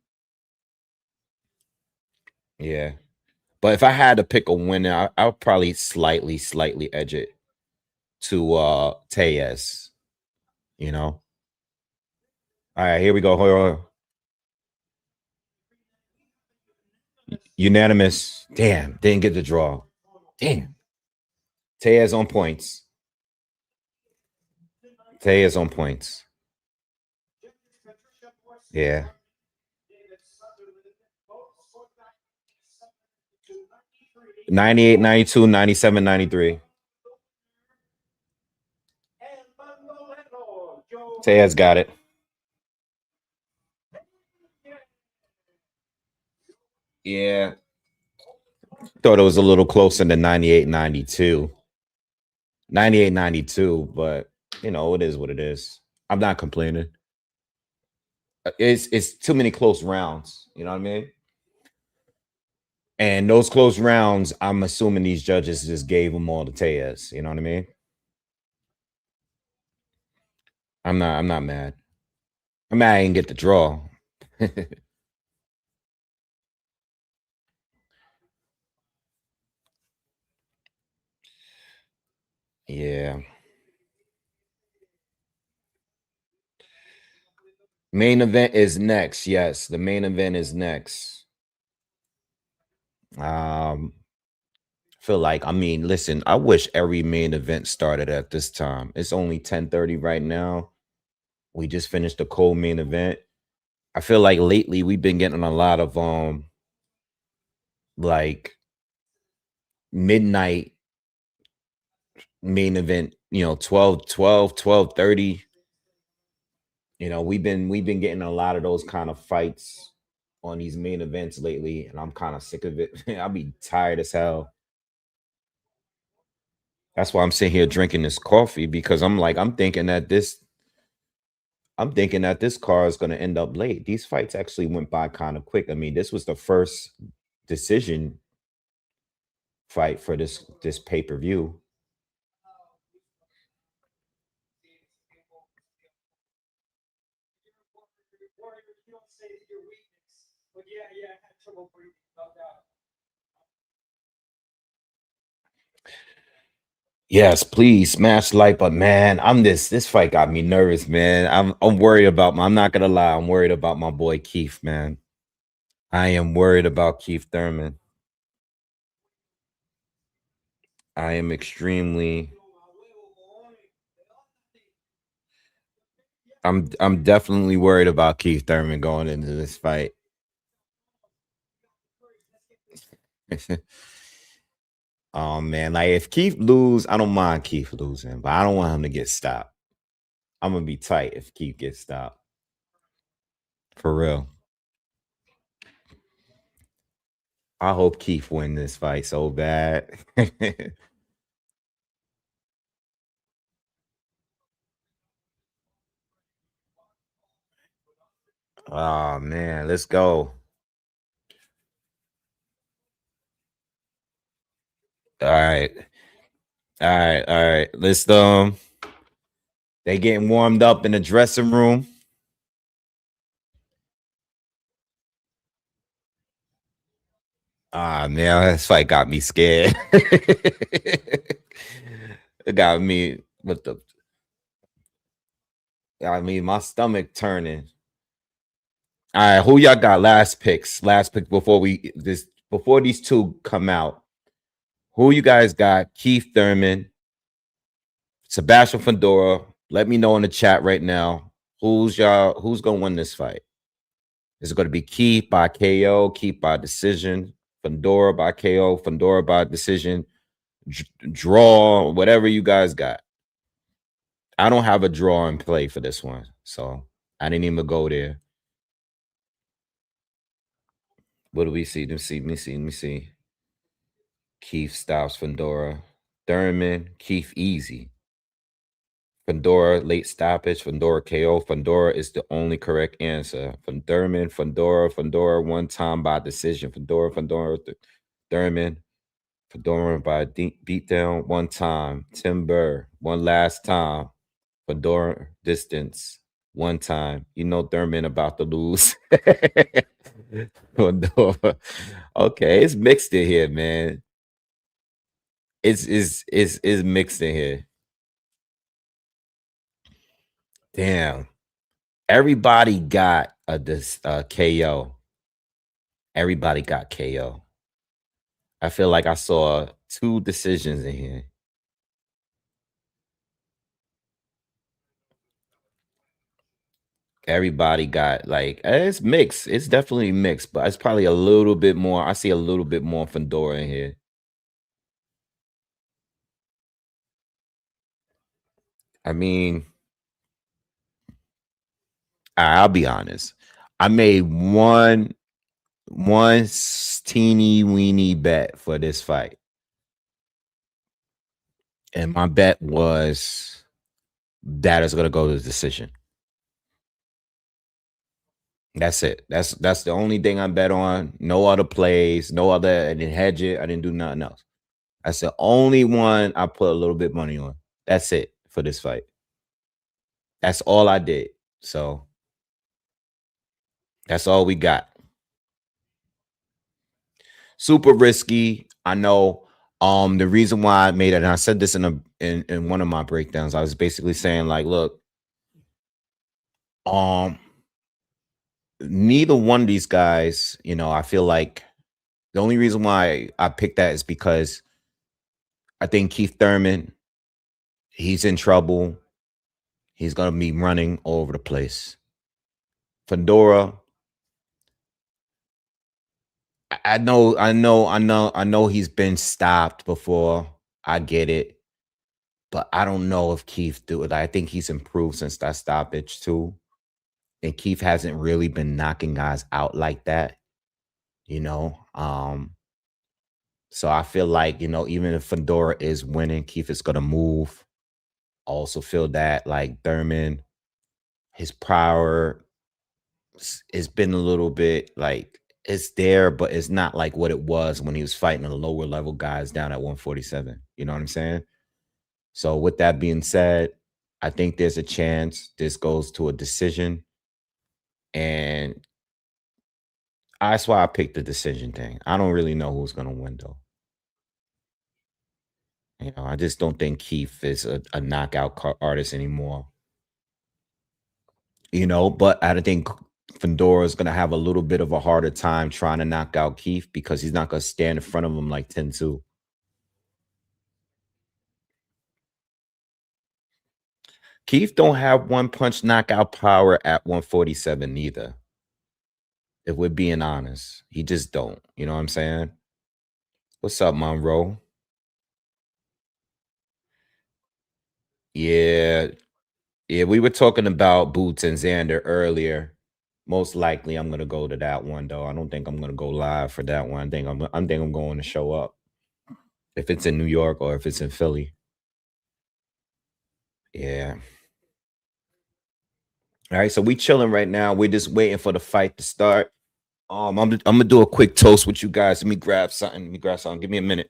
Yeah. But if I had to pick a winner, I'll probably slightly edge it to Tellez, you know. All right, here we go. Hold on. Unanimous. Damn, didn't get the draw. Damn. Tellez on points. Tellez on points. Yeah. '98, '92, '97, '93. Tellez got it. Yeah. Thought it was a little closer than 98, 92. 98, 92, but you know, it is what it is. I'm not complaining. It's too many close rounds. You know what I mean? And those close rounds, I'm assuming these judges just gave them all to Tellez. You know what I mean? I'm not mad. I'm mad I didn't get the draw. Yeah. Main event is next. Yes, the main event is next. Feel like, I mean, listen, I wish every main event started at this time. It's only 10:30 right now. We just finished the co-main event. I feel like lately we've been getting a lot of like midnight main event, you know, 12:30. You know, we've been getting a lot of those kind of fights on these main events lately, and I'm kind of sick of it. I'll be tired as hell. That's why I'm sitting here drinking this coffee because I'm thinking that this car is going to end up late. These fights actually went by kind of quick. I mean, this was the first decision fight for this pay-per-view. Yes, please smash like, but man, this fight got me nervous, man. I'm worried about I'm not gonna lie, I'm worried about my boy Keith, man. I am worried about Keith Thurman. I am extremely I'm definitely worried about Keith Thurman going into this fight. Oh man, like if Keith lose, I don't mind Keith losing, but I don't want him to get stopped. I'm gonna be tight if Keith gets stopped. For real. I hope Keith win this fight so bad. Oh man, let's go. All right. All right. All right. Let's they getting warmed up in the dressing room. Ah man, this fight got me scared. It got me with the I mean my stomach turning. All right, who y'all got last picks? Last pick before these two come out. Who you guys got? Keith Thurman, Sebastian Fundora. Let me know in the chat right now. Who's gonna win this fight? Is it gonna be Keith by KO, Keith by decision, Fundora by KO, Fundora by decision, draw, whatever you guys got. I don't have a draw in play for this one, so I didn't even go there. What do we see? Let me see. Keith stops Fundora. Thurman, Keith easy. Fundora, late stoppage. Fundora KO. Fundora is the only correct answer. From Thurman, Fundora, one time by decision. Fundora, Thurman, Fundora by beatdown, one time. Timber, one last time. Fundora, distance, one time. You know Thurman about to lose. Fundora. Okay, it's mixed in here, man. It's mixed in here. Damn. Everybody got this KO. Everybody got KO. I feel like I saw two decisions in here. Everybody got like it's mixed. It's definitely mixed, but it's probably a little bit more. I see a little bit more Fundora in here. I mean, I'll be honest. I made one teeny weeny bet for this fight. And my bet was that is gonna go to the decision. That's it. That's the only thing I bet on. No other plays, no other. I didn't hedge it. I didn't do nothing else. That's the only one I put a little bit money on. That's it for this fight. That's all I did. So that's all we got. Super risky. I know. The reason why I made it, and I said this in one of my breakdowns, I was basically saying, like, look, um, neither one of these guys, I feel like the only reason why I picked that is because I think Keith Thurman, he's in trouble. He's gonna be running all over the place. Fundora, I know he's been stopped before. I get it. But I don't know if Keith do it. I think he's improved since that stoppage too. And Keith hasn't really been knocking guys out like that, you know. So I feel like, even if Fundora is winning, Keith is gonna move. I also feel that like Thurman, his power it's been a little bit like it's there, but it's not like what it was when he was fighting the lower level guys down at 147. You know what I'm saying? So with that being said, I think there's a chance this goes to a decision. And that's why I picked the decision thing. I don't really know who's gonna win though. I just don't think Keith is a knockout artist anymore. But I think Fundora is gonna have a little bit of a harder time trying to knock out Keith because he's not gonna stand in front of him like 10-2. Keith don't have one punch knockout power at 147 either. If we're being honest, he just don't. You know what I'm saying? What's up, Monroe? Yeah, yeah. We were talking about Boots and Xander earlier. Most likely, I'm gonna go to that one though. I don't think I'm gonna go live for that one. I think I'm going to show up if it's in New York or if it's in Philly. Yeah. All right. So we chilling right now. We're just waiting for the fight to start. I'm gonna do a quick toast with you guys. Let me grab something. Give me a minute.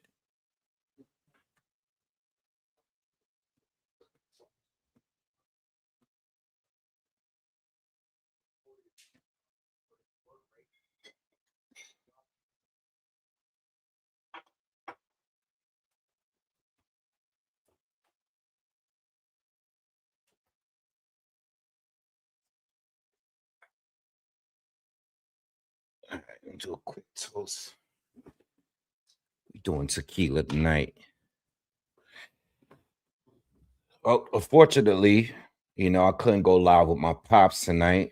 Do a quick toast. We doing tequila tonight. Well, unfortunately, I couldn't go live with my pops tonight.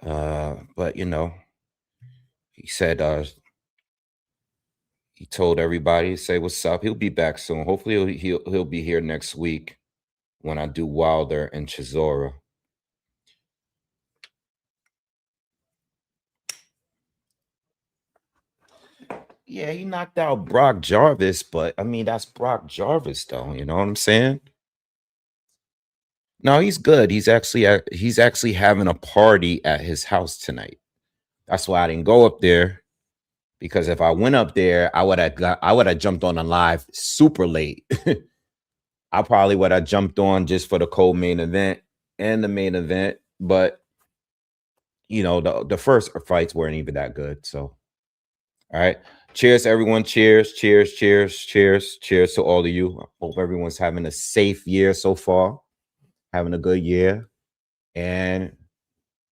But he said he told everybody, say what's up. He'll be back soon. Hopefully he'll be here next week when I do Wilder and Chisora. Yeah, he knocked out Brock Jarvis, but I mean that's Brock Jarvis though, you know what I'm saying? No, he's good. He's actually having a party at his house tonight. That's why I didn't go up there, because if I went up there, I would have jumped on a live super late. I probably would have jumped on just for the co-main event and the main event, but the first fights weren't even that good. So, all right. Cheers, everyone. Cheers, cheers, cheers, cheers, cheers to all of you. Hope everyone's having a safe year so far, having a good year. And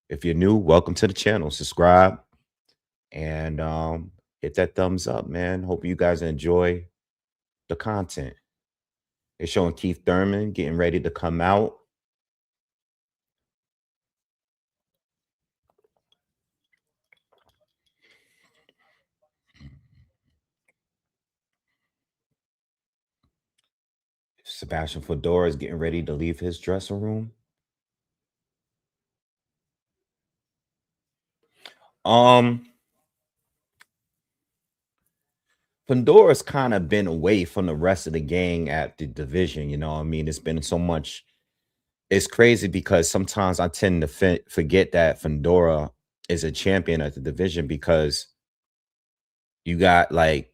if you're new, welcome to the channel. Subscribe and hit that thumbs up, man. Hope you guys enjoy the content. They're showing Keith Thurman getting ready to come out. Sebastian Fedora is getting ready to leave his dressing room. Fundora's kind of been away from the rest of the gang at the division. You know what I mean? It's been so much. It's crazy because sometimes I tend to forget that Fundora is a champion at the division, because you got like,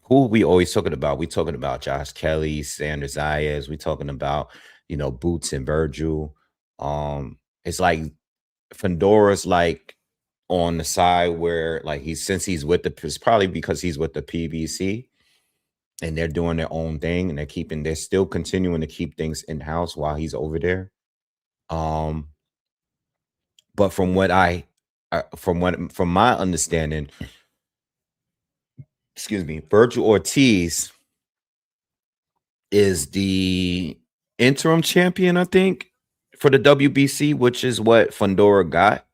who we always talking about? We talking about Josh Kelly, Sanders Ayes. We talking about, Boots and Virgil. It's like Fundora's like on the side where like since he's with it's probably because he's with the PBC and they're doing their own thing and they're still continuing to keep things in house while he's over there. But from my understanding, excuse me, Virgil Ortiz is the interim champion, I think, for the WBC, which is what Fundora got.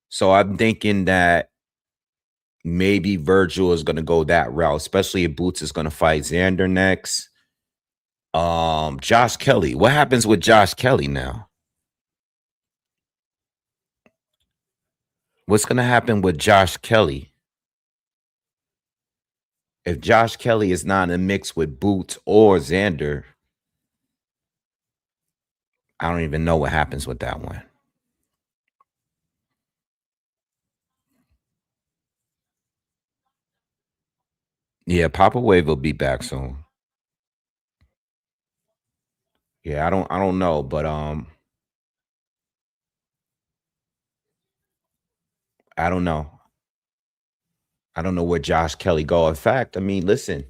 So I'm thinking that maybe Virgil is going to go that route, especially if Boots is going to fight Xander next. Josh Kelly. What happens with Josh Kelly now? What's going to happen with Josh Kelly? If Josh Kelly is not in a mix with Boots or Xander, I don't even know what happens with that one. Yeah, Papa Wave will be back soon. Yeah, I don't know, but I don't know. I don't know where Josh Kelly go. In fact, I mean, listen,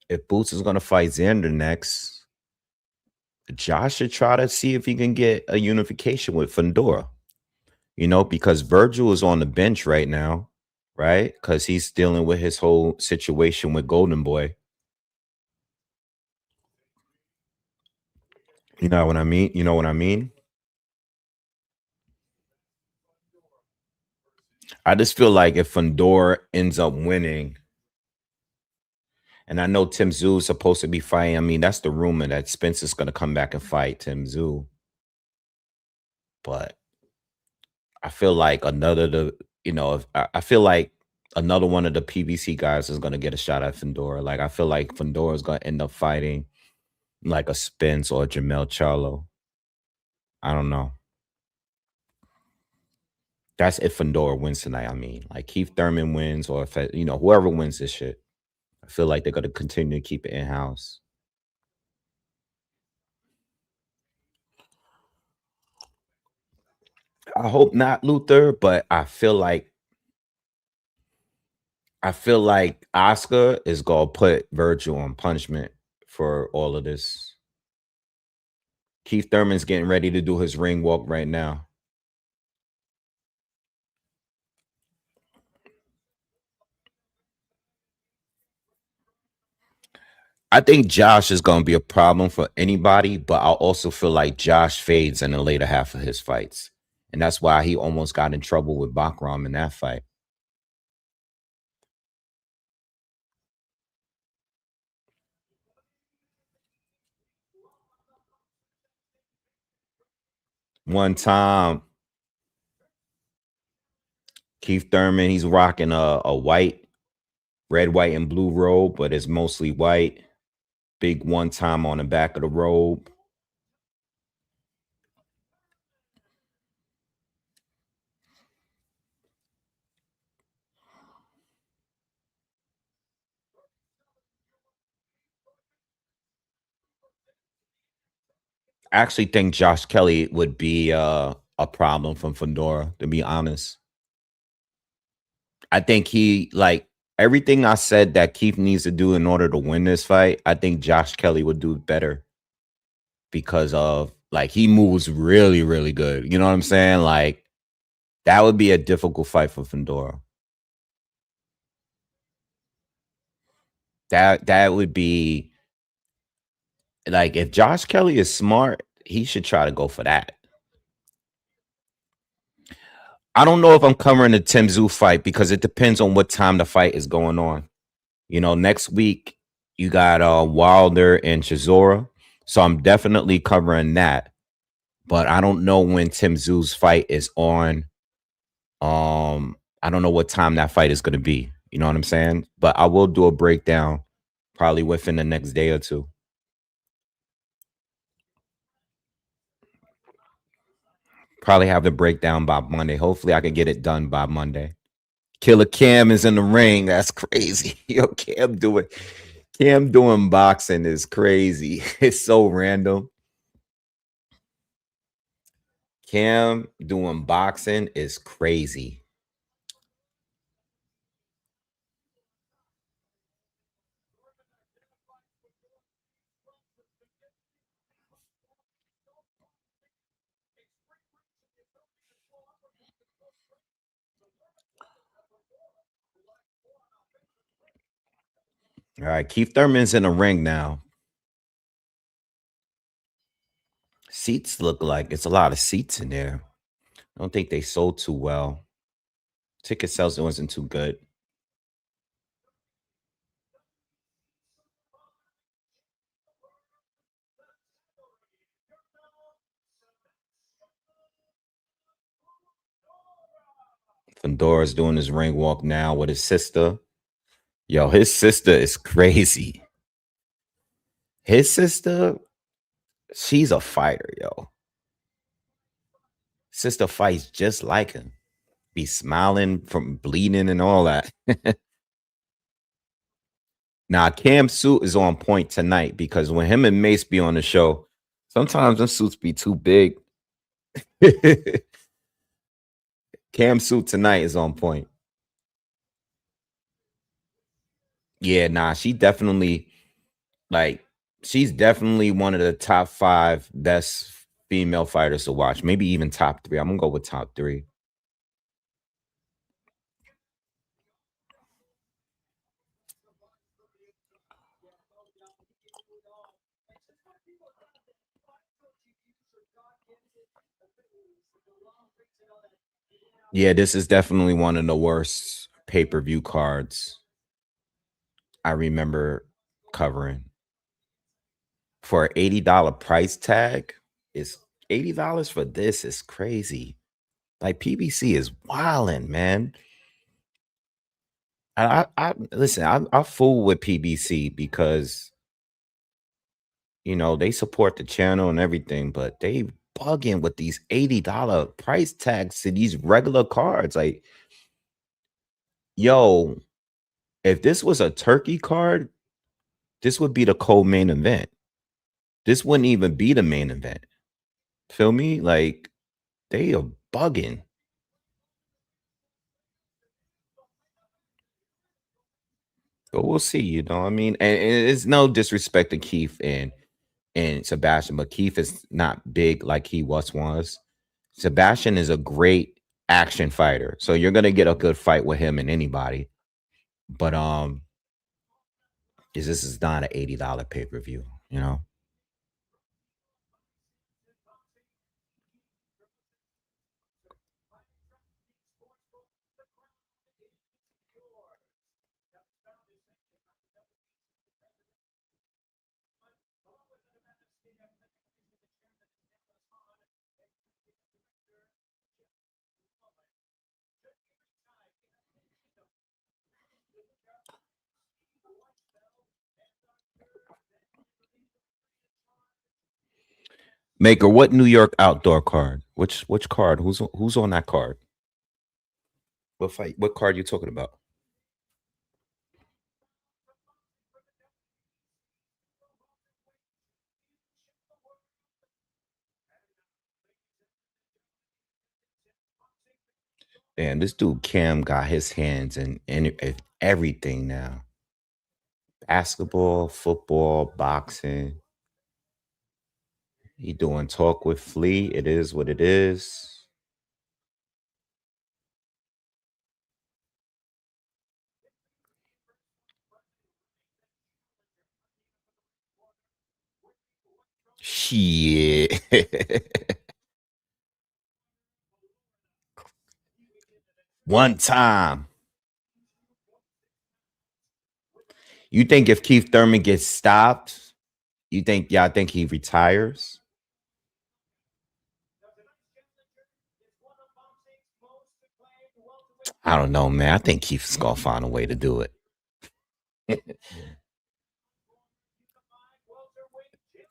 if Boots is gonna fight Xander next, Josh should try to see if he can get a unification with Fundora. Because Virgil is on the bench right now, right? Because he's dealing with his whole situation with Golden Boy. You know what I mean? You know what I mean? I just feel like if Fundora ends up winning, and I know Tim Tszyu is supposed to be fighting. I mean, that's the rumor that Spencer's going to come back and fight Tim Tszyu. But I feel like I feel like another one of the PBC guys is going to get a shot at Fundora. Like, I feel like Fundora is going to end up fighting like a Spence or a Jamel Charlo. I don't know. That's if Fundora wins tonight. I mean, like Keith Thurman wins, or if whoever wins this shit. I feel like they're going to continue to keep it in house. I hope not, Luther, but I feel like Oscar is gonna put Virgil on punishment for all of this. Keith Thurman's getting ready to do his ring walk right now. I think Josh is going to be a problem for anybody, but I also feel like Josh fades in the later half of his fights. And that's why he almost got in trouble with Bakram in that fight. One time, Keith Thurman, he's rocking a white, red, white, and blue robe, but it's mostly white. Big one time on the back of the robe. I actually think Josh Kelly would be a problem from Fundora, to be honest. I think he like everything I said that Keith needs to do in order to win this fight. I think Josh Kelly would do better because of like he moves really, really good. You know what I'm saying? Like that would be a difficult fight for Fundora. That would be like if Josh Kelly is smart, he should try to go for that. I don't know if I'm covering the Tim Tszyu fight because it depends on what time the fight is going on. You know, next week you got Wilder and Chisora. So I'm definitely covering that. But I don't know when Tim Tszyu's fight is on. I don't know what time that fight is going to be. You know what I'm saying? But I will do a breakdown probably within the next day or two. Probably have the breakdown by Monday. Hopefully I can get it done by Monday. Killer Cam is in the ring. That's crazy. Yo, Cam doing boxing is crazy. It's so random. Cam doing boxing is crazy. All right, Keith Thurman's in the ring now. Seats look like it's a lot of seats in there. I don't think they sold too well. Ticket sales wasn't too good. Fundora's doing his ring walk now with his sister. Yo, his sister is crazy. His sister, she's a fighter, yo. Sister fights just like him. Be smiling from bleeding and all that. Now, Cam suit is on point tonight because when him and Mace be on the show, sometimes them suits be too big. Cam suit tonight is on point. Yeah, nah, she definitely like she's definitely one of the top 5 best female fighters to watch. Maybe even top 3. I'm gonna go with top 3. Yeah, this is definitely one of the worst pay-per-view cards I remember covering. For an $80 price tag, is $80 for this is crazy. Like PBC is wilding, man. I listen, I fool with PBC because you know they support the channel and everything, but they bugging with these $80 price tags to these regular cards. Like, yo, if this was a turkey card, this would be the co-main event. This wouldn't even be the main event. Feel me? Like they are bugging. But we'll see, you know what I mean? And it's no disrespect to Keith and and Sebastian, but Keith is not big like he was. Sebastian is a great action fighter, so you're gonna get a good fight with him and anybody. But is this is not an $80 pay-per-view, you know? Maker, what New York outdoor card? Which card? Who's on that card? What fight? What card you talking about? Man, this dude Cam got his hands in everything now. Basketball, football, boxing. He doing talk with Flea. It is what it is. Shit. One time. You think if Keith Thurman gets stopped, y'all think he retires? I don't know, man. I think Keith's gonna find a way to do it.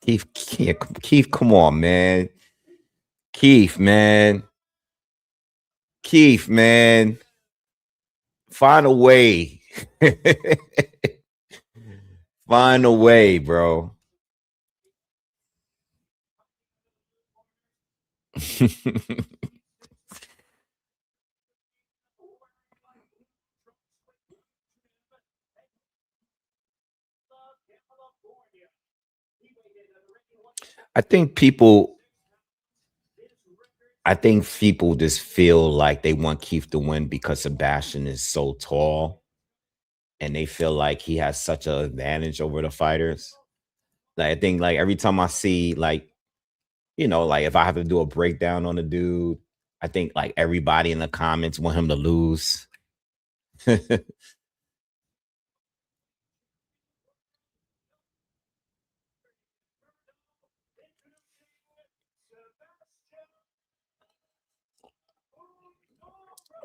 Keith, come on, man. Keith, man. Keith, man. Find a way. Find a way, bro. I think people just feel like they want Keith to win because Sebastian is so tall and they feel like he has such an advantage over the fighters. Like I think like every time I see like, like if I have to do a breakdown on a dude, I think like everybody in the comments want him to lose.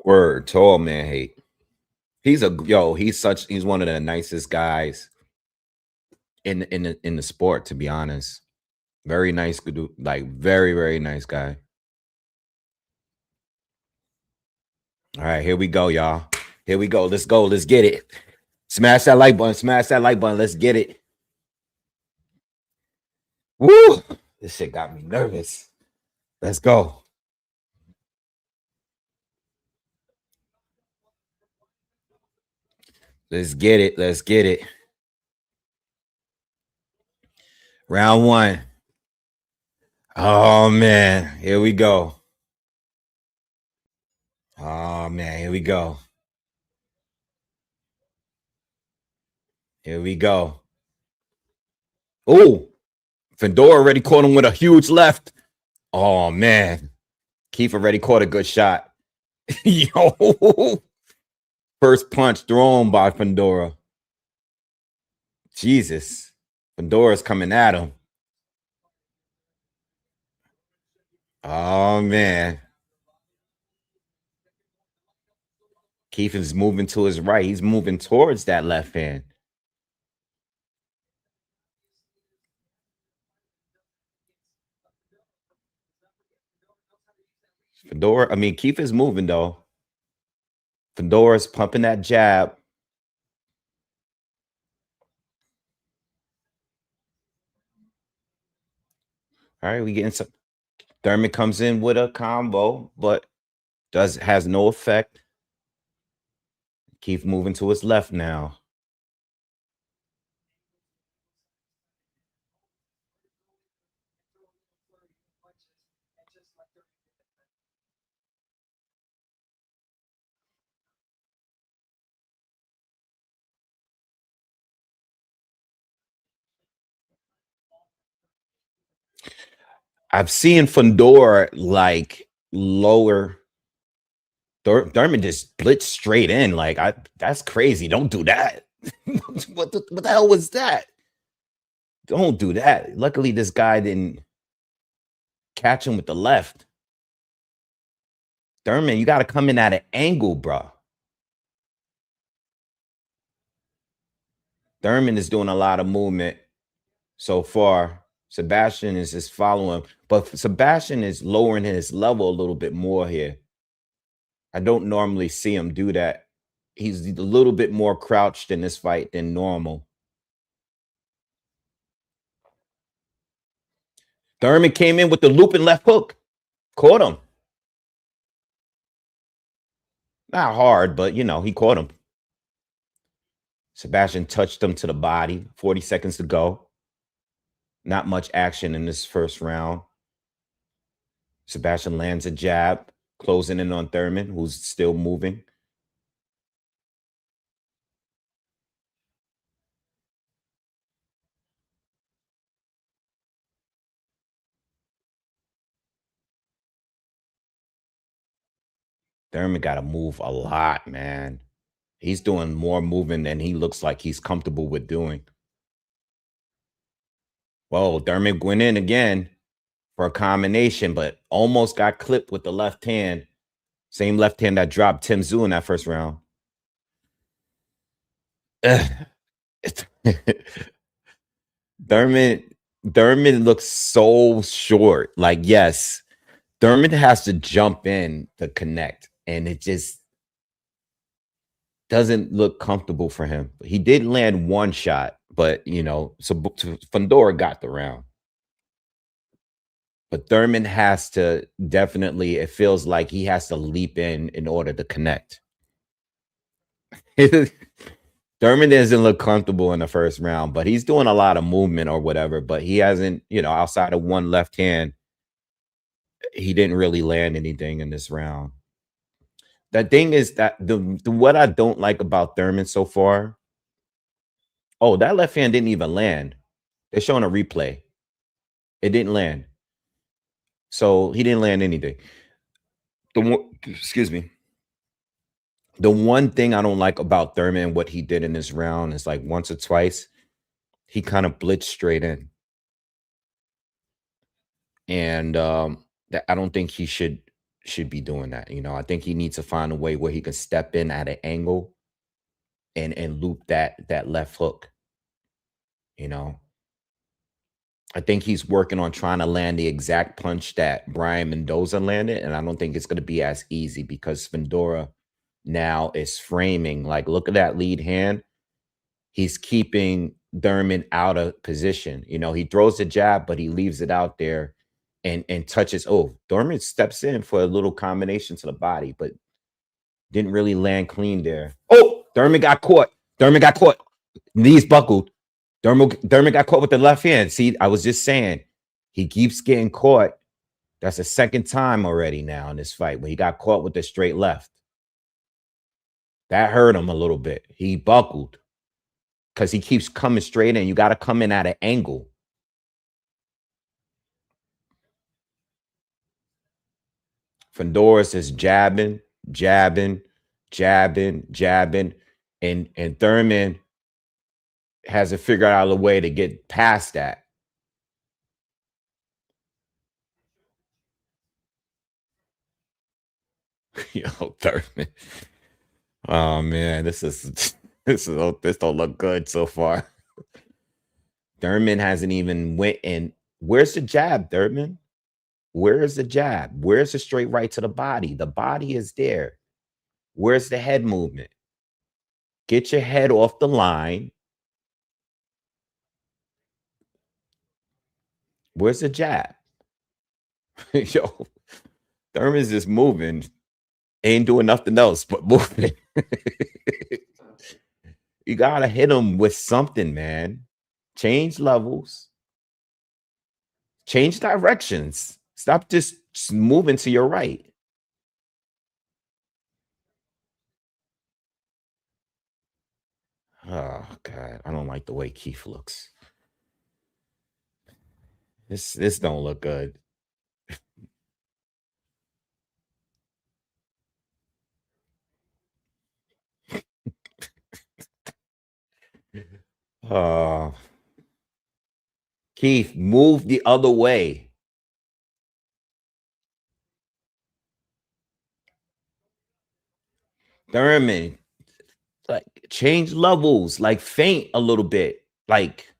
Word, tall man hate. He's he's one of the nicest guys in the sport, to be honest. Very nice, good, like very, very nice guy. All right, here we go, y'all. Here we go. Let's go. Let's get it. Smash that like button. Smash that like button. Let's get it. Woo! This shit got me nervous. Let's go. Let's get it. Let's get it. Round one. Oh man, here we go. Oh man, here we go. Here we go. Oh, Fundora already caught him with a huge left. Oh man, Keith already caught a good shot. Yo, first punch thrown by Fundora. Jesus, Fundora's coming at him. Oh man, Keith is moving to his right. He's moving towards that left hand. Keith is moving though. Fundora's pumping that jab. All right, we getting some. Thurman comes in with a combo, but has no effect. Keith moving to his left now. I've seen Fundora like lower. Thurman just blitzed straight in. Like, that's crazy. Don't do that. What the hell was that? Don't do that. Luckily, this guy didn't catch him with the left. Thurman, you got to come in at an angle, bro. Thurman is doing a lot of movement so far. Sebastian is just following, but Sebastian is lowering his level a little bit more here. I don't normally see him do that. He's a little bit more crouched in this fight than normal. Thurman came in with the looping left hook. Caught him. Not hard, but, he caught him. Sebastian touched him to the body. 40 seconds to go. Not much action in this first round. Sebastian lands a jab, closing in on Thurman, who's still moving. Thurman got to move a lot, man. He's doing more moving than he looks like he's comfortable with doing. Whoa, Thurman went in again for a combination, but almost got clipped with the left hand. Same left hand that dropped Tim Tszyu in that first round. Thurman looks so short. Like, yes, Thurman has to jump in to connect, and it just doesn't look comfortable for him. He did land one shot, but so Fundora got the round. But Thurman has to definitely, it feels like he has to leap in order to connect. Thurman doesn't look comfortable in the first round, but he's doing a lot of movement or whatever. But he hasn't, outside of one left hand, he didn't really land anything in this round. The thing is that what I don't like about Thurman so far. Oh, that left hand didn't even land. They're showing a replay. It didn't land. So he didn't land anything. Excuse me. The one thing I don't like about Thurman, what he did in this round, is like once or twice, he kind of blitzed straight in. And I don't think he should be doing that. I think he needs to find a way where he can step in at an angle and loop that left hook. I think he's working on trying to land the exact punch that Brian Mendoza landed, and I don't think it's going to be as easy because Fundora now is framing. Like, look at that lead hand. He's keeping Thurman out of position. He throws the jab, but he leaves it out there and touches. Oh, Thurman steps in for a little combination to the body, but didn't really land clean there. Oh, Thurman got caught. Knees buckled. Thurman got caught with the left hand. See, I was just saying, he keeps getting caught. That's the second time already now in this fight where he got caught with the straight left. That hurt him a little bit. He buckled because he keeps coming straight in. You got to come in at an angle. Fundora is jabbing, and Thurman hasn't figured out a way to get past that. Thurman. Oh man, this don't look good so far. Thurman hasn't even went in. Where's the jab, Thurman? Where's the jab? Where's the straight right to the body? The body is there. Where's the head movement? Get your head off the line. Where's the jab? Yo, Thurman's just moving. Ain't doing nothing else but moving. You gotta hit him with something, man. Change levels. Change directions. Stop just moving to your right. Oh God, I don't like the way Keith looks. This don't look good. Uh Keith, move the other way. Thurman, like change levels, like faint a little bit, like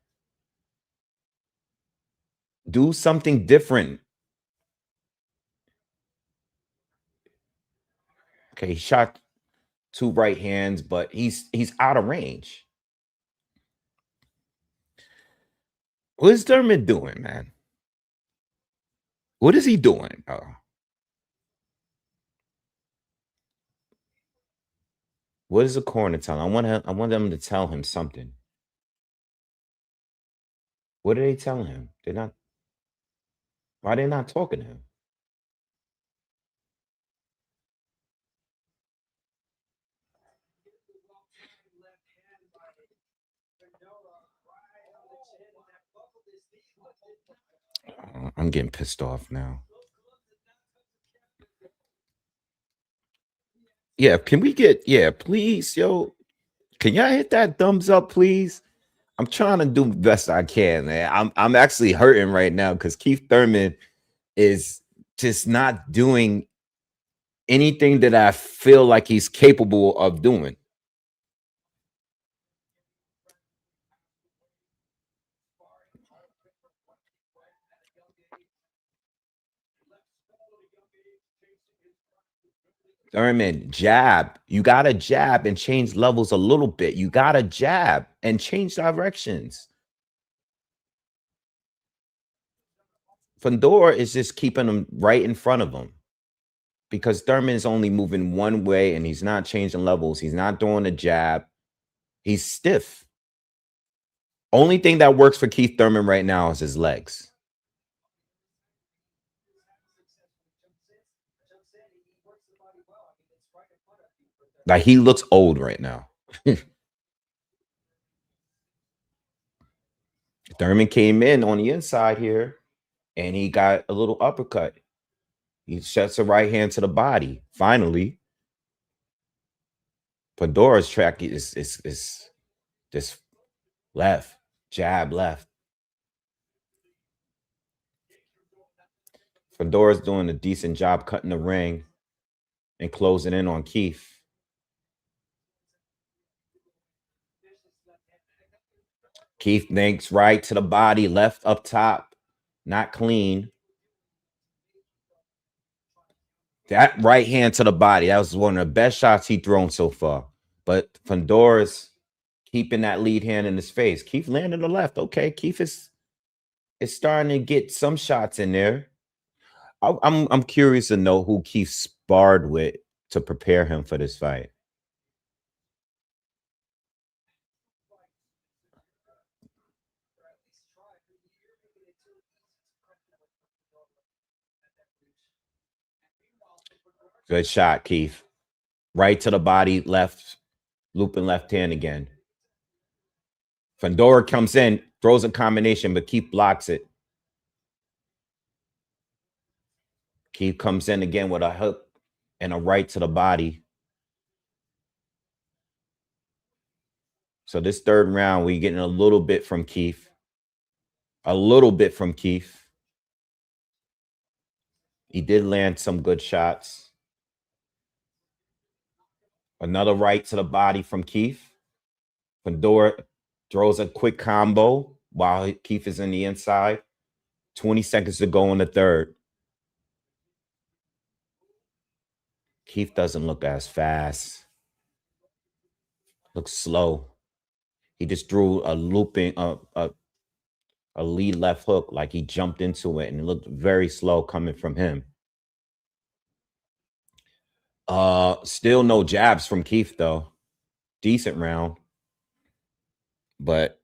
do something different. Okay, he shot two right hands, but he's out of range. What is Thurman doing, man? What is he doing? What is the corner telling? I want them to tell him something. What are they telling him? They're not. Why are they not talking to him? I'm getting pissed off now. Yeah, can we get please, yo? Can y'all hit that thumbs up, please? I'm trying to do the best I can, man. I'm actually hurting right now because Keith Thurman is just not doing anything that I feel like he's capable of doing. Thurman, jab. You got to jab and change levels a little bit. You got to jab and change directions. Fundora is just keeping him right in front of him because Thurman is only moving one way and he's not changing levels. He's not doing a jab. He's stiff. Only thing that works for Keith Thurman right now is his legs. Like he looks old right now. Thurman came in on the inside here and he got a little uppercut. He sets a right hand to the body. Finally, Fundora's track is just left, jab left. Fundora's doing a decent job cutting the ring and closing in on Keith. Keith thinks right to the body, left up top, not clean. That right hand to the body, that was one of the best shots he's thrown so far. But Fundora's keeping that lead hand in his face. Keith landed the left. Okay, Keith is starting to get some shots in there. I'm curious to know who Keith sparred with to prepare him for this fight. Good shot, Keith. Right to the body, left, looping left hand again. Fundora comes in, throws a combination, but Keith blocks it. Keith comes in again with a hook and a right to the body. So this third round, we're getting a little bit from Keith. A little bit from Keith. He did land some good shots. Another right to the body from Keith. Fundora throws a quick combo while Keith is in the inside. 20 seconds to go in the third. Keith doesn't look as fast. Looks slow. He just threw a looping, a lead left hook, like he jumped into it, and it looked very slow coming from him. Still no jabs from Keith though. Decent round, but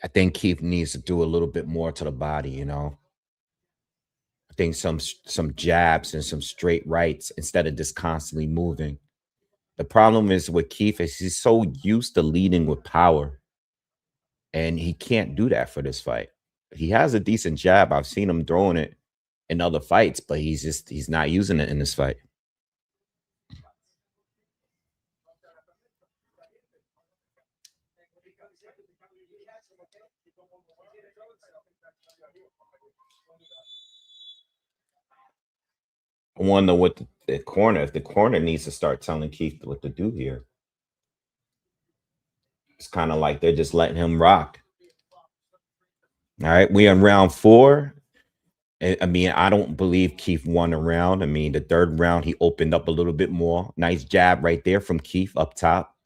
I think Keith needs to do a little bit more to the body, you know. I think some jabs and some straight rights instead of just constantly moving. The problem is with Keith is he's so used to leading with power, and he can't do that for this fight. He has a decent jab. I've seen him throwing it in other fights, but he's not using it in this fight. I wonder what the corner, if the corner needs to start telling Keith what to do here. It's kind of like they're just letting him rock. All right, we in round 4. I mean, I don't believe Keith won a round. I mean, the third round, he opened up a little bit more. Nice jab right there from Keith up top.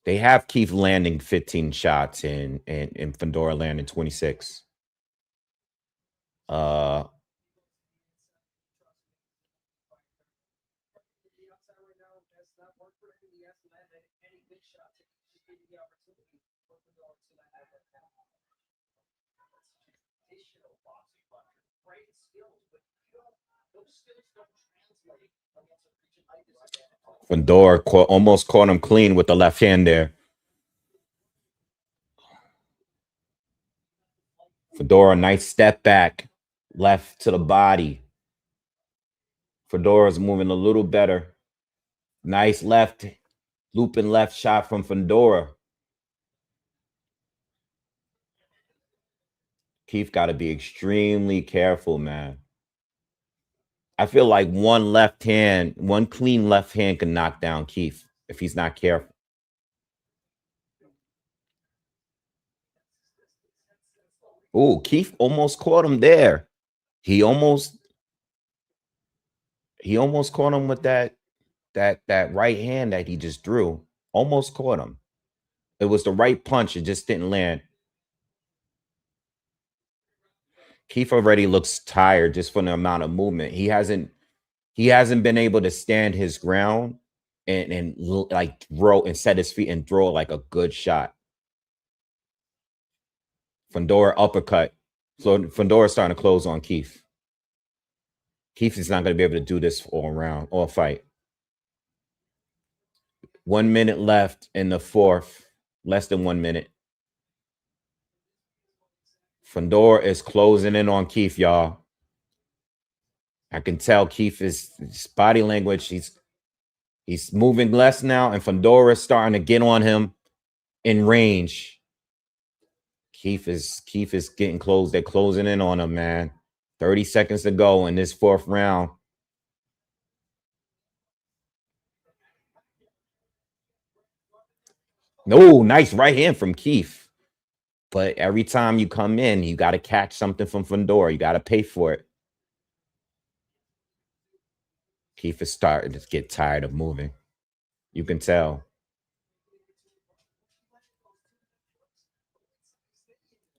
They have Keith landing 15 shots and Fundora landing 26. Fundora almost caught him clean with the left hand there. Fundora, nice step back, left to the body. Fundora's moving a little better. Nice left, looping left shot from Fundora. Keith got to be extremely careful, man. I feel like one clean left hand can knock down Keith if he's not careful. Oh, Keith almost caught him there. He almost caught him with that right hand that he just threw. Almost caught him. It was the right punch. It just didn't land. Keith already looks tired just from the amount of movement. He hasn't been able to stand his ground and like throw and set his feet and throw like a good shot. Fundora uppercut. So Fundora's starting to close on Keith. Keith is not going to be able to do this all round, all fight. 1 minute left in the 4th. Less than 1 minute. Fundora is closing in on Keith, y'all. I can tell Keith is his body language. He's moving less now, and Fundora is starting to get on him in range. Keith is getting close. They're closing in on him, man. 30 seconds to go in this 4th round. No, nice right hand from Keith. But every time you come in, you got to catch something from Fundora. You got to pay for it. Keith is starting to get tired of moving. You can tell.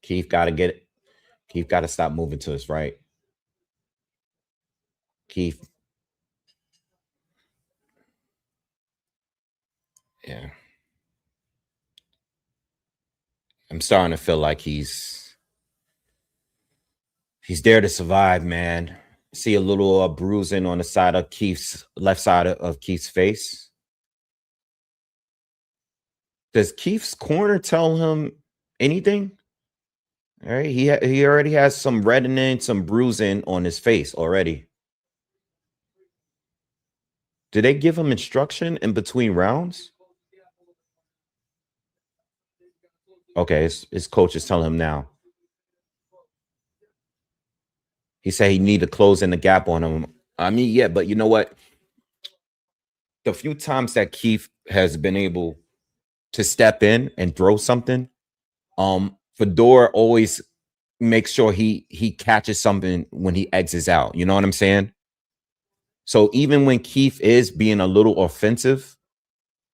Keith got to get it. Keith got to stop moving to his right. Keith. Yeah. I'm starting to feel like he's there to survive, man. See a little bruising on the side of Keith's left side of Keith's face. Does Keith's corner tell him anything? All right, he already has some reddening, some bruising on his face already. Did they give him instruction in between rounds? Okay, his coach is telling him now. He said he need to close in the gap on him. I mean, yeah, but you know what? The few times that Keith has been able to step in and throw something, Fundora always makes sure he catches something when he exits out. You know what I'm saying? So even when Keith is being a little offensive,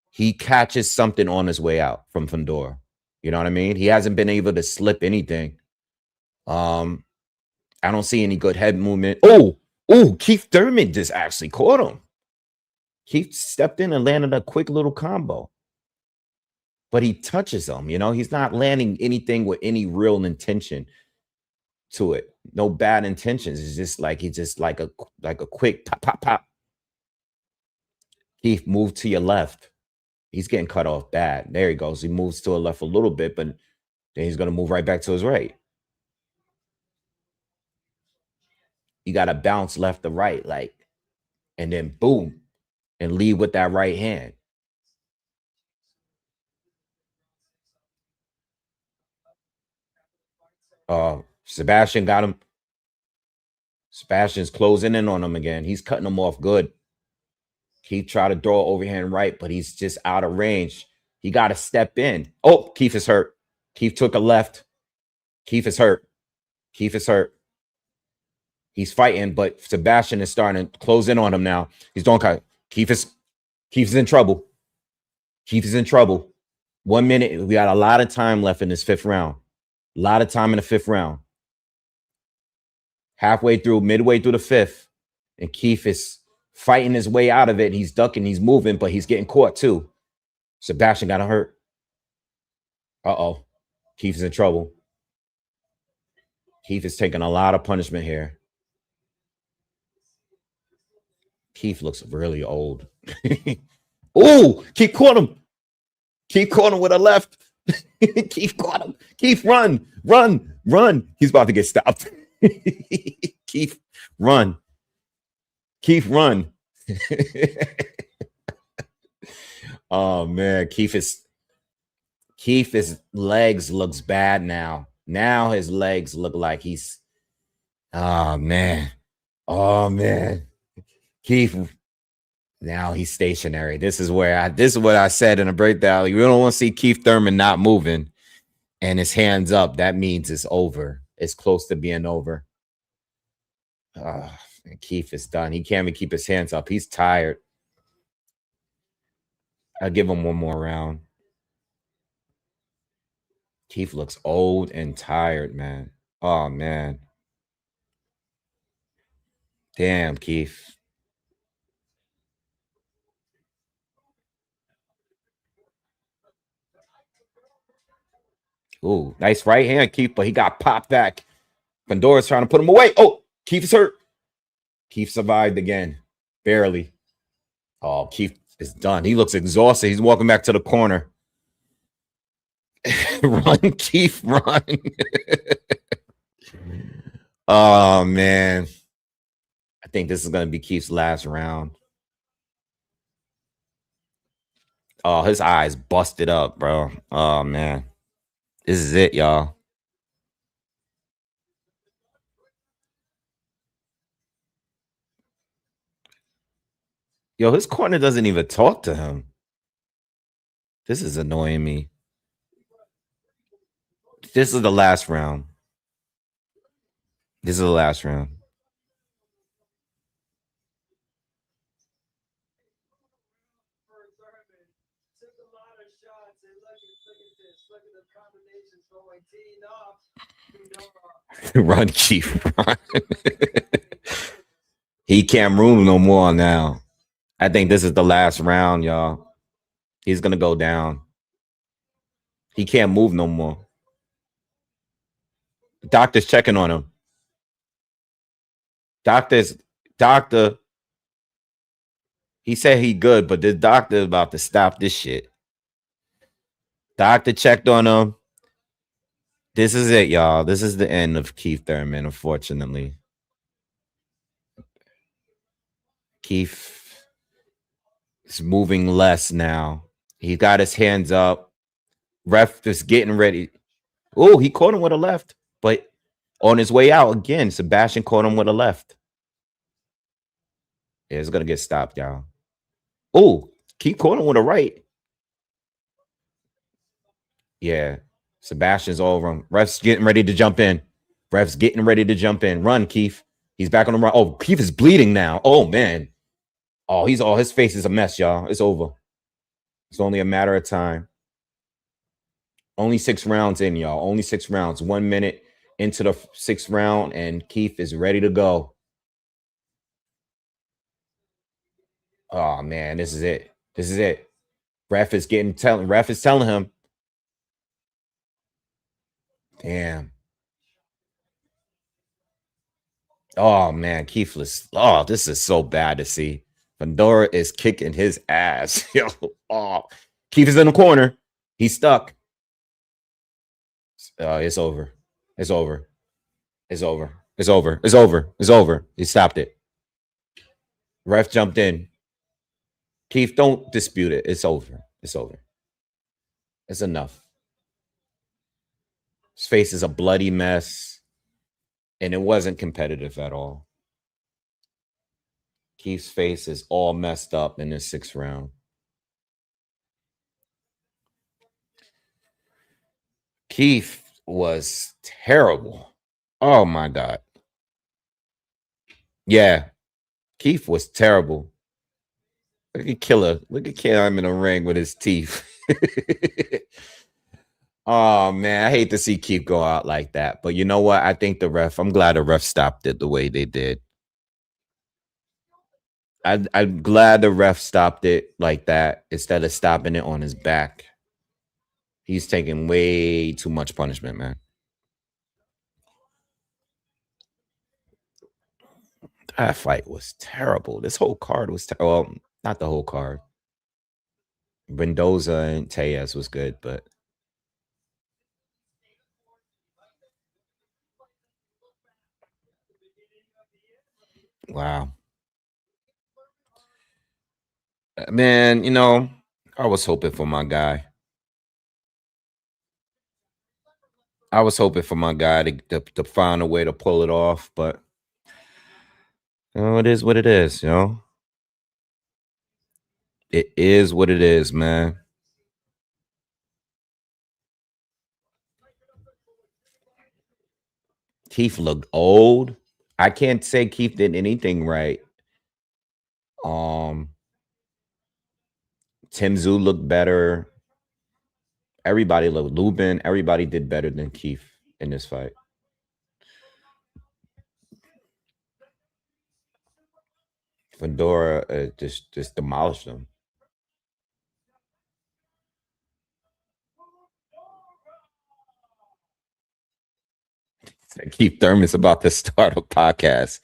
he catches something on his way out from Fundora. You know what I mean? He hasn't been able to slip anything. I don't see any good head movement. Oh, Keith Thurman just actually caught him. Keith stepped in and landed a quick little combo. But he touches him, he's not landing anything with any real intention to it. No bad intentions. It's just like he's just like a quick pop, pop, pop. Keith, move to your left. He's getting cut off bad. There he goes. He moves to the left a little bit, but then he's going to move right back to his right. You got to bounce left to right, and then boom, and lead with that right hand. Sebastian got him. Sebastian's closing in on him again. He's cutting him off good. Keith tried to throw overhand right, but he's just out of range. He got to step in. Oh, Keith is hurt. Keith took a left. Keith is hurt. Keith is hurt. He's fighting, but Sebastian is starting to close in on him now. He's doing kind. Keith is in trouble. Keith is in trouble. 1 minute. We got a lot of time left in this fifth round. A lot of time in the fifth round. Midway through the fifth, and Keith is fighting his way out of it. He's ducking, he's moving, but he's getting caught too. Sebastian got hurt. Uh-oh. Keith is in trouble. Keith is taking a lot of punishment here. Keith looks really old. Oh, Keith caught him. Keith caught him with a left. Keith caught him. Keith, run. He's about to get stopped. Keith, run. Keith, run. Oh man, Keith's legs looks bad now. Now his legs look like he's. Oh man. Keith. Now he's stationary. This is what I said in a breakdown. You don't want to see Keith Thurman not moving and his hands up. That means it's over. It's close to being over. Keith is done. He can't even keep his hands up. He's tired. I'll give him one more round. Keith looks old and tired, man. Oh, man. Damn, Keith. Ooh, nice right hand, Keith, but he got popped back. Fundora's trying to put him away. Oh, Keith is hurt. Keith survived again. Barely. Oh, Keith is done. He looks exhausted. He's walking back to the corner. Run, Keith, run. Oh, man. I think this is going to be Keith's last round. Oh, his eyes busted up, bro. Oh, man. This is it, y'all. Yo, his corner doesn't even talk to him. This is annoying me. This is the last round. This is the last round. Run, Keith, run. He can't move no more now. I think this is the last round, y'all. He's going to go down. He can't move no more. The doctor's checking on him. Doctor. He said he good, but the doctor is about to stop this shit. Doctor checked on him. This is it, y'all. This is the end of Keith Thurman, unfortunately. Keith is moving less now. He got his hands up. Ref is getting ready. Oh, he caught him with a left, but on his way out again, Sebastian caught him with a left. Yeah, it's gonna get stopped, y'all. Oh, Keith caught him with a right. Yeah, Sebastian's all over him. Ref's getting ready to jump in. Run, Keith. He's back on the run. Oh, Keith is bleeding now. Oh man. Oh, his face is a mess, y'all. It's over. It's only a matter of time. Only 6 rounds in, y'all. Only 6 rounds. 1 minute into the sixth round, and Keith is ready to go. Oh man, this is it. This is it. Ref is telling him. Damn. Oh man, Keithless. Oh, this is so bad to see. Fundora is kicking his ass. Yo, oh, Keith is in the corner. He's stuck. It's over. It's over. It's over. It's over. It's over. It's over. He stopped it. Ref jumped in. Keith, don't dispute it. It's over. It's over. It's enough. His face is a bloody mess, and it wasn't competitive at all. Keith's face is all messed up in the sixth round. Keith was terrible. Oh my God. Yeah. Keith was terrible. Look at Killer. Look at Killer. I'm in a ring with his teeth. Oh man, I hate to see Keith go out like that. But you know what? I think I'm glad the ref stopped it the way they did. I'm glad the ref stopped it like that instead of stopping it on his back. He's taking way too much punishment, man. That fight was terrible. This whole card was well, not the whole card. Mendoza and Tejas was good, but wow. Man, I was hoping for my guy. I was hoping for my guy to find a way to pull it off, but it is what it is, It is what it is, man. Keith looked old. I can't say Keith did anything right. Um, Tim Zoo looked better. Everybody looked Lubin. Everybody did better than Keith in this fight. Fundora just demolished him. Keith Thurman's about to start a podcast.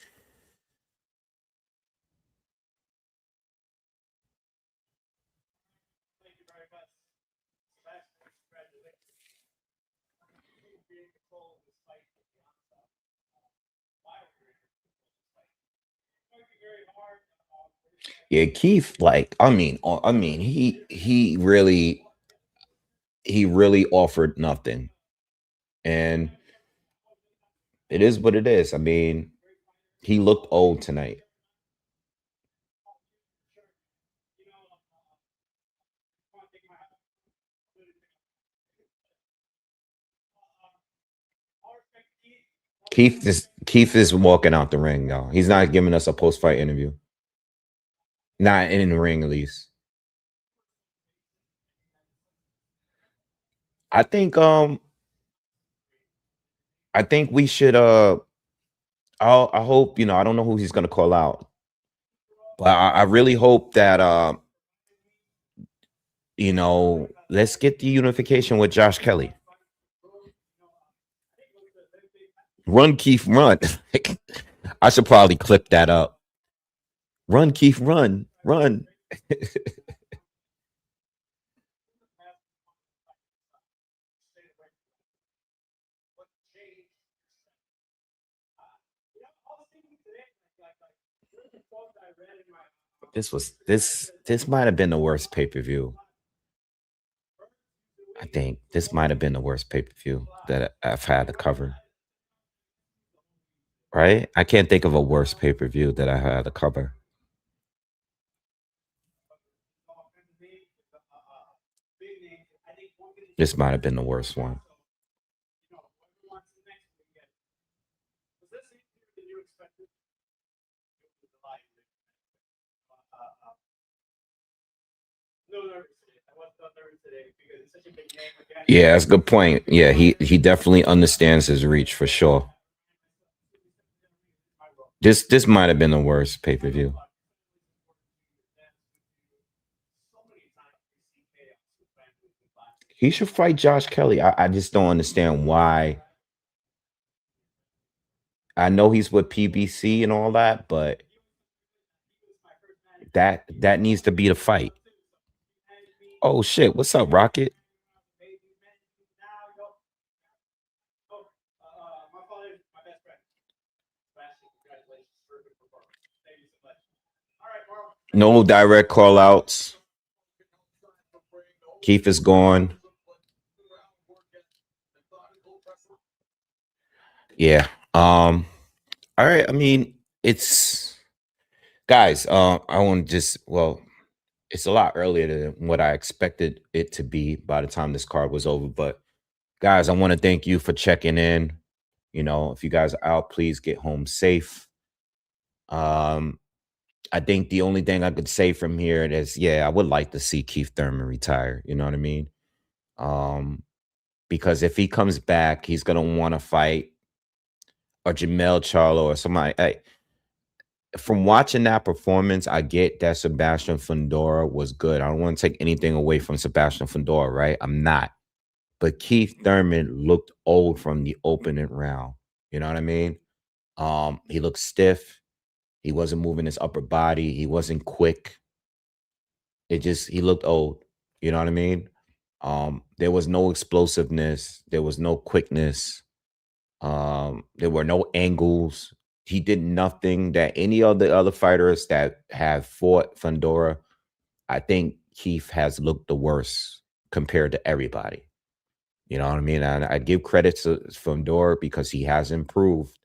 Yeah, Keith, he really offered nothing. And it is what it is. I mean, he looked old tonight. Keith is walking out the ring, y'all. He's not giving us a post-fight interview. Not in the ring, at least. I think we should I hope, I don't know who he's gonna call out, but I really hope that let's get the unification with Josh Kelly. Run, Keith, run. I should probably clip that up. Run, Keith, run, run. This might have been the worst pay-per-view. I think this might have been the worst pay-per-view that I've had to cover. Right? I can't think of a worse pay-per-view that I had to cover. This might have been the worst one. Yeah, that's a good point. Yeah, he definitely understands his reach for sure. This might have been the worst pay-per-view. He should fight Josh Kelly. I just don't understand why. I know he's with PBC and all that, but that needs to be the fight. Oh shit! What's up, Rocket? No direct call outs. Keith is gone. Yeah. All right. I mean, it's guys. I want to just it's a lot earlier than what I expected it to be by the time this card was over. But guys, I want to thank you for checking in. You know, if you guys are out, please get home safe. I think the only thing I could say from here is, yeah, I would like to see Keith Thurman retire. You know what I mean? Because if he comes back, he's gonna want to fight or Jamel Charlo or somebody. From watching that performance, I get that Sebastian Fundora was good. I don't want to take anything away from Sebastian Fundora, right? I'm not. But Keith Thurman looked old from the opening round. You know what I mean? He looked stiff. He wasn't moving his upper body. He wasn't quick. He looked old. You know what I mean? There was no explosiveness. There was no quickness. There were no angles. He did nothing that any of the other fighters that have fought Fundora. I think Keith has looked the worst compared to everybody. You know what I mean? And I give credit to Fundora because he has improved,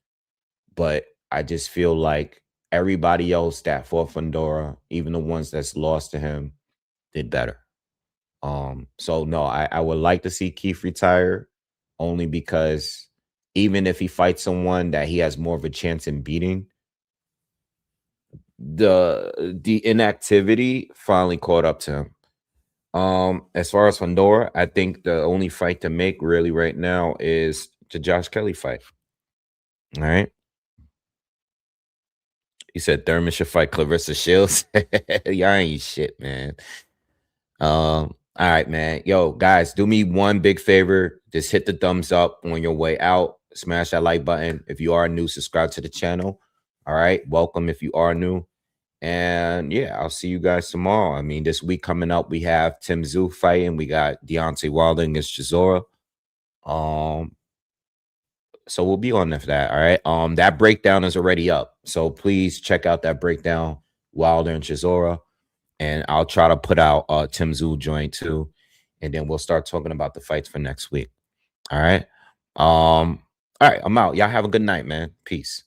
but I just feel like everybody else that fought Fundora, even the ones that's lost to him, did better. So no, I would like to see Keith retire only because even if he fights someone that he has more of a chance in beating, the inactivity finally caught up to him. As far as Fundora, I think the only fight to make really right now is the Josh Kelly fight. All right. He said Thurman should fight Clarissa Shields. Y'all ain't shit, man. All right, man. Yo, guys, do me one big favor. Just hit the thumbs up on your way out. Smash that like button. If you are new, subscribe to the channel. All right. Welcome if you are new. And yeah, I'll see you guys tomorrow. I mean, this week coming up, we have Tim Tszyu fighting. We got Deontay Wilder against Chisora. So we'll be on for that. All right. That breakdown is already up. So please check out that breakdown, Wilder and Chisora. And I'll try to put out Tim Tszyu joint too. And then we'll start talking about the fights for next week. All right. All right, I'm out. Y'all have a good night, man. Peace.